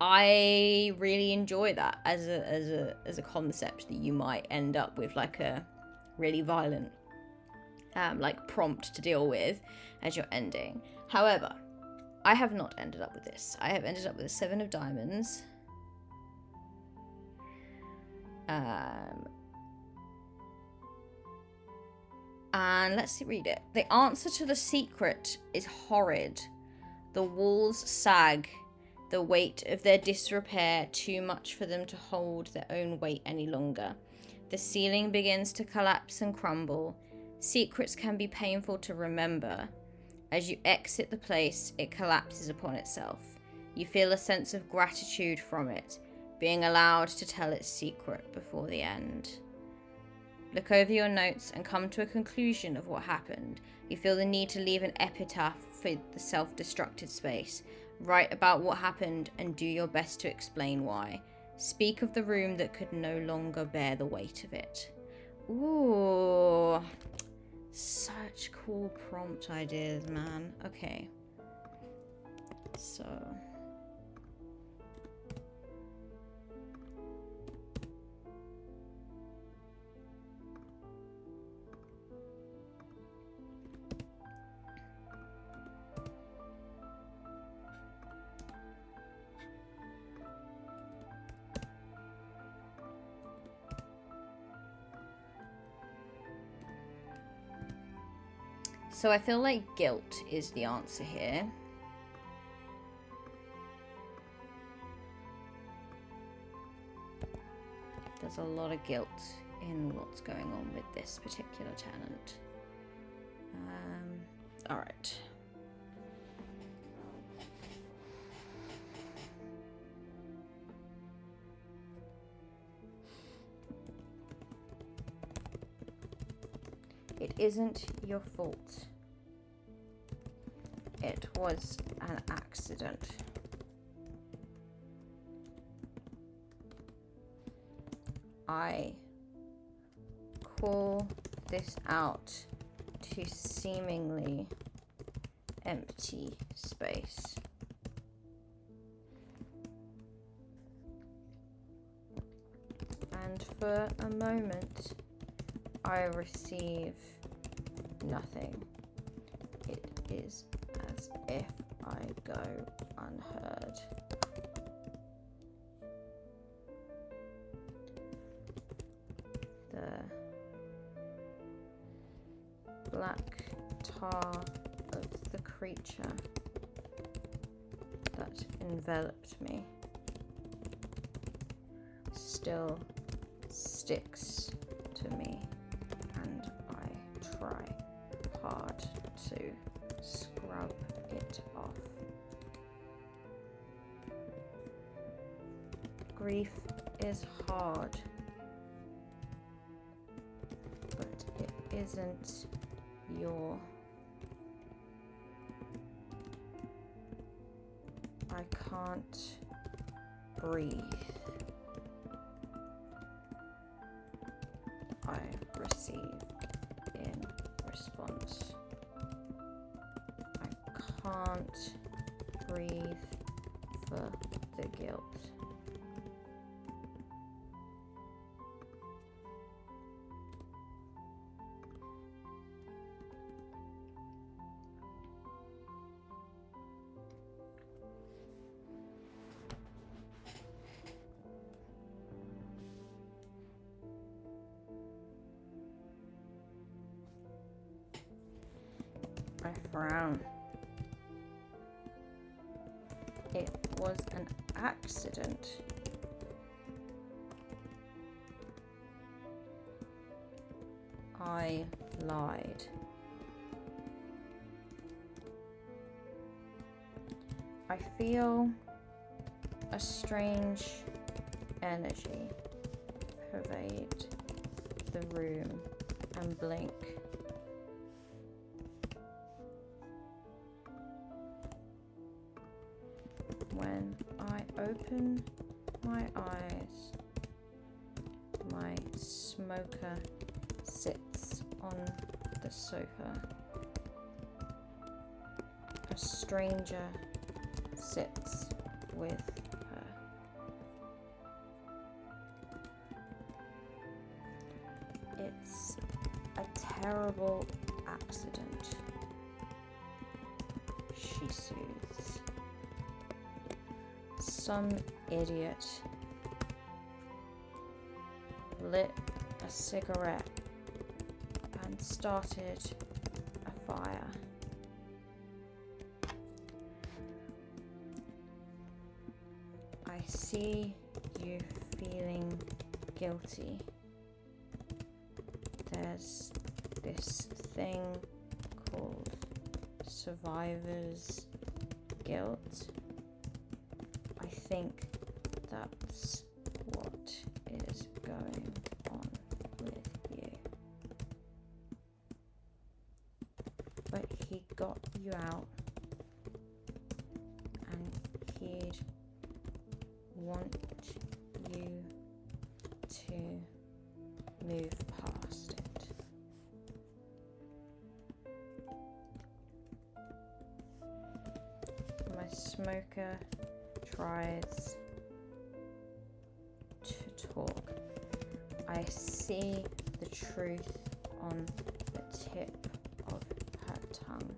I really enjoy that as a concept, that you might end up with like a really violent like prompt to deal with as your ending. However, I have not ended up with this. I have ended up with a 7 of diamonds. And let's read it. The answer to the secret is horrid. The walls sag, the weight of their disrepair too much for them to hold their own weight any longer. The ceiling begins to collapse and crumble. Secrets can be painful to remember. As you exit the place, it collapses upon itself. You feel a sense of gratitude from it, being allowed to tell its secret before the end. Look over your notes and come to a conclusion of what happened. You feel the need to leave an epitaph for the self-destructed space. Write about what happened and do your best to explain why. Speak of the room that could no longer bear the weight of it. Ooh. Such cool prompt ideas, man. Okay. So. So I feel like guilt is the answer here. There's a lot of guilt in what's going on with this particular tenant. Alright. It isn't your fault. It was an accident. I call this out to seemingly empty space. And for a moment, I receive nothing. It is as if I go unheard. The black tar of the creature that enveloped me still sticks to me, and I try hard to scrub it off. Grief is hard, but it isn't your. I can't breathe. I receive in response. I can't breathe for the guilt. I frown. It was an accident. I lied. I feel a strange energy pervade the room and blink. When I open my eyes, my smoker sits on the sofa. A stranger sits with her. It's a terrible accident, she soothes. Some idiot lit a cigarette and started a fire. I see you feeling guilty. There's this thing called survivor's guilt. I think that's what is going on with you. But he got you out, and he'd want you to move past it. My smoker tries to talk. I see the truth on the tip of her tongue.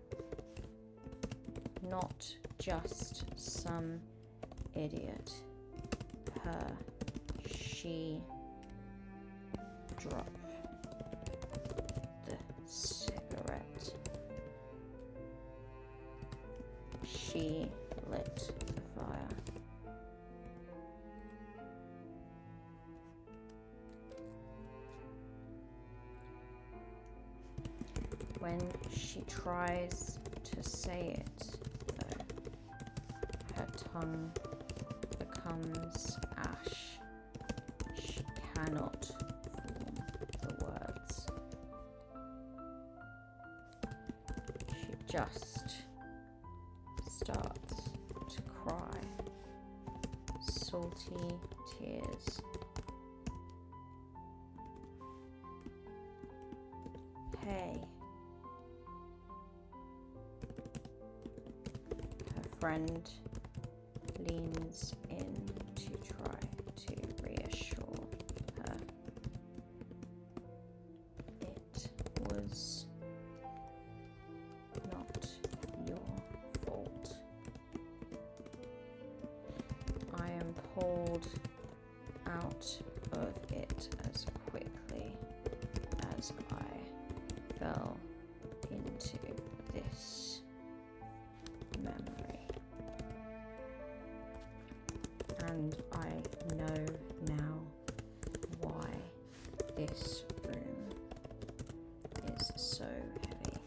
Not just some idiot. She dropped the cigarette she lit the fire. When she tries to say it, though, her tongue becomes ash. She cannot form the words. She just starts to cry. Salty tears. Hey. Her friend leans in to try to reassure her. It was not your fault. I am pulled out of it as quickly as I fell into this memory. And I know now why this room is so heavy.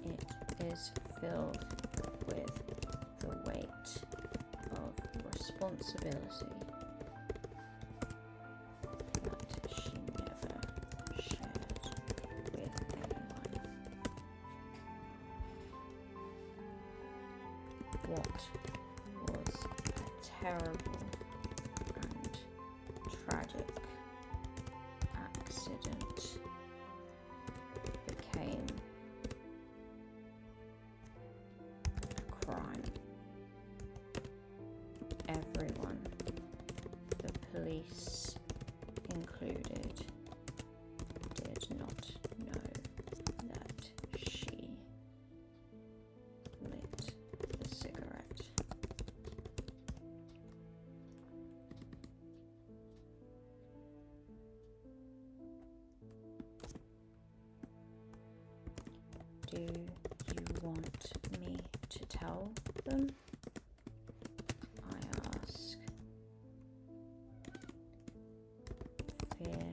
It is filled with the weight of responsibility that she never shared with anyone. What was a terrible and tragic accident became a crime. Everyone, the police included, did not know that she lit the cigarette. Do you want me to tell them? I ask. Fear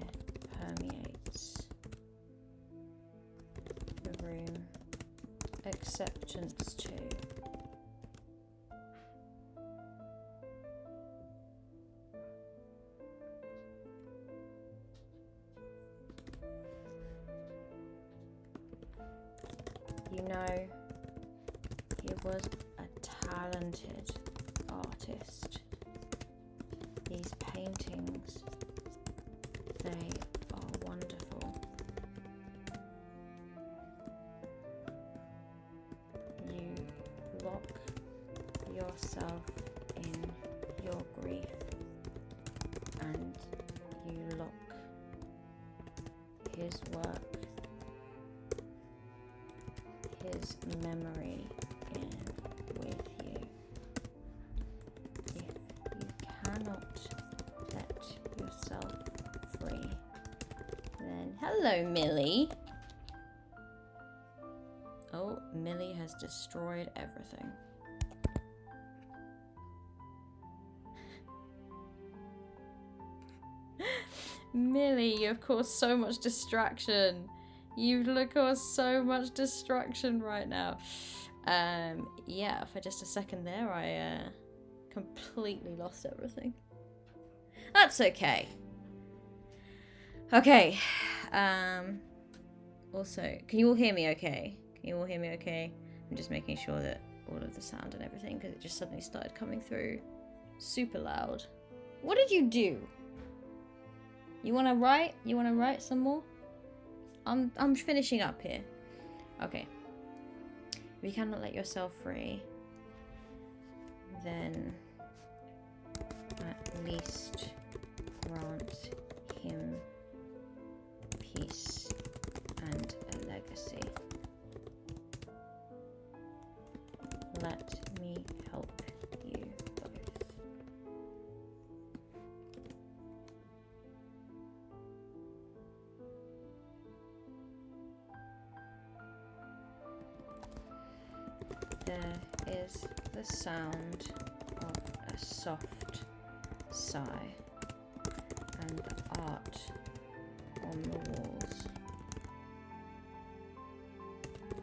permeates the room. Acceptance too. You know, he was a talented artist. These paintings, they are wonderful. You lock yourself in your grief and you lock his work, his memory in with you. If you cannot let yourself free, then hello, Millie. Oh, Millie has destroyed everything. Millie, you've caused so much distraction. You've caused so much distraction right now. Yeah, for just a second there, I completely lost everything. That's okay. Okay. Also, can you all hear me okay? Can you all hear me okay? I'm just making sure that all of the sound and everything, because it just suddenly started coming through super loud. What did you do? You wanna write? You wanna write some more? I'm finishing up here. Okay. If you cannot let yourself free, then at least grant him peace and a legacy. Let me help you both. There is the sound of a soft sigh and the art on the walls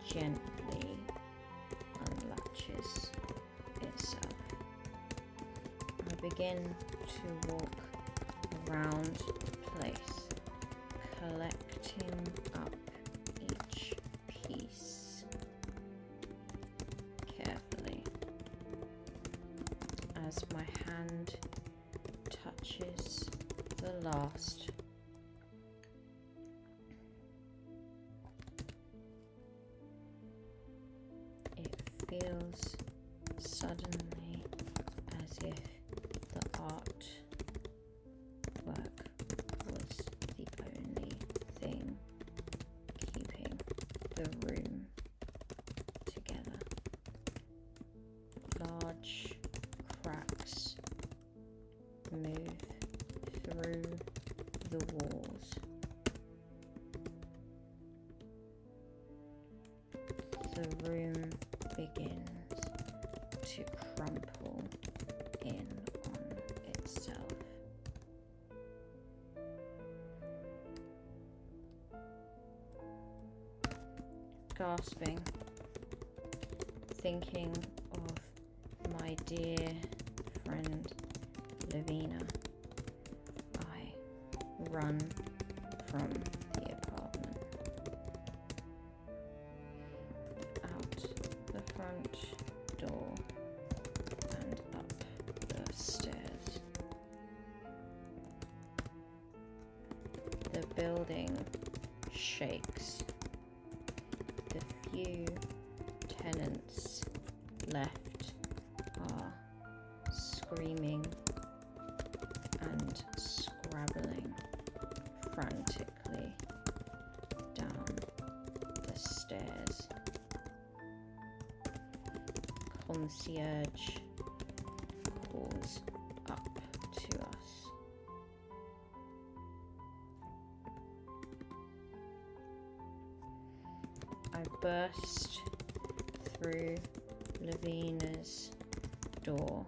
gently unlatches itself. I begin to walk around the place, collecting up each piece carefully. As my hand touches the last, it feels suddenly as if the art work was the only thing keeping the room together. Large cracks move through the walls. The room begins to crumple in on itself. Gasping, thinking of my dear friend Lavina, I run from the apartment, out the front door and up the stairs. The building shakes. The few tenants left are screaming and scrabbling frantically down the stairs. Concierge calls up to us. I burst through Lavina's door,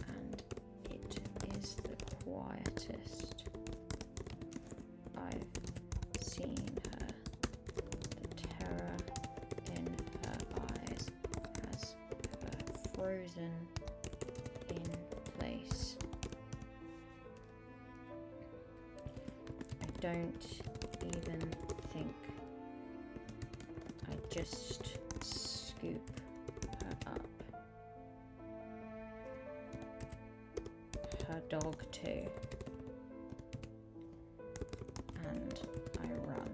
and it is the quietest I've seen her. The terror in her eyes has her frozen in place. I don't even think. I just scoop her up. Her dog too. And I run.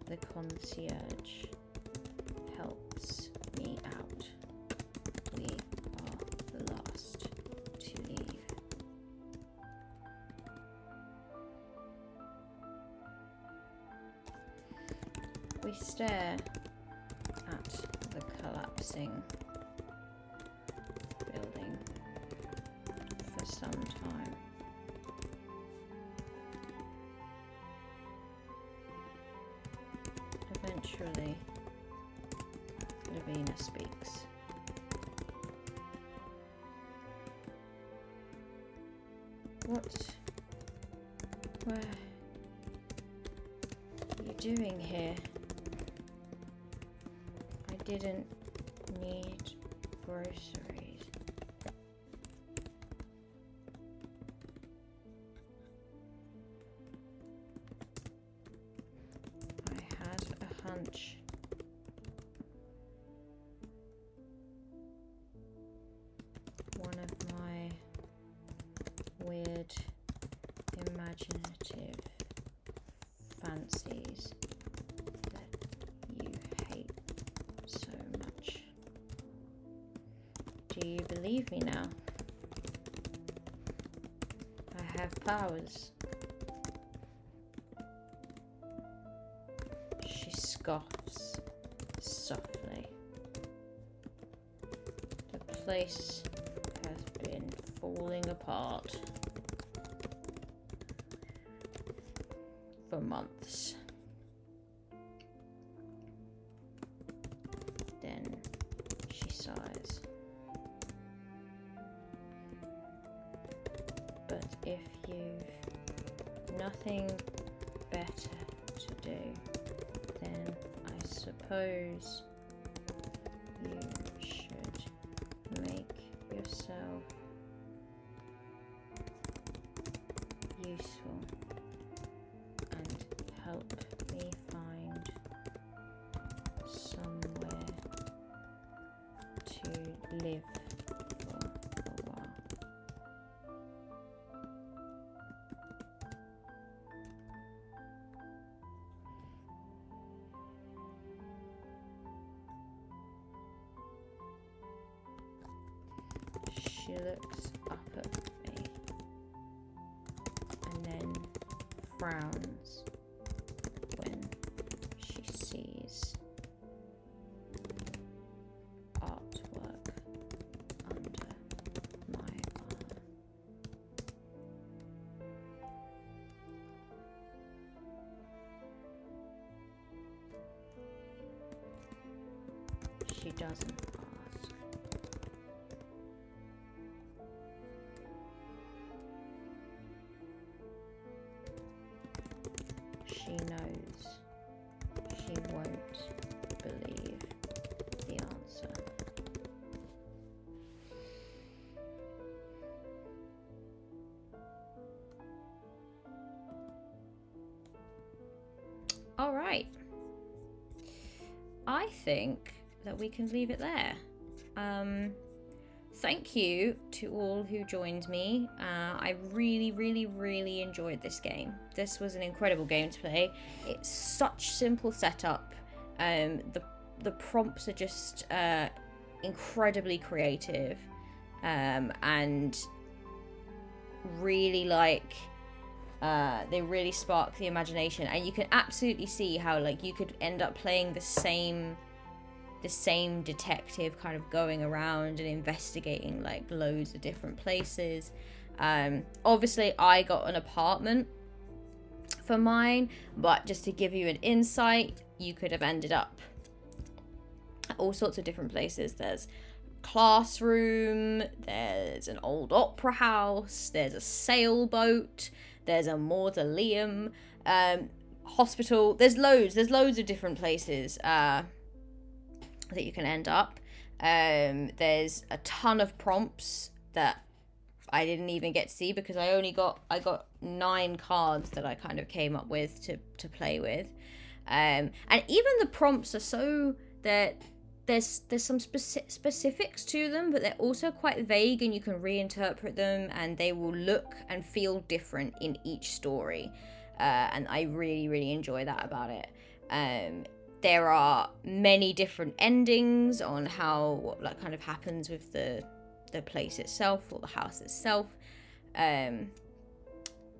The concierge helps me out. We are the last to leave. We stare at the collapsing building for some time. Eventually, Lavina speaks. What were you doing here? I didn't need groceries. I had a hunch. One of my weird, imaginative fancies that you hate so much. Do you believe me now? I have powers. She scoffs softly. The place has been falling apart for months. if you've nothing better to do, then I suppose you should make yourself useful and help me find somewhere to live for a while. She looks up at me and then frowns when she sees artwork under my arm. She doesn't ask. She knows she won't believe the answer. All right. I think that we can leave it there. Thank you to all who joined me. I really enjoyed this game. This was an incredible game to play. It's such simple setup. The prompts are just incredibly creative, and really they really spark the imagination, and you can absolutely see how you could end up playing the same detective, kind of going around and investigating loads of different places. Obviously I got an apartment for mine, but just to give you an insight, you could have ended up at all sorts of different places. There's classroom, there's an old opera house, there's a sailboat, there's a mausoleum, hospital. There's loads of different places that you can end up. There's a ton of prompts that I didn't even get to see because I got 9 cards that I kind of came up with to play with. And even the prompts are so that there's some specifics to them, but they're also quite vague, and you can reinterpret them, and they will look and feel different in each story. And I really enjoy that about it. There are many different endings on what kind of happens with the place itself or the house itself.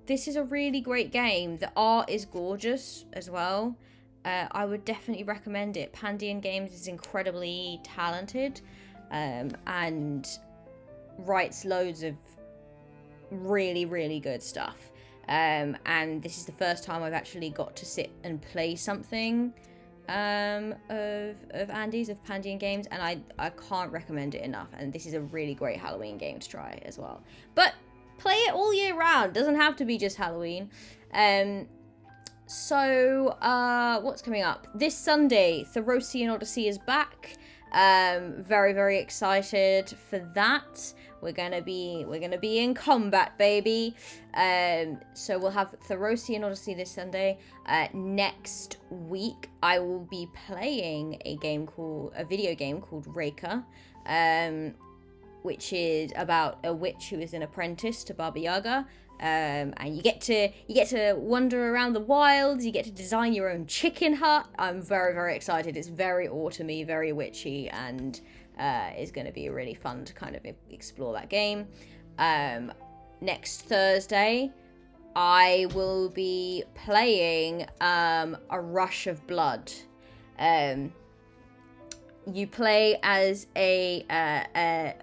This is a really great game. The art is gorgeous as well. I would definitely recommend it. Pandion Games is incredibly talented, and writes loads of really good stuff. And this is the first time I've actually got to sit and play something of Andy's, of Pandion Games, and I can't recommend it enough. And this is a really great Halloween game to try as well. But play it all year round. Doesn't have to be just Halloween. So what's coming up this Sunday? Therosian Odyssey is back. Very excited for that. We're gonna be in combat, baby. So we'll have Therosian Odyssey this Sunday. Next week I will be playing a video game called Reika, which is about a witch who is an apprentice to Baba Yaga. And you get to wander around the wilds. You get to design your own chicken hut. I'm very excited. It's very autumny, very witchy, and is going to be really fun to kind of explore that game. Next Thursday, I will be playing A Rush of Blood. You play as a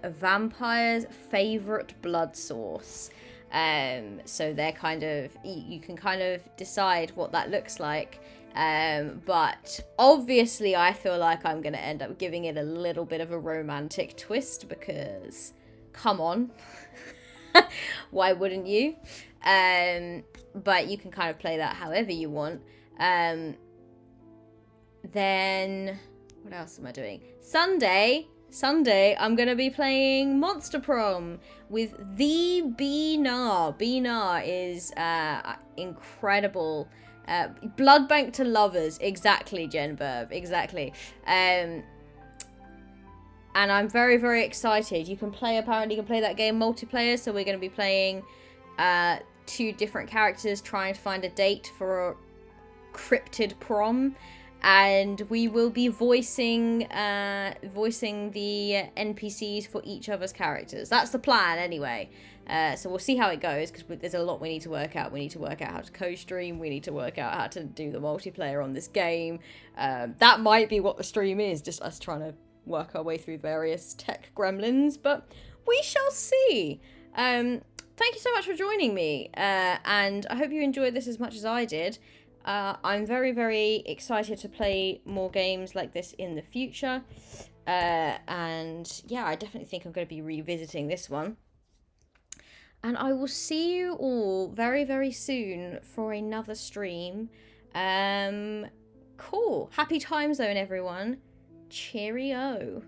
vampire's favorite blood source. So they're kind of, you can kind of decide what that looks like. But obviously I feel like I'm going to end up giving it a little bit of a romantic twist because, come on. Why wouldn't you? But you can kind of play that however you want. Then what else am I doing? Sunday, I'm going to be playing Monster Prom with the Benar. Benar is incredible. Blood Bank to lovers. Exactly, Jenberb. Exactly. And I'm very, very excited. You can play that game multiplayer. So we're going to be playing 2 different characters trying to find a date for a cryptid prom. And we will be voicing the NPCs for each other's characters. That's the plan, anyway. So we'll see how it goes, because there's a lot we need to work out. We need to work out how to co-stream. We need to work out how to do the multiplayer on this game. That might be what the stream is, just us trying to work our way through various tech gremlins. But we shall see. Thank you so much for joining me. And I hope you enjoyed this as much as I did. I'm very, very excited to play more games like this in the future. And yeah, I definitely think I'm going to be revisiting this one. And I will see you all very, very soon for another stream. Cool. Happy time zone, everyone. Cheerio.